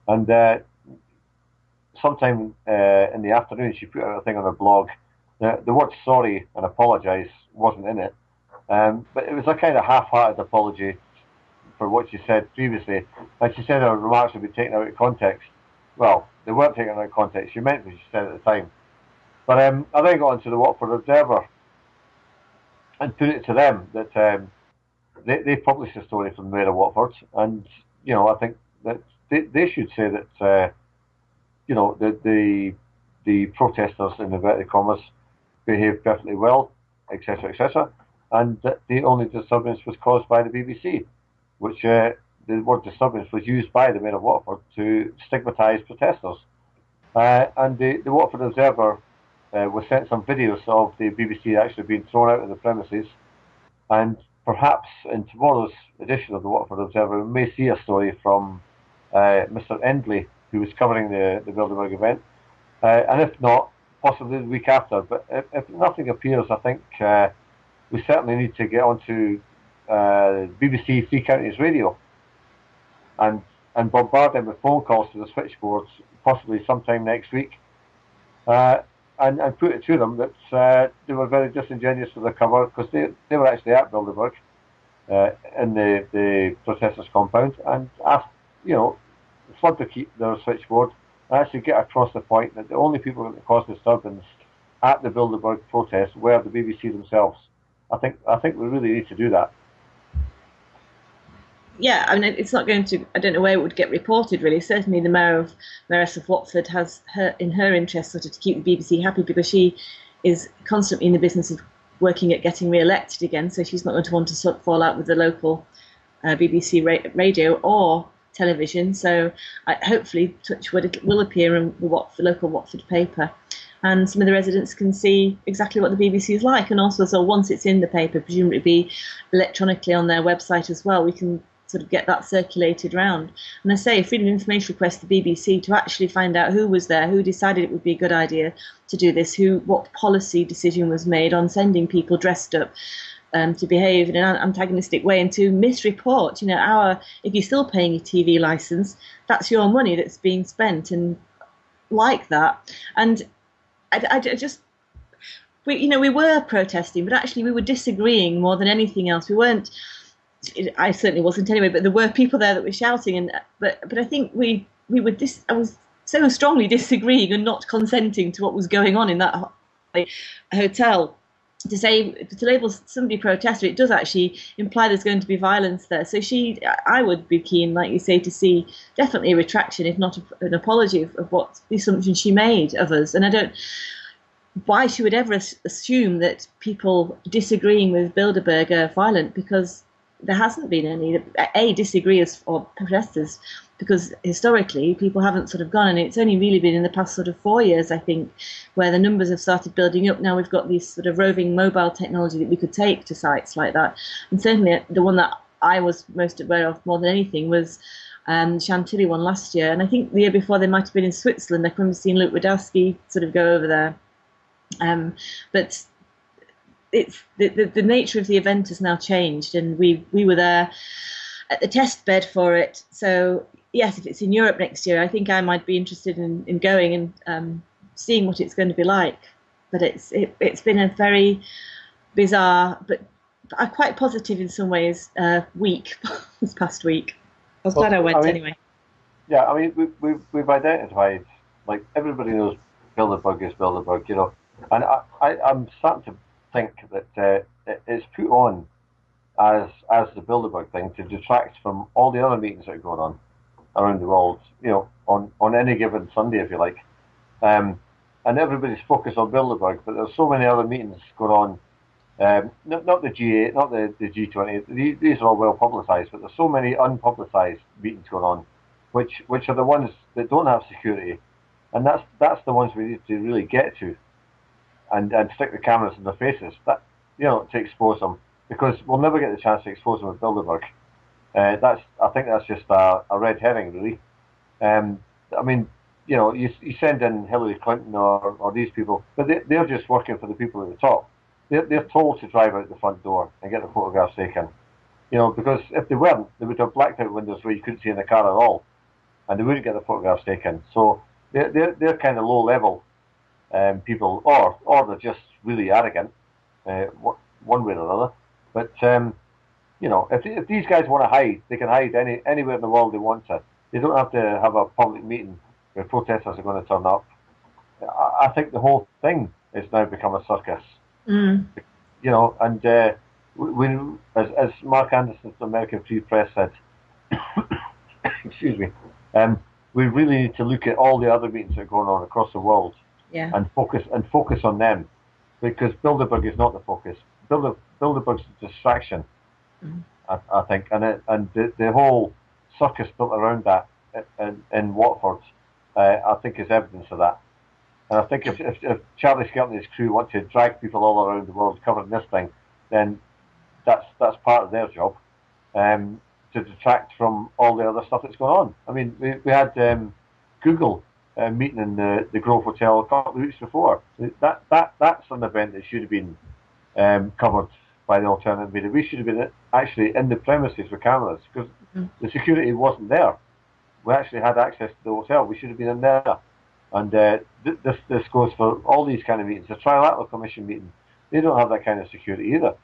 and sometime in the afternoon she put out a thing on her blog. The word sorry and apologise wasn't in it, but it was a kind of half-hearted apology for what she said previously. And she said her remarks would be taken out of context. Well, they weren't taken out of context. She meant what she said at the time. But I then got into the Watford Observer and put it to them that they published a story from the Mayor of Watford, and I think that they should say that that the protesters in inverted commas behaved perfectly well, etc., etc., and that the only disturbance was caused by the BBC, which the word disturbance was used by the Mayor of Watford to stigmatise protesters. And the Watford Observer was sent some videos of the BBC actually being thrown out of the premises, and perhaps in tomorrow's edition of the Watford Observer we may see a story from Mr. Endley, who was covering the Bilderberg event, and if not, possibly the week after. But if nothing appears, I think we certainly need to get onto BBC Three Counties Radio and bombard them with phone calls to the switchboards, possibly sometime next week, and put it to them that they were very disingenuous with their cover, because they were actually at Bilderberg in the protesters' compound, and asked, flood to keep their switchboard and actually get across the point that the only people that caused disturbance at the Bilderberg protest were the BBC themselves. I think we really need to do that. Yeah, I mean, it's not going to. I don't know where it would get reported. Really, certainly the Mayoress of Watford has in her interest sort of to keep the BBC happy, because she is constantly in the business of working at getting re-elected again. So she's not going to want to sort of fall out with the local BBC radio or television. So hopefully, Touchwood, it will appear in the local Watford paper, and some of the residents can see exactly what the BBC is like. And also, so once it's in the paper, presumably be electronically on their website as well, we can sort of get that circulated round. And I say, a freedom of information request to the BBC to actually find out who was there, who decided it would be a good idea to do this, what policy decision was made on sending people dressed up to behave in an antagonistic way and to misreport. If you're still paying your TV license, that's your money that's being spent, and like that. And we were protesting, but actually we were disagreeing more than anything else. We weren't. I certainly wasn't anyway, but there were people there that were shouting, but I think I was so strongly disagreeing and not consenting to what was going on in that hotel. To label somebody protester, it does actually imply there's going to be violence there. So I would be keen, like you say, to see definitely a retraction, if not an apology of what the assumption she made of us. And I don't. Why she would ever assume that people disagreeing with Bilderberg are violent, because there hasn't been any disagreeers or protesters, because historically people haven't sort of gone, and it's only really been in the past sort of 4 years, I think, where the numbers have started building up. Now we've got this sort of roving mobile technology that we could take to sites like that, and certainly the one that I was most aware of more than anything was Chantilly one last year, and I think the year before they might have been in Switzerland. I can remember seeing Luke Wadowski sort of go over there, but it's the nature of the event has now changed, and we were there at the test bed for it. So yes, if it's in Europe next year, I think I might be interested in going and seeing what it's going to be like. But it's been a very bizarre, but quite positive in some ways, week this past week. I was glad I went anyway. Yeah, I mean we've identified, like, everybody knows Bilderberg is Bilderberg, and I'm starting to think that it's put on as the Bilderberg thing to detract from all the other meetings that are going on around the world, on any given Sunday, if you like. And everybody's focused on Bilderberg, but there's so many other meetings going on. Not the G8, not the G20. These are all well publicised, but there's so many unpublicised meetings going on, which are the ones that don't have security, and that's the ones we need to really get to, and stick the cameras in their faces, to expose them, because we'll never get the chance to expose them with Bilderberg. I think that's just a red herring, really. I mean, you send in Hillary Clinton or these people, but they're just working for the people at the top. They're told to drive out the front door and get the photographs taken. Because if they weren't, they would have blacked out windows where you couldn't see in the car at all, and they wouldn't get the photographs taken. So they're kind of low level people, or they're just really arrogant, one way or another. But if these guys want to hide, they can hide anywhere in the world they want to. They don't have to have a public meeting where protesters are going to turn up. I think the whole thing has now become a circus. Mm. And as Mark Anderson from American Free Press said, excuse me, we really need to look at all the other meetings that are going on across the world, and focus on them, because Bilderberg is not the focus. Bilderberg's a distraction, I think, and the whole circus built around that in Watford, I think, is evidence of that. And I think if Charlie Skelton and his crew want to drag people all around the world covering this thing, then that's part of their job, to detract from all the other stuff that's going on. I mean, we had Google meeting in the Grove Hotel a couple of weeks before. That's an event that should have been covered by the alternative media. We should have been actually in the premises with cameras, because the security wasn't there. We actually had access to the hotel. We should have been in there. And this goes for all these kind of meetings. The Trilateral Commission meeting, they don't have that kind of security either.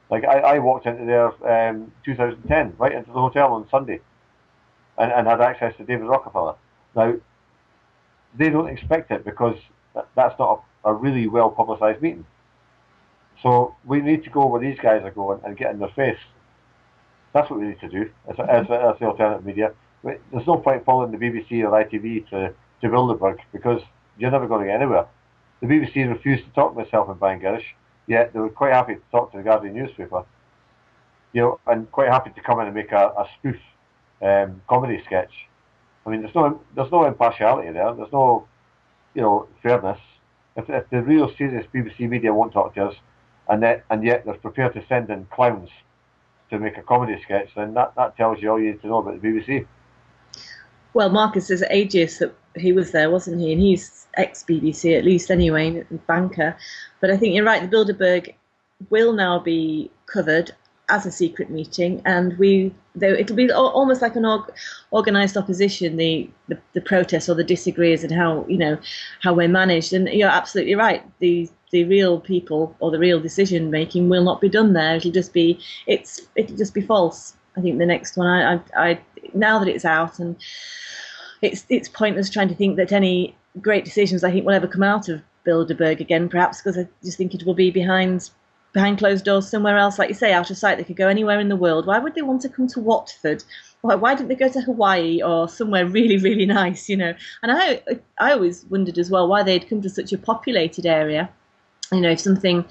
Like, I walked into there 2010, right into the hotel on Sunday, and had access to David Rockefeller. Now, they don't expect it, because that's not a really well publicised meeting. So we need to go where these guys are going and get in their face. That's what we need to do as the alternative media. There's no point following the BBC or ITV to Bilderberg, because you're never going to get anywhere. The BBC refused to talk to myself and Bangladesh, yet they were quite happy to talk to the Guardian newspaper, and quite happy to come in and make a spoof comedy sketch. I mean, there's no impartiality there. There's no, fairness. If the real serious BBC media won't talk to us, and yet they're prepared to send in clowns to make a comedy sketch, then that tells you all you need to know about the BBC. Well, Marcus is ageist that he was there, wasn't he? And he's ex-BBC, at least anyway, banker. But I think you're right, the Bilderberg will now be covered as a secret meeting, and it'll be almost like an organised opposition, the protests or the disagrees, and how we're managed. And you're absolutely right. The real people or the real decision making will not be done there. It'll just be false. I think the next one, I now that it's out, and it's pointless trying to think that any great decisions, I think, will ever come out of Bilderberg again, perhaps because I just think it will be behind closed doors somewhere else, like you say, out of sight. They could go anywhere in the world. Why would they want to come to Watford? Why didn't they go to Hawaii or somewhere really, really nice, And I always wondered as well why they'd come to such a populated area. If some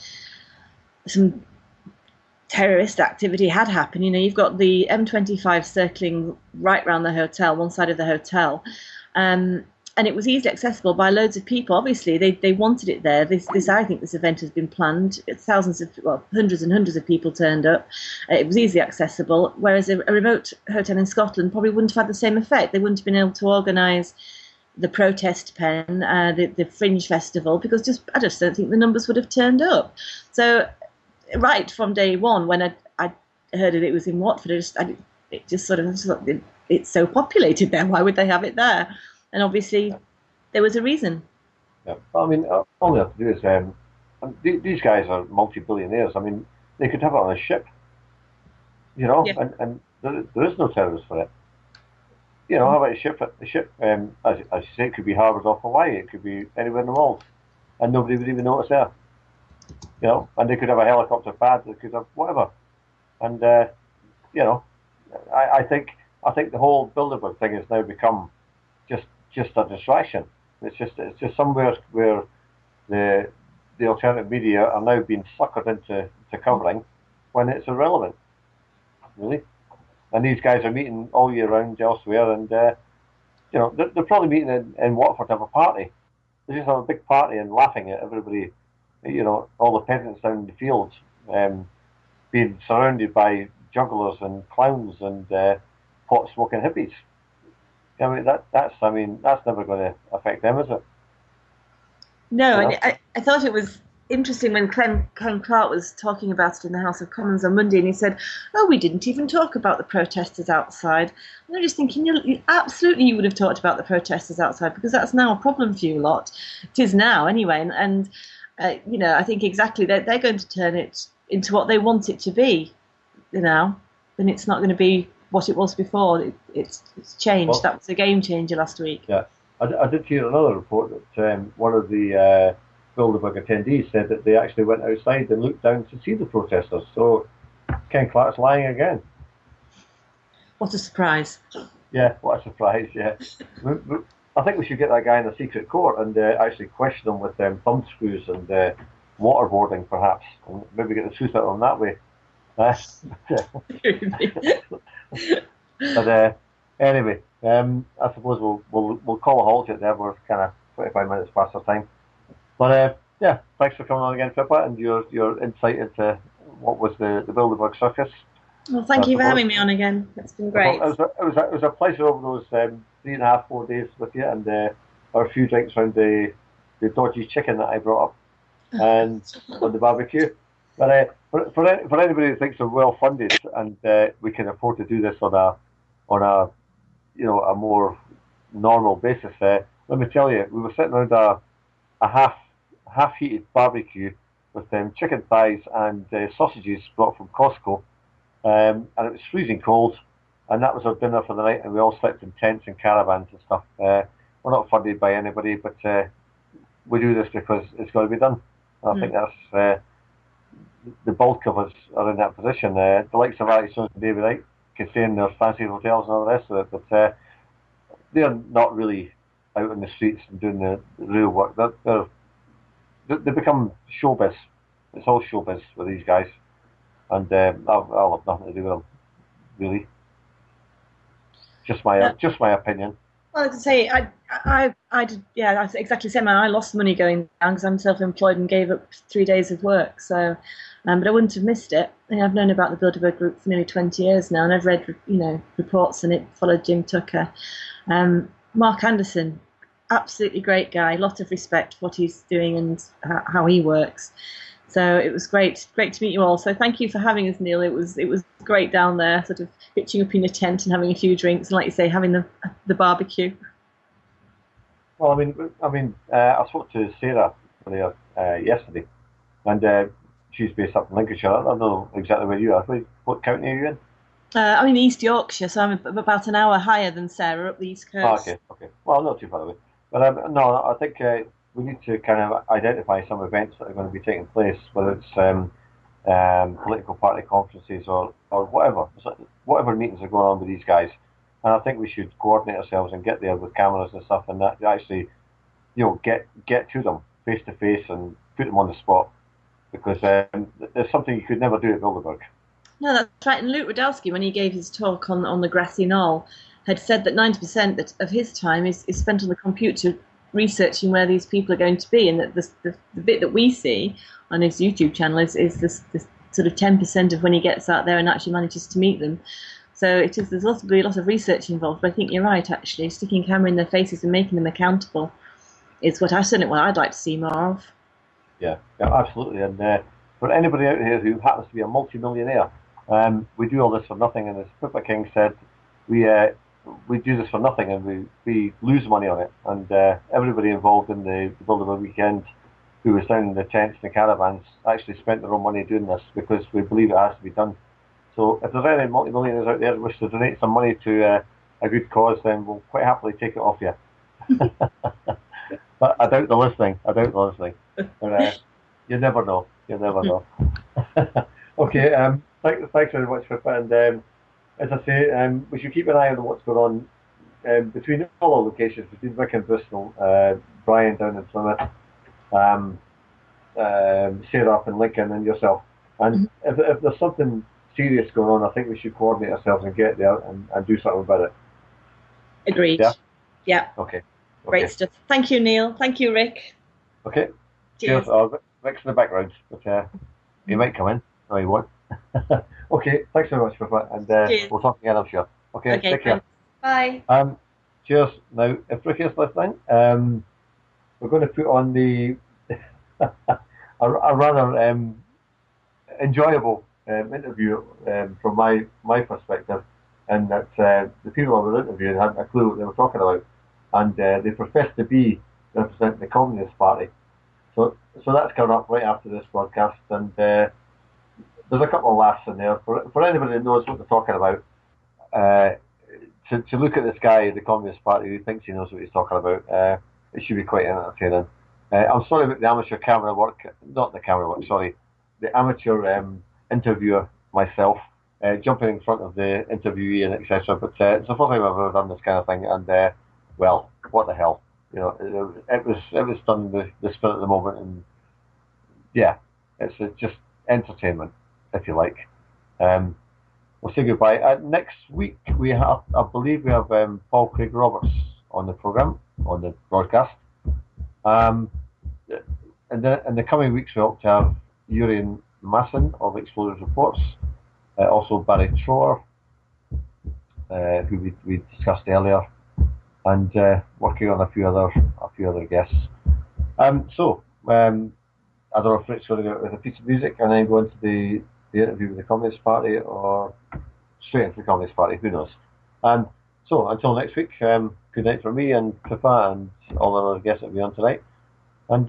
terrorist activity had happened, you've got the M25 circling right round the hotel, one side of the hotel, and it was easily accessible by loads of people. Obviously, they wanted it there. I think this event has been planned. Hundreds and hundreds of people turned up. It was easily accessible, whereas a remote hotel in Scotland probably wouldn't have had the same effect. They wouldn't have been able to organise the protest pen, the Fringe Festival, because I just don't think the numbers would have turned up. So, right from day one, when I heard it was in Watford, it's so populated there. Why would they have it there? And obviously, there was a reason. Yeah, I mean, all they have to do is these guys are multi-billionaires. I mean, they could have it on a ship, and there is no terrorists for it. How about a ship? As you say, it could be harboured off Hawaii. It could be anywhere in the world, and nobody would even notice there. And they could have a helicopter pad. They could have whatever. And I think the whole Bilderberg thing has now become just a distraction. It's just somewhere where the alternative media are now being suckered into covering when it's irrelevant, really. And these guys are meeting all year round elsewhere, and they're probably meeting in Watford to have a party. They just have a big party and laughing at everybody, all the peasants down in the fields, being surrounded by jugglers and clowns and pot-smoking hippies. I mean, that's never going to affect them, is it? No, and I thought it was interesting when Clem Clark was talking about it in the House of Commons on Monday, and he said, we didn't even talk about the protesters outside. And I'm just thinking, absolutely you would have talked about the protesters outside, because that's now a problem for you lot. It is now, anyway. And I think exactly they're going to turn it into what they want it to be, and it's not going to be what it was before. It's changed. Well, that was a game changer last week. Yeah, I did hear another report that one of the Bilderberg attendees said that they actually went outside and looked down to see the protesters. So Ken Clark's lying again. What a surprise. Yeah, what a surprise, yeah. I think we should get that guy in a secret court and actually question him with thumb screws and waterboarding, perhaps, and maybe get the truth out of him that way. But anyway, I suppose we'll call a halt at there. We're kind of 25 minutes past our time. But yeah, thanks for coming on again, Pippa, and your insight into what was the Bilderberg circus. Well, thank you for having me on again. It's been great. It was a pleasure over those 3.5, 4 days with you, and our few drinks around the dodgy chicken that I brought up and on the barbecue. But for anybody who thinks they're well funded and we can afford to do this on a a more normal basis, let me tell you, we were sitting around a half heated barbecue with chicken thighs and sausages brought from Costco. And it was freezing cold, and that was our dinner for the night, and we all slept in tents and caravans and stuff. We're not funded by anybody, but we do this because it's got to be done. And I think that's the bulk of us are in that position. The likes of Alex Jones and David Icke can stay in their fancy hotels and all the rest of it, but they're not really out in the streets and doing the real work. They become showbiz. It's all showbiz with these guys. And I'll have nothing to do with them, really. Just my opinion. Well, as I say, I did, yeah, that's exactly the same. I lost money going down because I'm self-employed and gave up 3 days of work. So, but I wouldn't have missed it. I've known about the Bilderberg Group for nearly 20 years now, and I've read, reports on it. Followed Jim Tucker, Mark Anderson, absolutely great guy. Lot of respect for what he's doing and how he works. So it was great to meet you all. So thank you for having us, Neil. It was great down there, sort of pitching up in a tent and having a few drinks, and like you say, having the barbecue. Well, I mean, I spoke to Sarah yesterday, and she's based up in Lincolnshire. I don't know exactly where you are. What county are you in? I'm in East Yorkshire, so I'm about an hour higher than Sarah up the East Coast. Oh, okay. Well, not too far away. But no, I think we need to kind of identify some events that are going to be taking place, whether it's political party conferences or whatever meetings are going on with these guys. And I think we should coordinate ourselves and get there with cameras and stuff, and that actually, get to them face to face and put them on the spot, because there's something you could never do at Bilderberg. No, that's right. And Luke Rudowski, when he gave his talk on the grassy knoll, had said that 90% of his time is spent on the computer researching where these people are going to be, and that the bit that we see on his YouTube channel is this sort of 10% of when he gets out there and actually manages to meet them. So there's a lot of research involved, but I think you're right, actually. Sticking a camera in their faces and making them accountable is what I'd like to see more of. Yeah, absolutely. And for anybody out here who happens to be a multi-millionaire, we do all this for nothing, and as Pippa King said, we do this for nothing, and we lose money on it. And everybody involved in the Bilderberg weekend who was down in the tents and the caravans actually spent their own money doing this because we believe it has to be done. So if there's any multi-millionaires out there who wish to donate some money to a good cause, then we'll quite happily take it off you. But I doubt they're listening. But you never know. Okay, thanks very much, Pippa. And as I say, we should keep an eye on what's going on between all our locations, between Wick and Bristol, Brian down in Plymouth, Sarah up in Lincoln, and yourself. And if there's something serious going on, I think we should coordinate ourselves and get there and do something about it. Agreed. Yeah. Okay. Great stuff. Thank you, Neil. Thank you, Rick. Okay. Cheers. Rick's in the background, but he might come in. No, he won't. Okay, thanks very much for that, and we'll talk again, I'm sure. Okay, take care. Bye. Cheers. Now, if Rick is listening, we're going to put on the a rather enjoyable interview from my perspective, and that the people I was interviewing hadn't a clue what they were talking about, and they professed to be representing the Communist Party. So that's coming up right after this broadcast, and there's a couple of laughs in there. For anybody that knows what they're talking about, to look at this guy, the Communist Party, who thinks he knows what he's talking about, it should be quite entertaining. I'm sorry about the amateur camera work, not the camera work, sorry, the amateur interviewer myself, jumping in front of the interviewee and etc. But it's the first time I've ever done this kind of thing, and well, what the hell, you know, it was done the spirit of the moment, and yeah, it's just entertainment, if you like. We'll say goodbye. Next week I believe we have Paul Craig Roberts on the program, on the broadcast. In the coming weeks we hope to have Urian Masson of Explorers Reports, also Barry Trower, who we discussed earlier, and working on a few other guests. I don't know if Rick's going to go with a piece of music and then go into the interview with the Communist Party, or straight into the Communist Party, who knows. So until next week, good night from me and Pippa and all the other guests that will be on tonight, and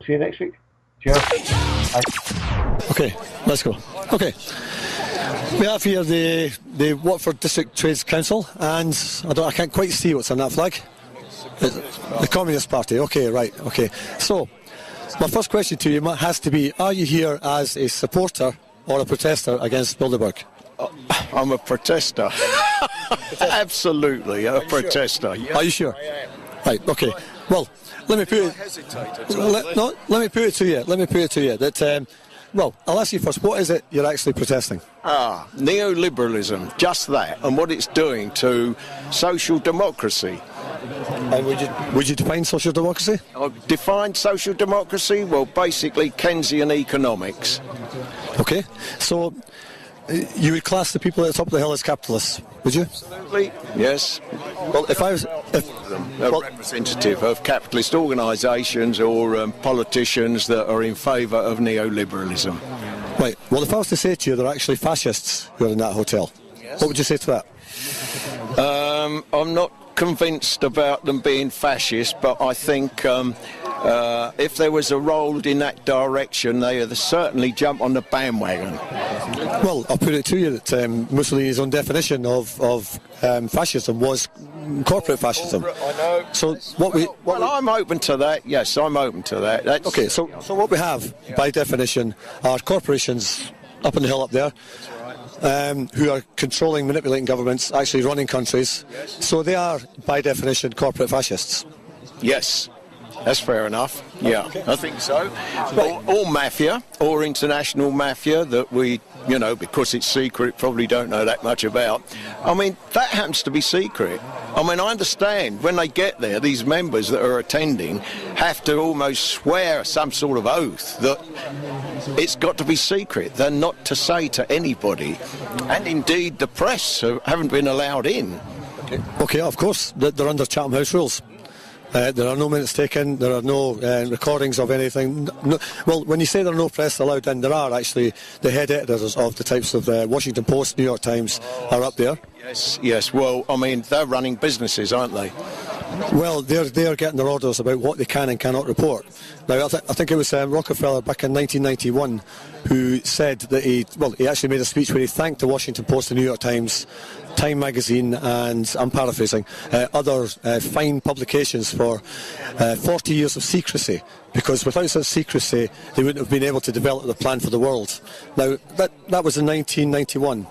see you next week. Cheers. Bye. Okay, let's go. Okay, we have here the Watford District Trades Council, and I can't quite see what's on that flag. The Communist Party. Okay, right. Okay, so my first question to you has to be: are you here as a supporter or a protester against Bilderberg? I'm a protester. Absolutely, a protester. Sure? Are you sure? Right. Okay. Well, let me put it. Let me put it to you. That. Well, I'll ask you first. What is it you're actually protesting? Neoliberalism. Just that, and what it's doing to social democracy. And would you define social democracy? Define social democracy? Well, basically Keynesian economics. Okay, so you would class the people at the top of the hill as capitalists, would you? Absolutely, yes. Well, if I was representative of capitalist organisations or politicians that are in favour of neoliberalism. Right, well, if I was to say to you they're actually fascists who are in that hotel, yes, what would you say to that? I'm not convinced about them being fascist, but I think if there was a role in that direction, they would certainly jump on the bandwagon. Well, I'll put it to you that Mussolini's own definition of fascism was corporate fascism. I know. So I'm open to that. Yes, I'm open to that. Okay, so what we have, by definition, are corporations up on the hill up there, who are controlling, manipulating governments, actually running countries. Yes. So they are, by definition, corporate fascists. Yes, that's fair enough. Yeah, okay. I think so. Or mafia, or international mafia that we, because it's secret, probably don't know that much about. I mean, that happens to be secret. I mean, I understand when they get there, these members that are attending have to almost swear some sort of oath that it's got to be secret. They're not to say to anybody. And indeed, the press haven't been allowed in. Okay, of course, they're under Chatham House rules. There are no minutes taken, there are no recordings of anything. No, well, when you say there are no press allowed in, there are actually the head editors of the types of Washington Post, New York Times are up there. Yes. Well, I mean, they're running businesses, aren't they? Well, they're getting their orders about what they can and cannot report. Now, I think it was Rockefeller back in 1991 who said that he actually made a speech where he thanked the Washington Post, the New York Times, Time magazine, and I'm paraphrasing, other fine publications for 40 years of secrecy, because without such secrecy they wouldn't have been able to develop the plan for the world. Now, that was in 1991.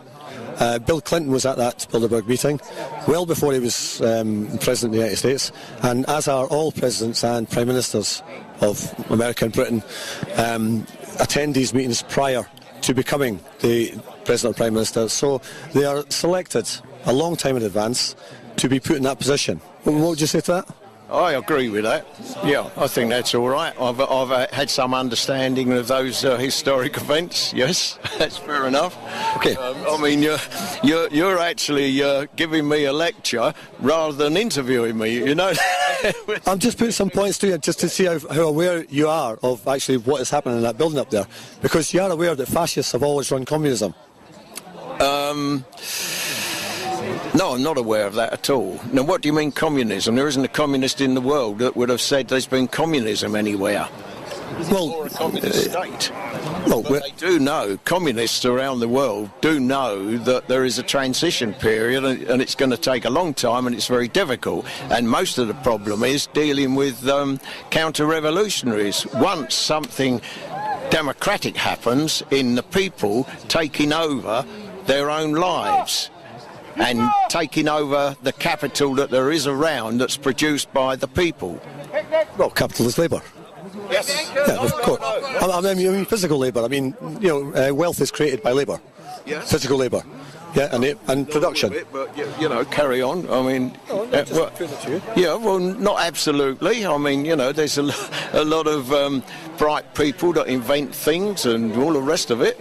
Bill Clinton was at that Bilderberg meeting well before he was President of the United States, and as are all presidents and prime ministers of America and Britain, attend these meetings prior to becoming the President or Prime Minister. So they are selected a long time in advance to be put in that position. What would you say to that? I agree with that. Yeah, I think that's all right. I've had some understanding of those historic events. Yes, that's fair enough. Okay. I mean, you're actually giving me a lecture rather than interviewing me. I'm just putting some points to you just to see how aware you are of actually what is happening in that building up there, because you are aware that fascists have always run communism. No, I'm not aware of that at all. Now, what do you mean communism? There isn't a communist in the world that would have said there's been communism anywhere. Or a communist state. Well, they do know, communists around the world do know that there is a transition period and it's going to take a long time and it's very difficult. And most of the problem is dealing with counter-revolutionaries. Once something democratic happens in the people taking over their own lives and taking over the capital that there is around that's produced by the people. Well, capitalist labour. Yes. Yeah, of course. I mean physical labour. I mean, wealth is created by labour. Yes. Physical labour. Yeah, and production. But carry on. I mean, well, not absolutely. I mean, there's a lot of bright people that invent things and all the rest of it.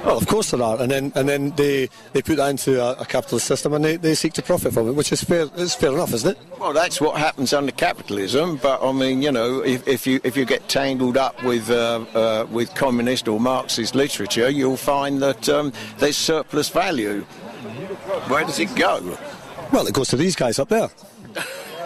Well, of course there are, and then they put that into a capitalist system, and they seek to profit from it, which is fair. It's fair enough, isn't it? Well, that's what happens under capitalism. But I mean, if you get tangled up with communist or Marxist literature, you'll find that there's surplus value. Where does it go? Well, it goes to these guys up there.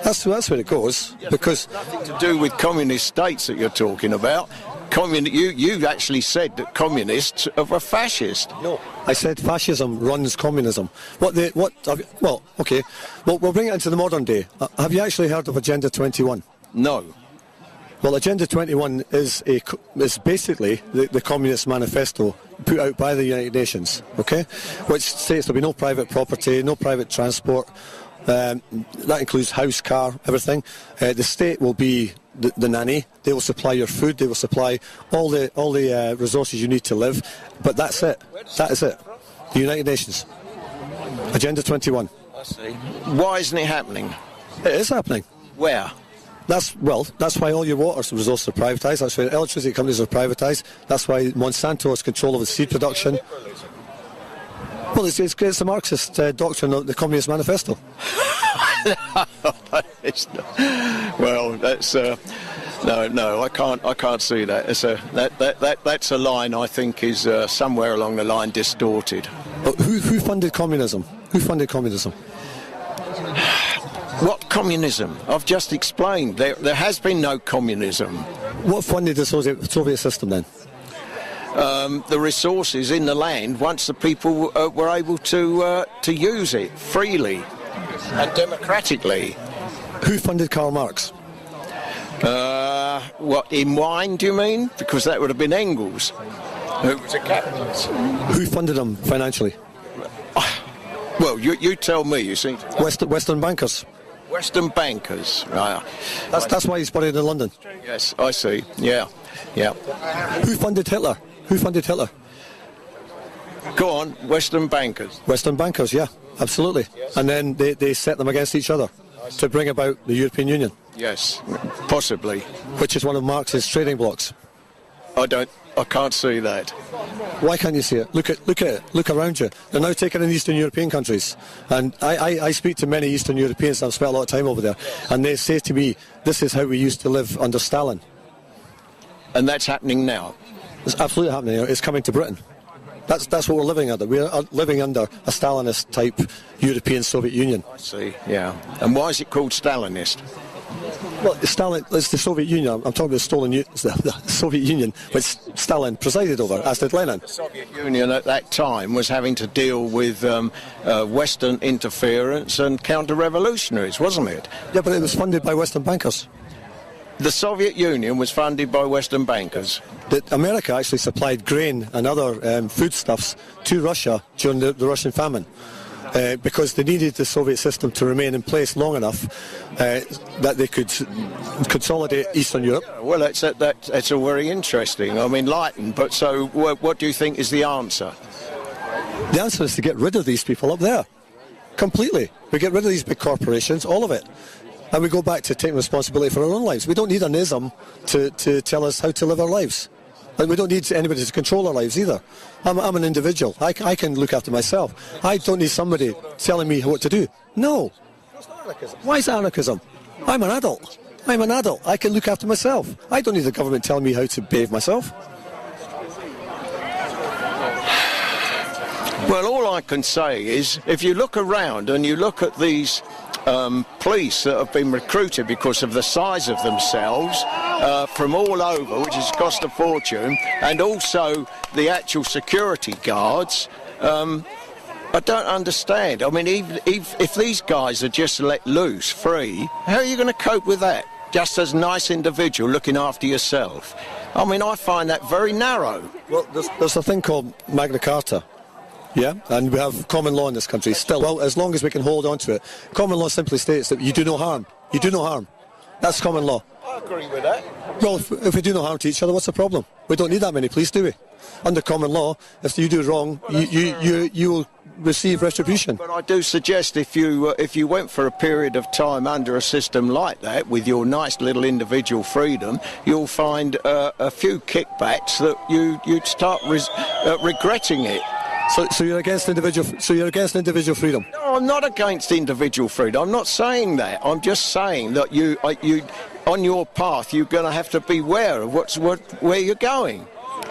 That's where it goes. Because nothing to do with communist states that you're talking about. You actually said that communists are fascist. No, I said fascism runs communism. Well, okay. Well, we'll bring it into the modern day. Have you actually heard of Agenda 21? No. Well, Agenda 21 is basically the Communist Manifesto put out by the United Nations, okay? Which states there'll be no private property, no private transport. That includes house, car, everything. The state will be the nanny. They will supply your food. They will supply all the resources you need to live. But that's it. That is it. The United Nations. Agenda 21. I see. Why isn't it happening? It is happening. Where? That's why all your water resources are privatised. That's why electricity companies are privatised. That's why Monsanto has control of the seed production. Well, it's the Marxist doctrine of the Communist Manifesto. Well, that's no. I can't see that. That's a line I think is somewhere along the line distorted. Who funded communism? Who funded communism? What communism? I've just explained. There has been no communism. What funded the Soviet system then? The resources in the land once the people were able to use it freely and democratically. Who funded Karl Marx? What, in wine, do you mean? Because that would have been Engels, who was a capitalist. Who funded him financially? Well, you tell me, you see. Western bankers. Western bankers, right. That's why he's buried in London. Yes, I see, yeah. Who funded Hitler? Who funded Hitler? Go on, Western bankers. Western bankers, yeah, absolutely. Yes. And then they set them against each other to bring about the European Union. Yes, possibly. Which is one of Marx's trading blocks. I can't see that. Why can't you see it? Look at it. Look around you. They're now taking in Eastern European countries. And I speak to many Eastern Europeans, I've spent a lot of time over there, and they say to me, this is how we used to live under Stalin. And that's happening now? It's absolutely happening. It's coming to Britain. That's what we're living under. We're living under a Stalinist type European Soviet Union. I see, yeah. And why is it called Stalinist? Well, it's the Soviet Union. I'm talking about the Soviet Union, which Stalin presided over, as did Lenin. The Soviet Union at that time was having to deal with Western interference and counter-revolutionaries, wasn't it? Yeah, but it was funded by Western bankers. The Soviet Union was funded by Western bankers. America actually supplied grain and other foodstuffs to Russia during the Russian famine. Because they needed the Soviet system to remain in place long enough that they could consolidate Eastern Europe. Well, that's all very interesting. I'm enlightened, but so what do you think is the answer? The answer is to get rid of these people up there. Completely. We get rid of these big corporations, all of it. And we go back to taking responsibility for our own lives. We don't need an ism to tell us how to live our lives. And we don't need anybody to control our lives either. I'm an individual. I can look after myself. I don't need somebody telling me what to do. No. Why is that anarchism? I'm an adult. I can look after myself. I don't need the government telling me how to behave myself. Well, all I can say is, if you look around and you look at these police that have been recruited because of the size of themselves from all over, which has cost a fortune, and also the actual security guards, I don't understand. I mean, if these guys are just let loose, free, how are you going to cope with that? just as a nice individual looking after yourself. I mean, I find that very narrow. Well, there's a thing called Magna Carta. Yeah, and we have common law in this country still. Well, as long as we can hold on to it. Common law simply states that you do no harm. You do no harm. That's common law. I agree with that. Well, if we do no harm to each other, what's the problem? We don't need that many police, do we? Under common law, if you do wrong, you will receive retribution. But I do suggest if you went for a period of time under a system like that, with your nice little individual freedom, you'll find a few kickbacks that you'd start regretting it. So you're against individual. So you're against individual freedom. No, I'm not against individual freedom. I'm not saying that. I'm just saying that you on your path, you're going to have to be aware of where you're going.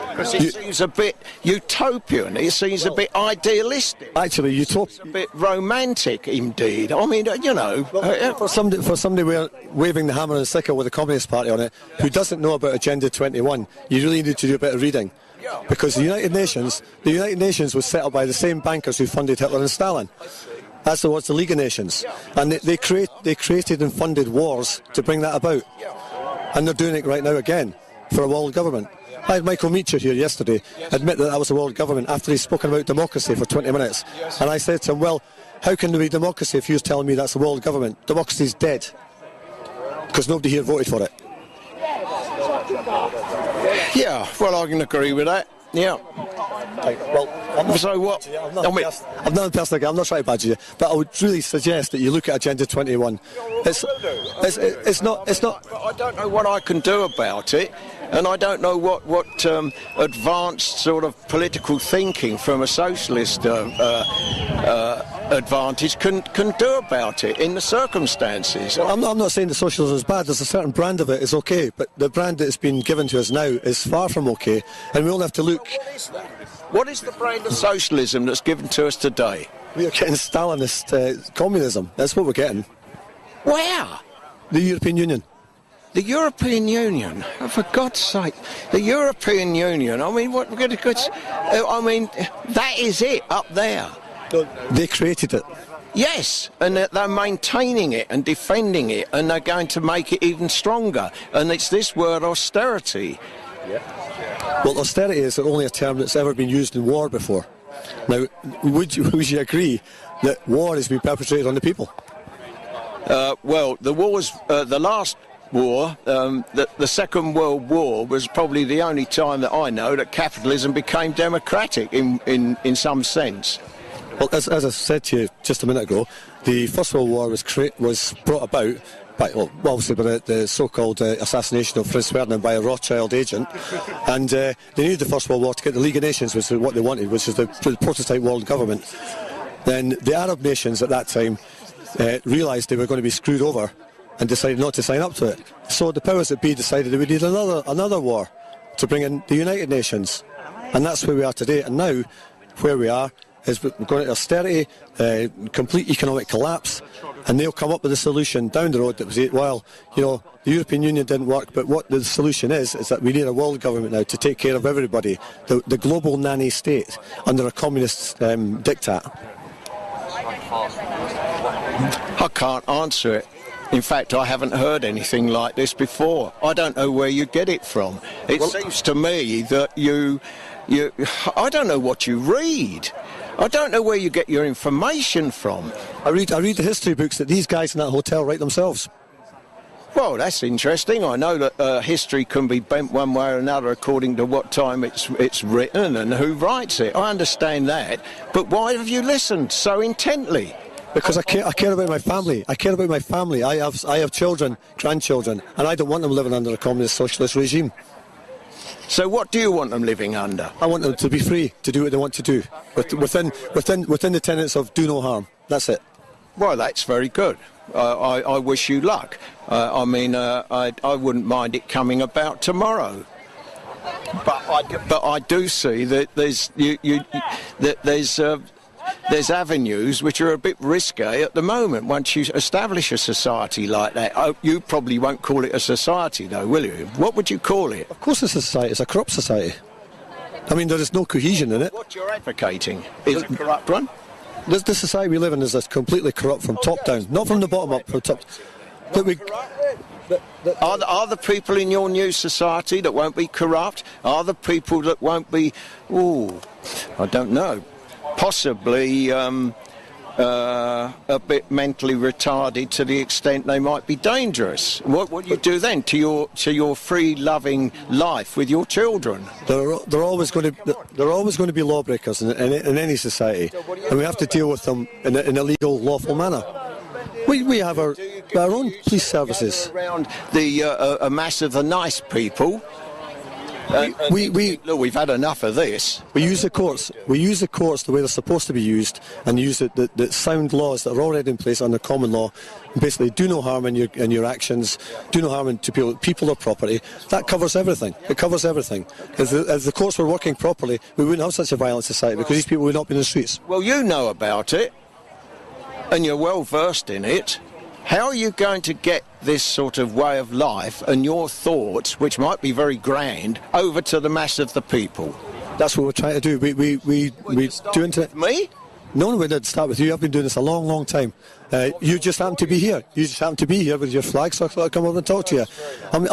Because it seems a bit utopian. It seems a bit idealistic. Actually, It's a bit romantic, indeed. I mean, you know, for somebody waving the hammer and sickle with the Communist Party on it, who doesn't know about Agenda 21, you really need to do a bit of reading. Because the United Nations was set up by the same bankers who funded Hitler and Stalin. That's the League of Nations. And they created and funded wars to bring that about. And they're doing it right now again for a world government. I had Michael Meacher here yesterday admit that was a world government after he'd spoken about democracy for 20 minutes. And I said to him, well, how can there be democracy if you're telling me that's a world government? Democracy's dead. Because nobody here voted for it. Yeah, well, I can agree with that. Yeah. Right, well, I'm not, so what? I'm not personally. I'm not trying to badger you, but I would really suggest that you look at Agenda 21. It's not. But I don't know what I can do about it, and I don't know what advanced sort of political thinking from a socialist advantage can do about it in the circumstances. Well, I'm not saying that socialism is bad. There's a certain brand of it is okay, but the brand that has been given to us now is far from okay, and we all have to look. What is that? What is the brand of socialism that's given to us today? We are getting Stalinist communism. That's what we're getting. Where? The European Union. The European Union, oh, for God's sake, the European Union. I mean, what? I mean, that is it up there. They created it. Yes, and they're maintaining it and defending it, and they're going to make it even stronger. And it's this word austerity. Yeah. Well, austerity is only a term that's ever been used in war before. Now, would you agree that war has been perpetrated on the people? Well, the last war, the Second World War, was probably the only time that I know that capitalism became democratic in some sense. Well, as I said to you just a minute ago, the First World War was brought about by, obviously by the so-called assassination of Prince Ferdinand by a Rothschild agent, and they needed the First World War to get the League of Nations, which is what they wanted, which is the prototype world government. Then the Arab nations at that time realised they were going to be screwed over and decided not to sign up to it. So the powers that be decided that we need another war to bring in the United Nations, and that's where we are today. And now, where we are is we're going to austerity, complete economic collapse, and they'll come up with a solution down the road that was, well, you know, the European Union didn't work, but what the solution is that we need a world government now to take care of everybody, the global nanny state under a communist diktat. I can't answer it. In fact, I haven't heard anything like this before. I don't know where you get it from. It seems to me that I don't know what you read. I don't know where you get your information from. I read the history books that these guys in that hotel write themselves. Well, that's interesting. I know that history can be bent one way or another according to what time it's written and who writes it. I understand that. But why have you listened so intently? Because I care about my family. I care about my family. I have children, grandchildren, and I don't want them living under a communist socialist regime. So what do you want them living under? I want them to be free to do what they want to do, within the tenets of do no harm. That's it. Well, that's very good. I wish you luck. I wouldn't mind it coming about tomorrow. But I do see that there's avenues which are a bit risque at the moment once you establish a society like that. Oh, you probably won't call it a society, though, will you? What would you call it? Of course it's a society. It's a corrupt society. I mean, there is no cohesion in it. What you're advocating is a corrupt one? The society we live in is completely corrupt from top down, not from the bottom up, from top. Are the people in your new society that won't be corrupt? Are the people that won't be, I don't know, possibly a bit mentally retarded to the extent they might be dangerous? What would you do then to your free-loving life with your children? There are always going to be lawbreakers in any society, and we have to deal with them in a legal, lawful manner. We have our own police services. Around a mass of the nice people. Look, we've had enough of this. We use the courts. We use the courts the way they're supposed to be used, and use the sound laws that are already in place under common law. Basically, do no harm in your actions. Do no harm to people or property. That covers everything. It covers everything. If the courts were working properly, we wouldn't have such a violent society because these people would not be in the streets. Well, you know about it, and you're well versed in it. How are you going to get this sort of way of life and your thoughts, which might be very grand, over to the mass of the people? That's what we're trying to do. We do into me. No, we didn't start with you. I've been doing this a long, long time. You just happen to be here. You just happen to be here with your flag, so I thought I'd come over and talk to you. I'm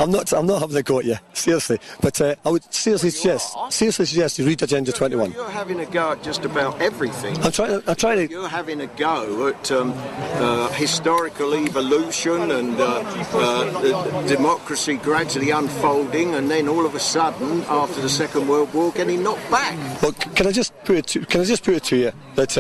not having a go at you, seriously. But I would seriously suggest you read Agenda 21. You're having a go at just about everything. I'm trying to. You're having a go at historical evolution and democracy gradually unfolding, and then all of a sudden, after the Second World War, getting knocked back. Well, can I just put it to you that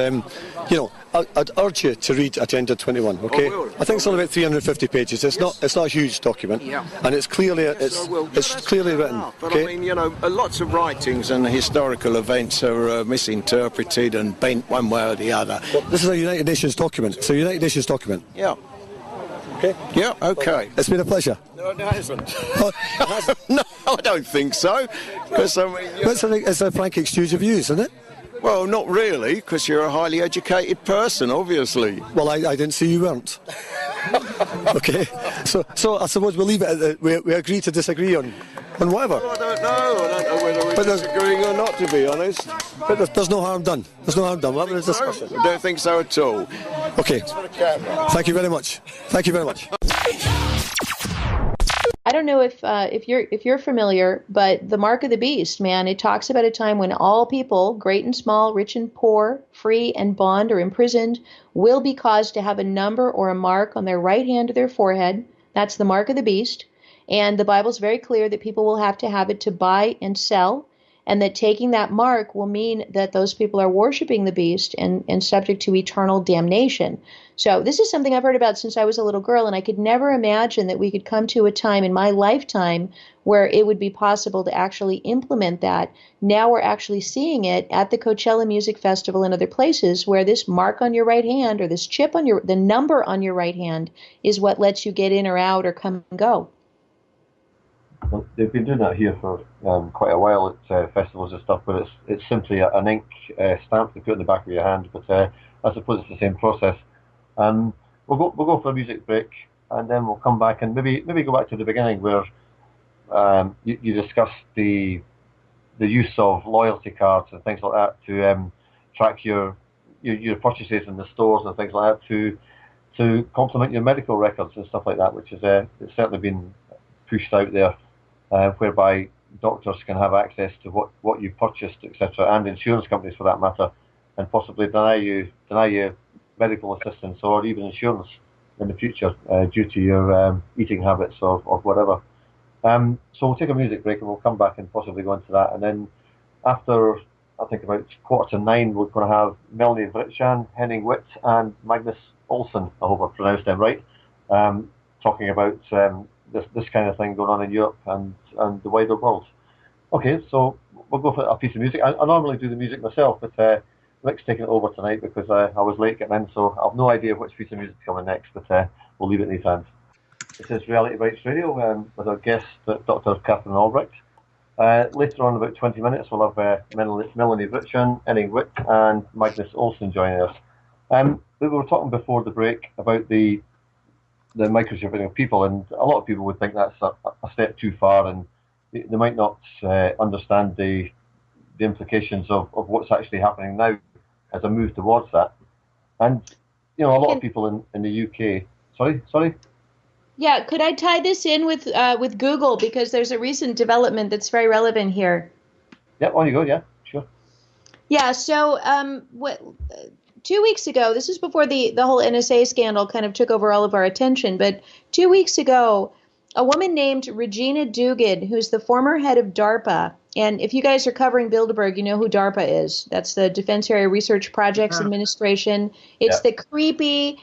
I'd urge you to read Agenda 21. Okay, I think it's only about 350 pages. It's not a huge document, and it's clearly written. But okay? I mean, lots of writings and historical events are misinterpreted and bent one way or the other. Well, this is a United Nations document. It's a United Nations document. Yeah. Okay. Yeah. Okay. It's been a pleasure. No, it hasn't. No, I don't think so. Because it's a frank exchange of views, isn't it? Well, not really, because you're a highly educated person, obviously. Well, I didn't see you weren't. Okay, so I suppose we'll leave it at that. We agree to disagree on whatever. Well, I don't know whether we're disagreeing or not, to be honest. But there's no harm done. There's no harm done. We're having a discussion. I don't think so at all. Okay. Thank you very much. Thank you very much. I don't know if you're familiar, but the mark of the beast, man, it talks about a time when all people, great and small, rich and poor, free and bond or imprisoned, will be caused to have a number or a mark on their right hand or their forehead. That's the mark of the beast. And the Bible's very clear that people will have to have it to buy and sell, and that taking that mark will mean that those people are worshiping the beast and subject to eternal damnation. So this is something I've heard about since I was a little girl, and I could never imagine that we could come to a time in my lifetime where it would be possible to actually implement that. Now we're actually seeing it at the Coachella Music Festival and other places where this mark on your right hand or this chip on the number on your right hand is what lets you get in or out or come and go. Well, they've been doing that here for quite a while at festivals and stuff, but it's simply an ink stamp they put in the back of your hand. But I suppose it's the same process. We'll go for a music break, and then we'll come back and maybe go back to the beginning where you discussed the use of loyalty cards and things like that to track your purchases in the stores and things like that to complement your medical records and stuff like that, which is it's certainly been pushed out there. Whereby doctors can have access to what you purchased, etc., and insurance companies for that matter, and possibly deny you medical assistance or even insurance in the future due to your eating habits or whatever. So we'll take a music break and we'll come back and possibly go into that. And then after, I think about 8:45, we're going to have Melanie Vritchan, Henning Witt, and Magnus Olsson, I hope I pronounced them right, talking about this kind of thing going on in Europe and the wider world. Okay, so we'll go for a piece of music. I normally do the music myself, but Rick's taking it over tonight because I was late getting in, so I have no idea which piece of music is coming next, but we'll leave it in his hands. This is Reality Bytes Radio with our guest, Dr. Katherine Albrecht. Later on, in about 20 minutes, we'll have Melanie Vritchan, Henning Witt, and Magnus Olsson joining us. We were talking before the break about the microchipping of people, and a lot of people would think that's a step too far, and they might not understand the implications of what's actually happening now as a move towards that. And a lot of people in the UK Sorry. Yeah, could I tie this in with Google, because there's a recent development that's very relevant here. Yeah, on you go. Yeah, sure. Yeah, so 2 weeks ago, this is before the whole NSA scandal kind of took over all of our attention, but 2 weeks ago, a woman named Regina Dugan, who's the former head of DARPA, and if you guys are covering Bilderberg, you know who DARPA is. That's the Defense Area Research Projects Administration. It's the creepy,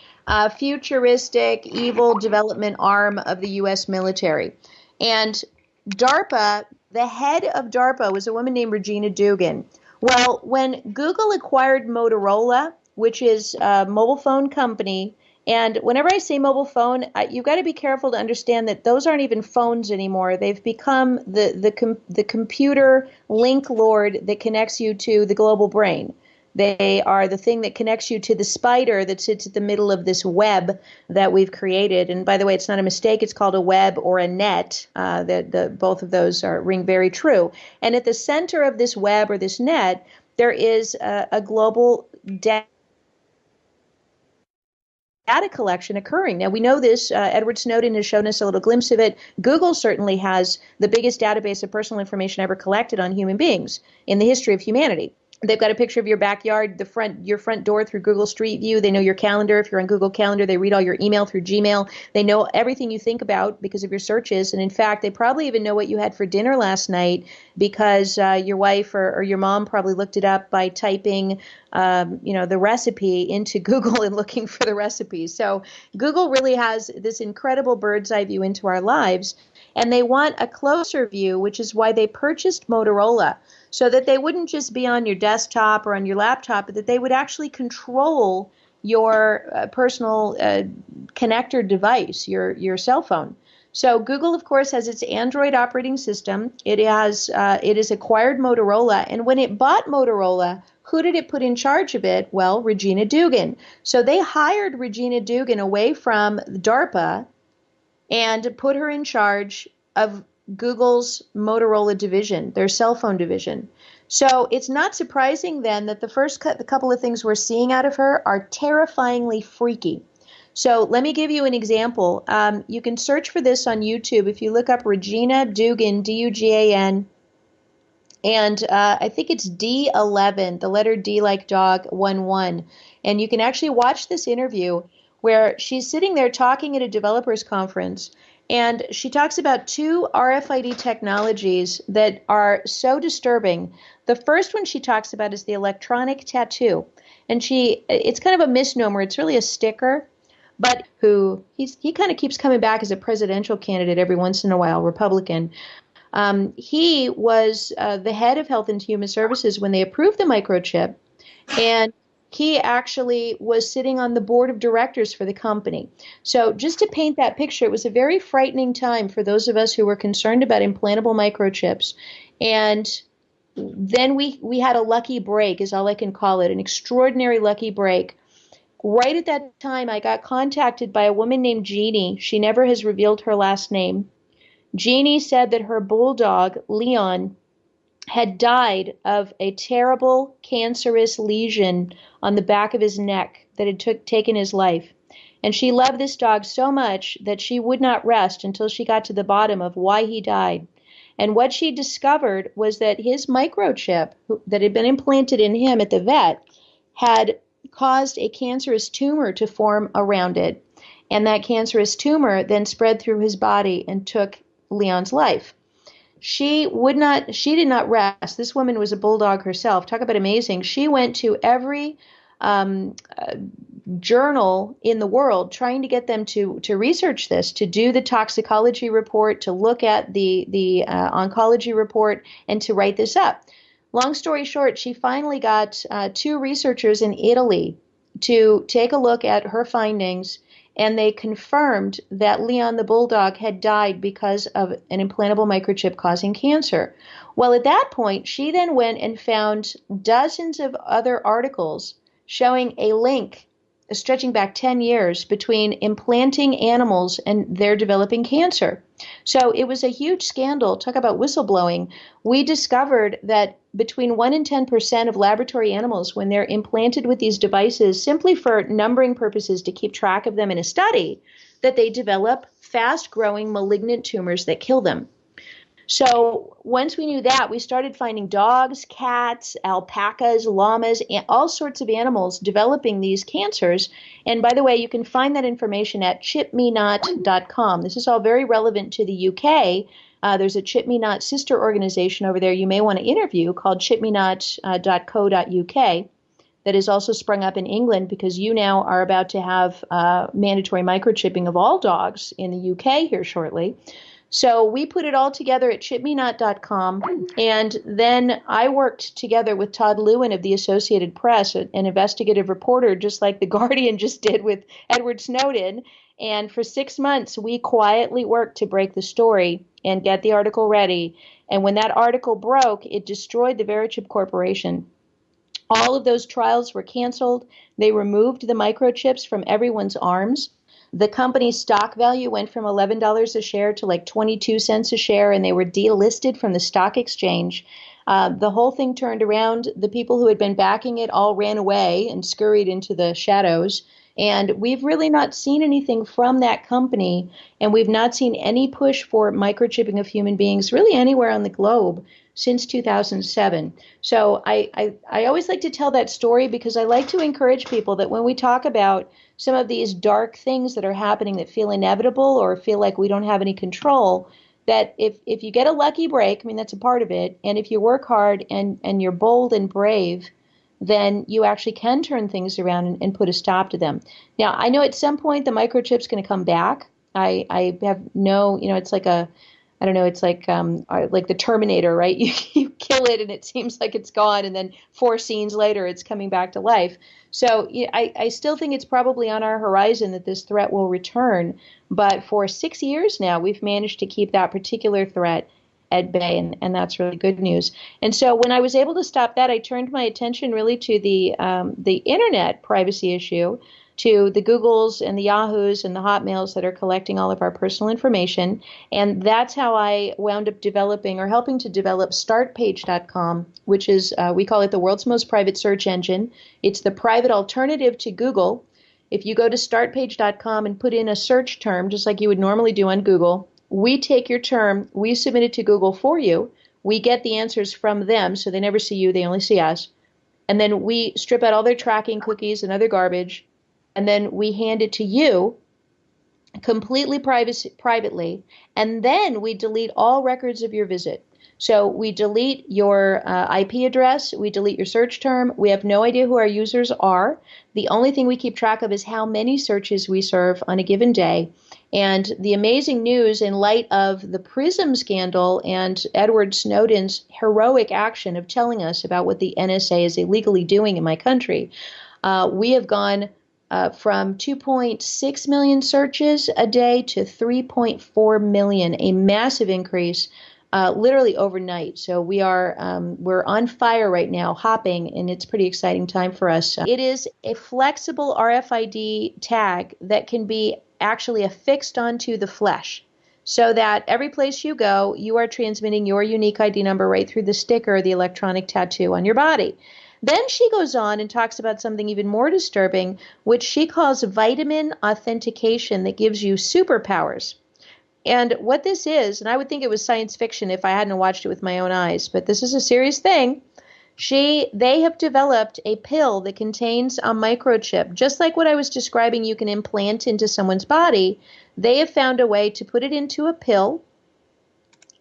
futuristic, evil development arm of the U.S. military. And DARPA, the head of DARPA was a woman named Regina Dugan. Well, when Google acquired Motorola, which is a mobile phone company, and whenever I say mobile phone, you've got to be careful to understand that those aren't even phones anymore. They've become the computer link lord that connects you to the global brain. They are the thing that connects you to the spider that sits at the middle of this web that we've created. And by the way, it's not a mistake. It's called a web or a net. Both of those ring very true. And at the center of this web or this net, there is a global data collection occurring. Now, we know this. Edward Snowden has shown us a little glimpse of it. Google certainly has the biggest database of personal information ever collected on human beings in the history of humanity. They've got a picture of your backyard, your front door through Google Street View. They know your calendar. If you're on Google Calendar, they read all your email through Gmail. They know everything you think about because of your searches. And in fact, they probably even know what you had for dinner last night because your wife or your mom probably looked it up by typing, the recipe into Google and looking for the recipes. So Google really has this incredible bird's eye view into our lives. And they want a closer view, which is why they purchased Motorola, so that they wouldn't just be on your desktop or on your laptop, but that they would actually control your personal connector device, your cell phone. So Google, of course, has its Android operating system. It has acquired Motorola, and when it bought Motorola, who did it put in charge of it? Well, Regina Dugan. So they hired Regina Dugan away from DARPA and put her in charge of Google's Motorola division, their cell phone division. So it's not surprising then that the first couple of things we're seeing out of her are terrifyingly freaky. So let me give you an example. You can search for this on YouTube. If you look up Regina Dugan, D-U-G-A-N, and I think it's D11, the letter D like dog, 11. And you can actually watch this interview where she's sitting there talking at a developers conference, and she talks about two RFID technologies that are so disturbing. The first one she talks about is the electronic tattoo. And it's kind of a misnomer. It's really a sticker. But he kind of keeps coming back as a presidential candidate every once in a while, Republican. He was the head of Health and Human Services when they approved the microchip. And he actually was sitting on the board of directors for the company. So just to paint that picture, it was a very frightening time for those of us who were concerned about implantable microchips. And then we had a lucky break, is all I can call it, an extraordinary lucky break. Right at that time, I got contacted by a woman named Jeannie. She never has revealed her last name. Jeannie said that her bulldog, Leon, had died of a terrible cancerous lesion on the back of his neck that had taken his life. And she loved this dog so much that she would not rest until she got to the bottom of why he died. And what she discovered was that his microchip that had been implanted in him at the vet had caused a cancerous tumor to form around it. And that cancerous tumor then spread through his body and took Leon's life. She did not rest. This woman was a bulldog herself. Talk about amazing. She went to every journal in the world trying to get them to research this, to do the toxicology report, to look at the oncology report, and to write this up. Long story short, she finally got two researchers in Italy to take a look at her findings, and they confirmed that Leon the bulldog had died because of an implantable microchip causing cancer. Well, at that point, she then went and found dozens of other articles showing a link stretching back 10 years between implanting animals and they're developing cancer. So it was a huge scandal. Talk about whistleblowing. We discovered that between 1 and 10% of laboratory animals, when they're implanted with these devices simply for numbering purposes to keep track of them in a study, that they develop fast-growing malignant tumors that kill them. So once we knew that, we started finding dogs, cats, alpacas, llamas, all sorts of animals developing these cancers. And by the way, you can find that information at chipmenot.com. This is all very relevant to the UK. There's a Chip Me Not sister organization over there you may want to interview called chipmenot.co.uk that is also sprung up in England because you now are about to have mandatory microchipping of all dogs in the UK here shortly. So we put it all together at chipmenot.com, and then I worked together with Todd Lewin of the Associated Press, an investigative reporter, just like The Guardian just did with Edward Snowden. And for 6 months, we quietly worked to break the story and get the article ready. And when that article broke, it destroyed the Verichip Corporation. All of those trials were canceled. They removed the microchips from everyone's arms. The company's stock value went from $11 a share to like 22 cents a share, and they were delisted from the stock exchange. The whole thing turned around. The people who had been backing it all ran away and scurried into the shadows. And we've really not seen anything from that company, and we've not seen any push for microchipping of human beings really anywhere on the globe since 2007. So I always like to tell that story because I like to encourage people that when we talk about some of these dark things that are happening that feel inevitable or feel like we don't have any control, that if you get a lucky break, I mean, that's a part of it, and if you work hard and you're bold and brave, then you actually can turn things around and put a stop to them. Now, I know at some point the microchip's going to come back. I have no, it's like I don't know, it's like the Terminator, right? You kill it and it seems like it's gone, and then 4 scenes later it's coming back to life. So I still think it's probably on our horizon that this threat will return. But for 6 years now, we've managed to keep that particular threat at bay, and that's really good news. And so when I was able to stop that, I turned my attention really to the internet privacy issue, to the Googles and the Yahoos and the Hotmails that are collecting all of our personal information. And that's how I wound up developing or helping to develop startpage.com, which is, we call it the world's most private search engine. It's the private alternative to Google. If you go to startpage.com and put in a search term, just like you would normally do on Google, we take your term, we submit it to Google for you. We get the answers from them, so they never see you, they only see us. And then we strip out all their tracking cookies and other garbage, and then we hand it to you completely privately, and then we delete all records of your visit. So we delete your IP address, we delete your search term, we have no idea who our users are. The only thing we keep track of is how many searches we serve on a given day. And the amazing news in light of the PRISM scandal and Edward Snowden's heroic action of telling us about what the NSA is illegally doing in my country, we have gone from 2.6 million searches a day to 3.4 million, a massive increase, literally overnight. So we're on fire right now, hopping, and it's a pretty exciting time for us. It is a flexible RFID tag that can be actually affixed onto the flesh, so that every place you go, you are transmitting your unique ID number right through the sticker or the electronic tattoo on your body. Then she goes on and talks about something even more disturbing, which she calls vitamin authentication that gives you superpowers. And what this is, and I would think it was science fiction if I hadn't watched it with my own eyes, but this is a serious thing. They have developed a pill that contains a microchip, just like what I was describing you can implant into someone's body. They have found a way to put it into a pill,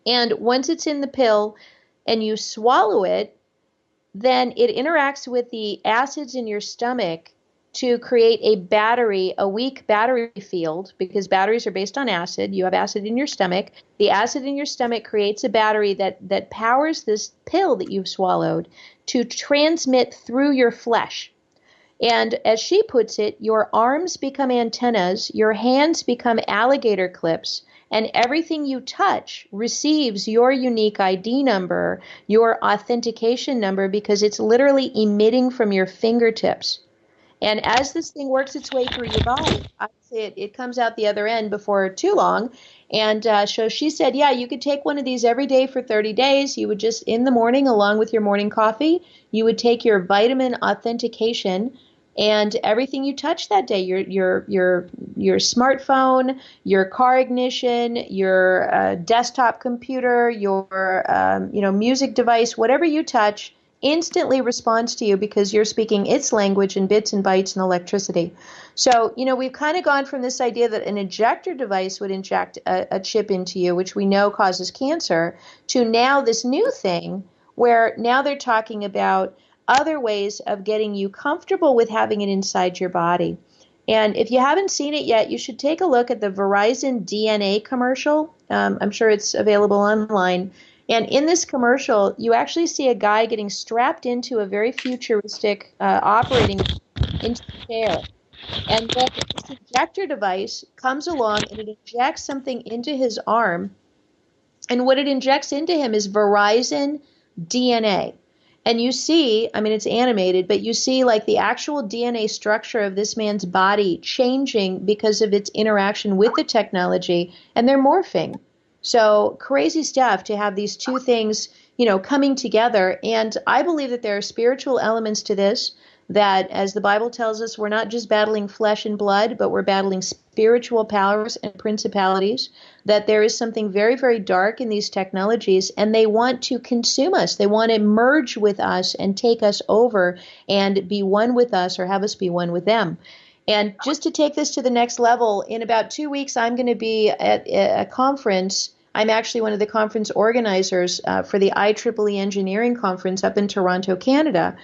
and once it's in the pill and you swallow it, then it interacts with the acids in your stomach to create a weak battery field, because batteries are based on acid. You have acid in your stomach. The acid in your stomach creates a battery that powers this pill that you've swallowed to transmit through your flesh. And as she puts it, your arms become antennas, your hands become alligator clips, and everything you touch receives your unique ID number, your authentication number, because it's literally emitting from your fingertips. And as this thing works its way through your body, obviously it comes out the other end before too long. And so she said, yeah, you could take one of these every day for 30 days. You would just, in the morning, along with your morning coffee, you would take your vitamin authentication and everything you touch that day, your smartphone, your car ignition, your desktop computer, your music device, whatever you touch, instantly responds to you because you're speaking its language in bits and bytes and electricity. So, we've kind of gone from this idea that an injector device would inject a chip into you, which we know causes cancer, to now this new thing where now they're talking about other ways of getting you comfortable with having it inside your body. And if you haven't seen it yet, you should take a look at the Verizon DNA commercial. I'm sure it's available online. And in this commercial, you actually see a guy getting strapped into a very futuristic operating into a chair. And then this injector device comes along and it injects something into his arm. And what it injects into him is Verizon DNA. And you see, I mean, it's animated, but you see like the actual DNA structure of this man's body changing because of its interaction with the technology, and they're morphing. So crazy stuff to have these two things, coming together. And I believe that there are spiritual elements to this, that as the Bible tells us, we're not just battling flesh and blood, but we're battling spiritual powers and principalities, that there is something very, very dark in these technologies, and they want to consume us. They want to merge with us and take us over and be one with us or have us be one with them. And just to take this to the next level, in about 2 weeks, I'm going to be at a conference. I'm actually one of the conference organizers for the IEEE Engineering Conference up in Toronto, Canada.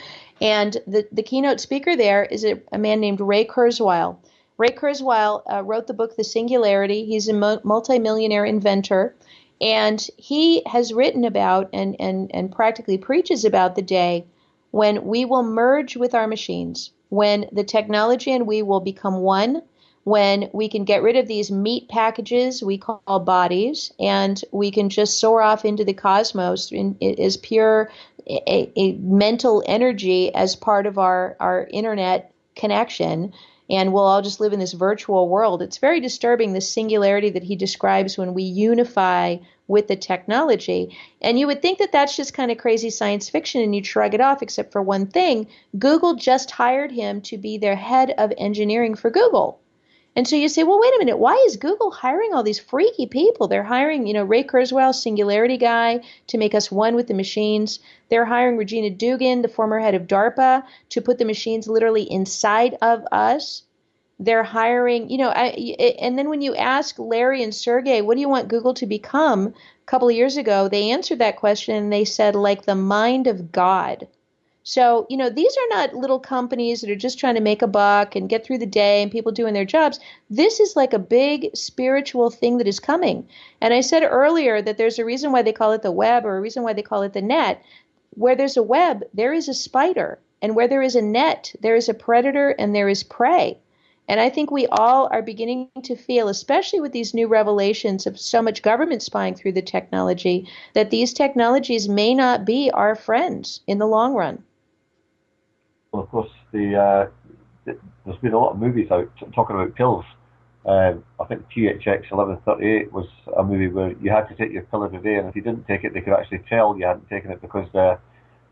And the keynote speaker there is a man named Ray Kurzweil. Ray Kurzweil wrote the book The Singularity. He's a multimillionaire inventor. And he has written about and practically preaches about the day when we will merge with our machines, when the technology and we will become one, when we can get rid of these meat packages we call bodies, and we can just soar off into the cosmos as pure a mental energy as part of our internet connection, and we'll all just live in this virtual world. It's very disturbing, the singularity that he describes when we unify with the technology. And you would think that that's just kind of crazy science fiction and you'd shrug it off, except for one thing. Google just hired him to be their head of engineering for Google. And so you say, well, wait a minute, why is Google hiring all these freaky people? They're hiring, Ray Kurzweil, Singularity guy, to make us one with the machines. They're hiring Regina Dugan, the former head of DARPA, to put the machines literally inside of us. They're hiring, and then when you ask Larry and Sergey, what do you want Google to become? A couple of years ago, they answered that question and they said, like the mind of God. So, these are not little companies that are just trying to make a buck and get through the day and people doing their jobs. This is like a big spiritual thing that is coming. And I said earlier that there's a reason why they call it the web, or a reason why they call it the net. Where there's a web, there is a spider. And where there is a net, there is a predator and there is prey. And I think we all are beginning to feel, especially with these new revelations of so much government spying through the technology, that these technologies may not be our friends in the long run. Well, of course, there's been a lot of movies out talking about pills. I think THX 1138 was a movie where you had to take your pill every day, and if you didn't take it, they could actually tell you hadn't taken it because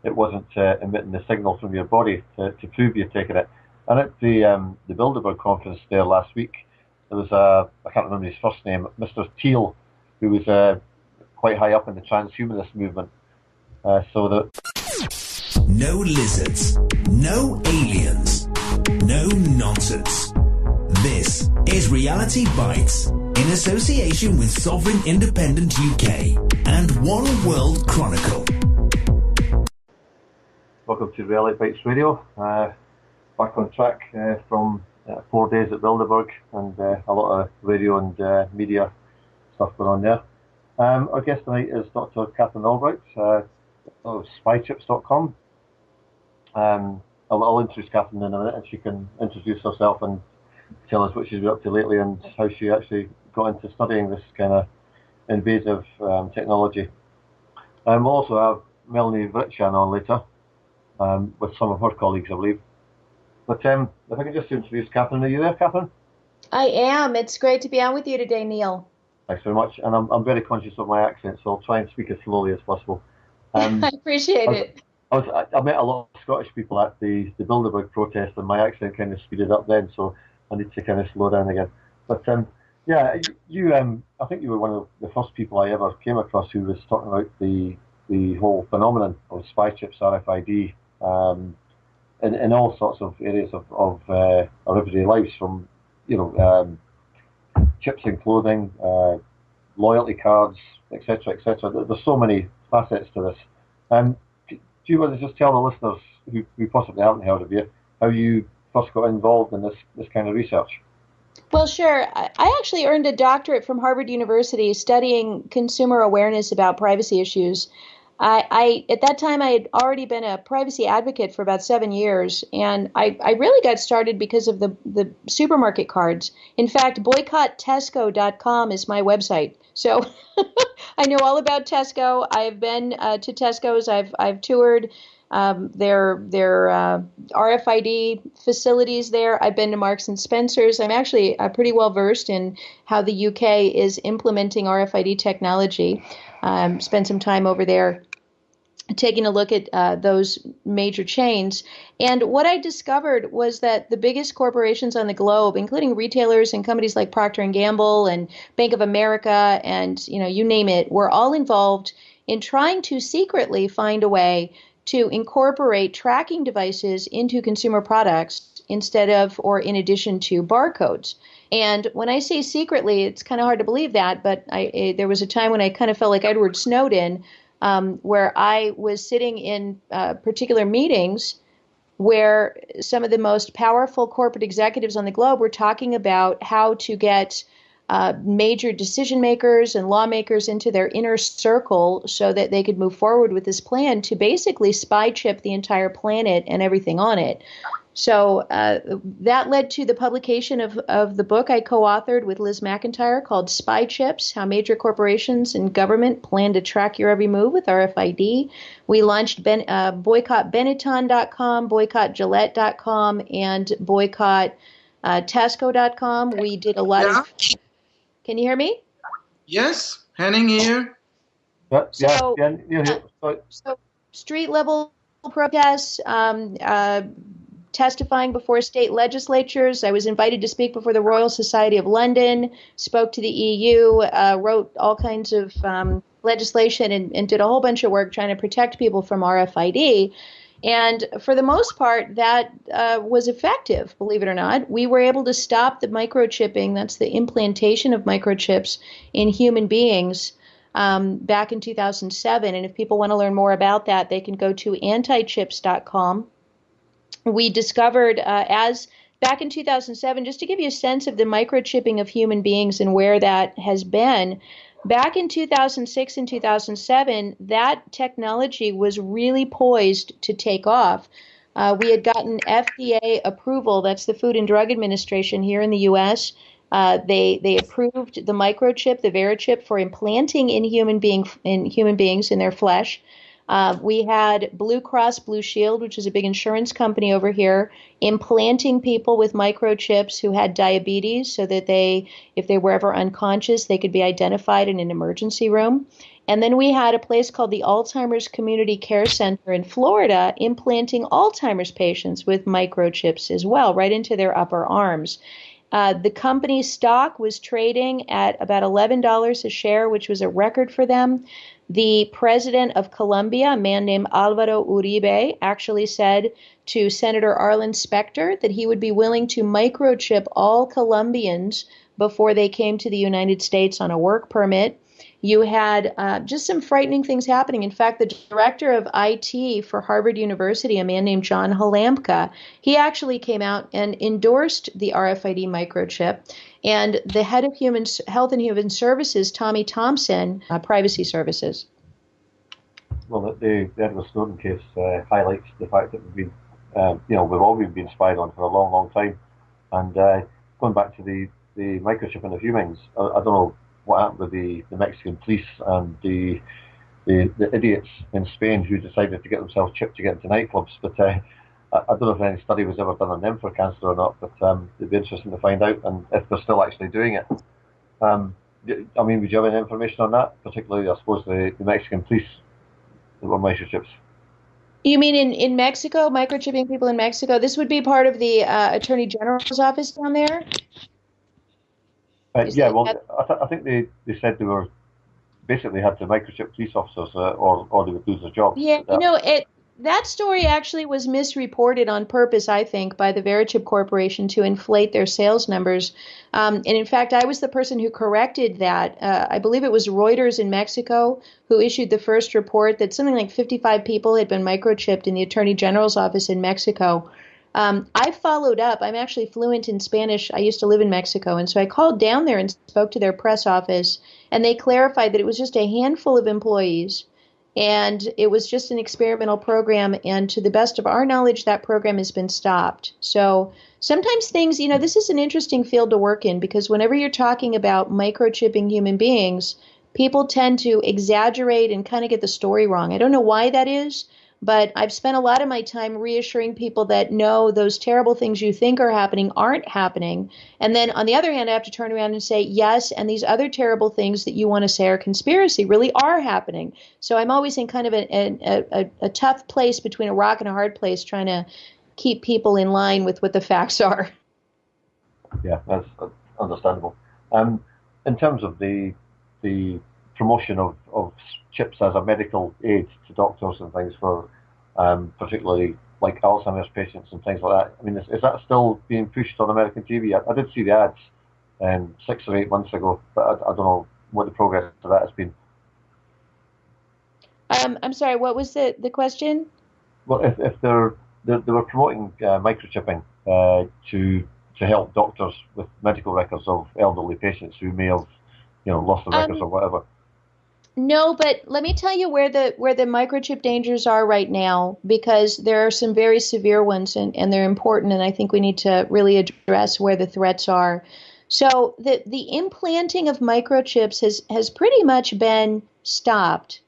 it wasn't emitting the signal from your body to prove you'd taken it. And at the Bilderberg conference there last week, there was I can't remember his first name, Mr. Thiel, who was quite high up in the transhumanist movement. No lizards, no aliens, no nonsense. This is Reality Bytes in association with Sovereign Independent UK and One World Chronicle. Welcome to Reality Bytes Radio. Back on track from 4 days at Bilderberg and a lot of radio and media stuff going on there. Our guest tonight is Dr. Katherine Albrecht of spychips.com. I'll introduce Katherine in a minute and she can introduce herself and tell us what she's been up to lately and how she actually got into studying this kind of invasive technology. We'll also have Melanie Vritshan on later with some of her colleagues, I believe. But if I could just introduce Catherine. Are you there, Catherine? I am. It's great to be on with you today, Neil. Thanks very much. And I'm very conscious of my accent, so I'll try and speak as slowly as possible. I appreciate it. I met a lot of Scottish people at the Bilderberg protest, and my accent kind of speeded up then, so I need to kind of slow down again. But yeah, I think you were one of the first people I ever came across who was talking about the whole phenomenon of spy chips, RFID, in all sorts of areas of our everyday lives, from chips in clothing, loyalty cards, etc., etc. There's so many facets to this. Do you want to just tell the listeners who possibly haven't heard of you how you first got involved in this kind of research? Well, sure. I actually earned a doctorate from Harvard University studying consumer awareness about privacy issues. At that time, I had already been a privacy advocate for about 7 years, and I really got started because of the supermarket cards. In fact, boycotttesco.com is my website. So I know all about Tesco. I've been to Tesco's. I've toured their RFID facilities there. I've been to Marks and Spencer's. I'm actually pretty well versed in how the UK is implementing RFID technology. Spent some time over there taking a look at those major chains. And what I discovered was that the biggest corporations on the globe, including retailers and companies like Procter & Gamble and Bank of America and, you name it, were all involved in trying to secretly find a way to incorporate tracking devices into consumer products instead of or in addition to barcodes. And when I say secretly, it's kind of hard to believe that, but there was a time when I kind of felt like Edward Snowden, where I was sitting in particular meetings where some of the most powerful corporate executives on the globe were talking about how to get major decision makers and lawmakers into their inner circle so that they could move forward with this plan to basically spy chip the entire planet and everything on it. So that led to the publication of the book I co-authored with Liz McIntyre called Spy Chips, How Major Corporations and Government Plan to Track Your Every Move with RFID. We launched boycottbenetton.com, boycottgillette.com, and boycotttesco.com. We did a lot of... Can you hear me? Yes, Henning here. So street level protests, testifying before state legislatures. I was invited to speak before the Royal Society of London, spoke to the EU, wrote all kinds of legislation and did a whole bunch of work trying to protect people from RFID. And for the most part, that was effective, believe it or not. We were able to stop the microchipping, that's the implantation of microchips in human beings, back in 2007. And if people want to learn more about that, they can go to antichips.com. We discovered back in 2007, just to give you a sense of the microchipping of human beings and where that has been, back in 2006 and 2007, that technology was really poised to take off. We had gotten FDA approval, that's the Food and Drug Administration here in the U.S. They approved the microchip, the Verichip, for implanting in human beings in their flesh. We had Blue Cross Blue Shield, which is a big insurance company over here, implanting people with microchips who had diabetes so that if they were ever unconscious, they could be identified in an emergency room. And then we had a place called the Alzheimer's Community Care Center in Florida implanting Alzheimer's patients with microchips as well, right into their upper arms. The company's stock was trading at about $11 a share, which was a record for them. The president of Colombia, a man named Alvaro Uribe, actually said to Senator Arlen Specter that he would be willing to microchip all Colombians before they came to the United States on a work permit. You had just some frightening things happening. In fact, the director of IT for Harvard University, a man named John Halamka, he actually came out and endorsed the RFID microchip. And the head of Health and Human Services, Tommy Thompson, Privacy Services. Well, the Edward Snowden case highlights the fact that we've all been spied on for a long, long time. And going back to the microchipping of humans, I don't know what happened with the Mexican police and the idiots in Spain who decided to get themselves chipped to get into nightclubs. But I don't know if any study was ever done on them for cancer or not, but it'd be interesting to find out, and if they're still actually doing it. I mean, would you have any information on that? Particularly, I suppose, the Mexican police that were microchips. You mean in Mexico, microchipping people in Mexico? This would be part of the Attorney General's office down there? Yeah, well, I think they said they were basically had to microchip police officers or they would lose their jobs. Yeah, that story actually was misreported on purpose, I think, by the Verichip Corporation to inflate their sales numbers. And in fact, I was the person who corrected that. I believe it was Reuters in Mexico who issued the first report that something like 55 people had been microchipped in the Attorney General's office in Mexico. I followed up. I'm actually fluent in Spanish. I used to live in Mexico. And so I called down there and spoke to their press office. And they clarified that it was just a handful of employees. And it was just an experimental program. And to the best of our knowledge, that program has been stopped. So sometimes things, this is an interesting field to work in, because whenever you're talking about microchipping human beings, people tend to exaggerate and kind of get the story wrong. I don't know why that is, but I've spent a lot of my time reassuring people that no, those terrible things you think are happening aren't happening. And then on the other hand, I have to turn around and say, yes, and these other terrible things that you want to say are conspiracy really are happening. So I'm always in kind of a tough place between a rock and a hard place, trying to keep people in line with what the facts are. Yeah, that's understandable. In terms of the promotion of chips as a medical aid to doctors and things for particularly like Alzheimer's patients and things like that. I mean, is that still being pushed on American TV? I did see the ads 6 or 8 months ago, but I don't know what the progress of that has been. I'm sorry, what was the question? Well, if they were promoting microchipping to help doctors with medical records of elderly patients who may have lost the records or whatever. No, but let me tell you where the microchip dangers are right now, because there are some very severe ones and they're important, and I think we need to really address where the threats are. So the implanting of microchips has pretty much been stopped.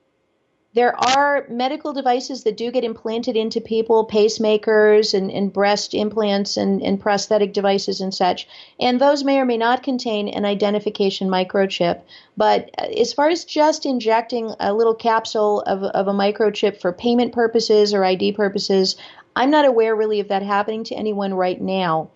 There are medical devices that do get implanted into people, pacemakers and breast implants and prosthetic devices and such. And those may or may not contain an identification microchip. But as far as just injecting a little capsule of a microchip for payment purposes or ID purposes, I'm not aware really of that happening to anyone right now.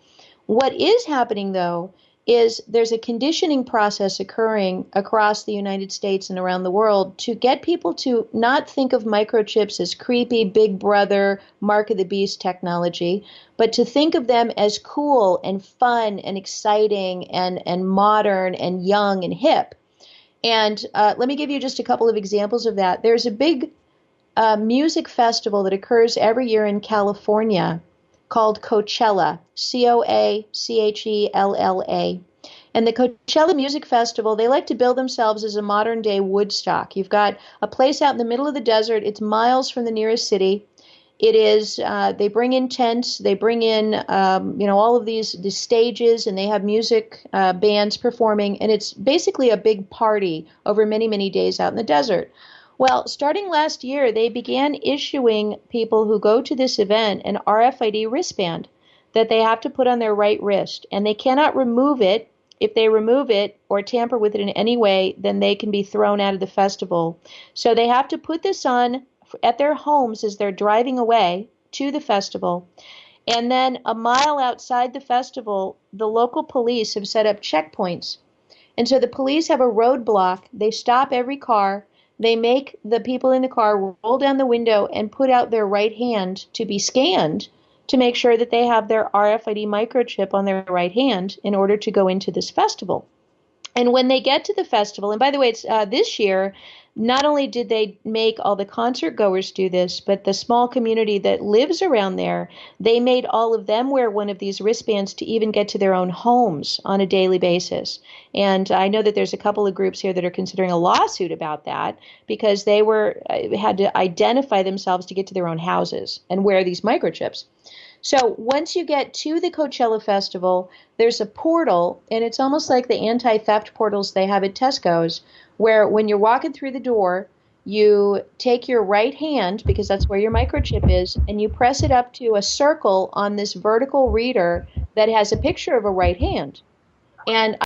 What is happening, though, is there's a conditioning process occurring across the United States and around the world to get people to not think of microchips as creepy, big brother, mark of the beast technology, but to think of them as cool and fun and exciting and modern and young and hip. And let me give you just a couple of examples of that. There's a big music festival that occurs every year in California called Coachella, Coachella. And the Coachella Music Festival, they like to build themselves as a modern-day Woodstock. You've got a place out in the middle of the desert. It's miles from the nearest city. It is, they bring in tents, they bring in, all of these stages, and they have music bands performing, and it's basically a big party over many, many days out in the desert. Well, starting last year, they began issuing people who go to this event an RFID wristband that they have to put on their right wrist, and they cannot remove it. If they remove it or tamper with it in any way, then they can be thrown out of the festival. So they have to put this on at their homes as they're driving away to the festival. And then a mile outside the festival, the local police have set up checkpoints. And so the police have a roadblock. They stop every car. They make the people in the car roll down the window and put out their right hand to be scanned to make sure that they have their RFID microchip on their right hand in order to go into this festival. And when they get to the festival, and by the way, it's this year, not only did they make all the concert goers do this, but the small community that lives around there, they made all of them wear one of these wristbands to even get to their own homes on a daily basis. And I know that there's a couple of groups here that are considering a lawsuit about that because they had to identify themselves to get to their own houses and wear these microchips. So once you get to the Coachella Festival, there's a portal, and it's almost like the anti-theft portals they have at Tesco's, where when you're walking through the door, you take your right hand, because that's where your microchip is, and you press it up to a circle on this vertical reader that has a picture of a right hand. And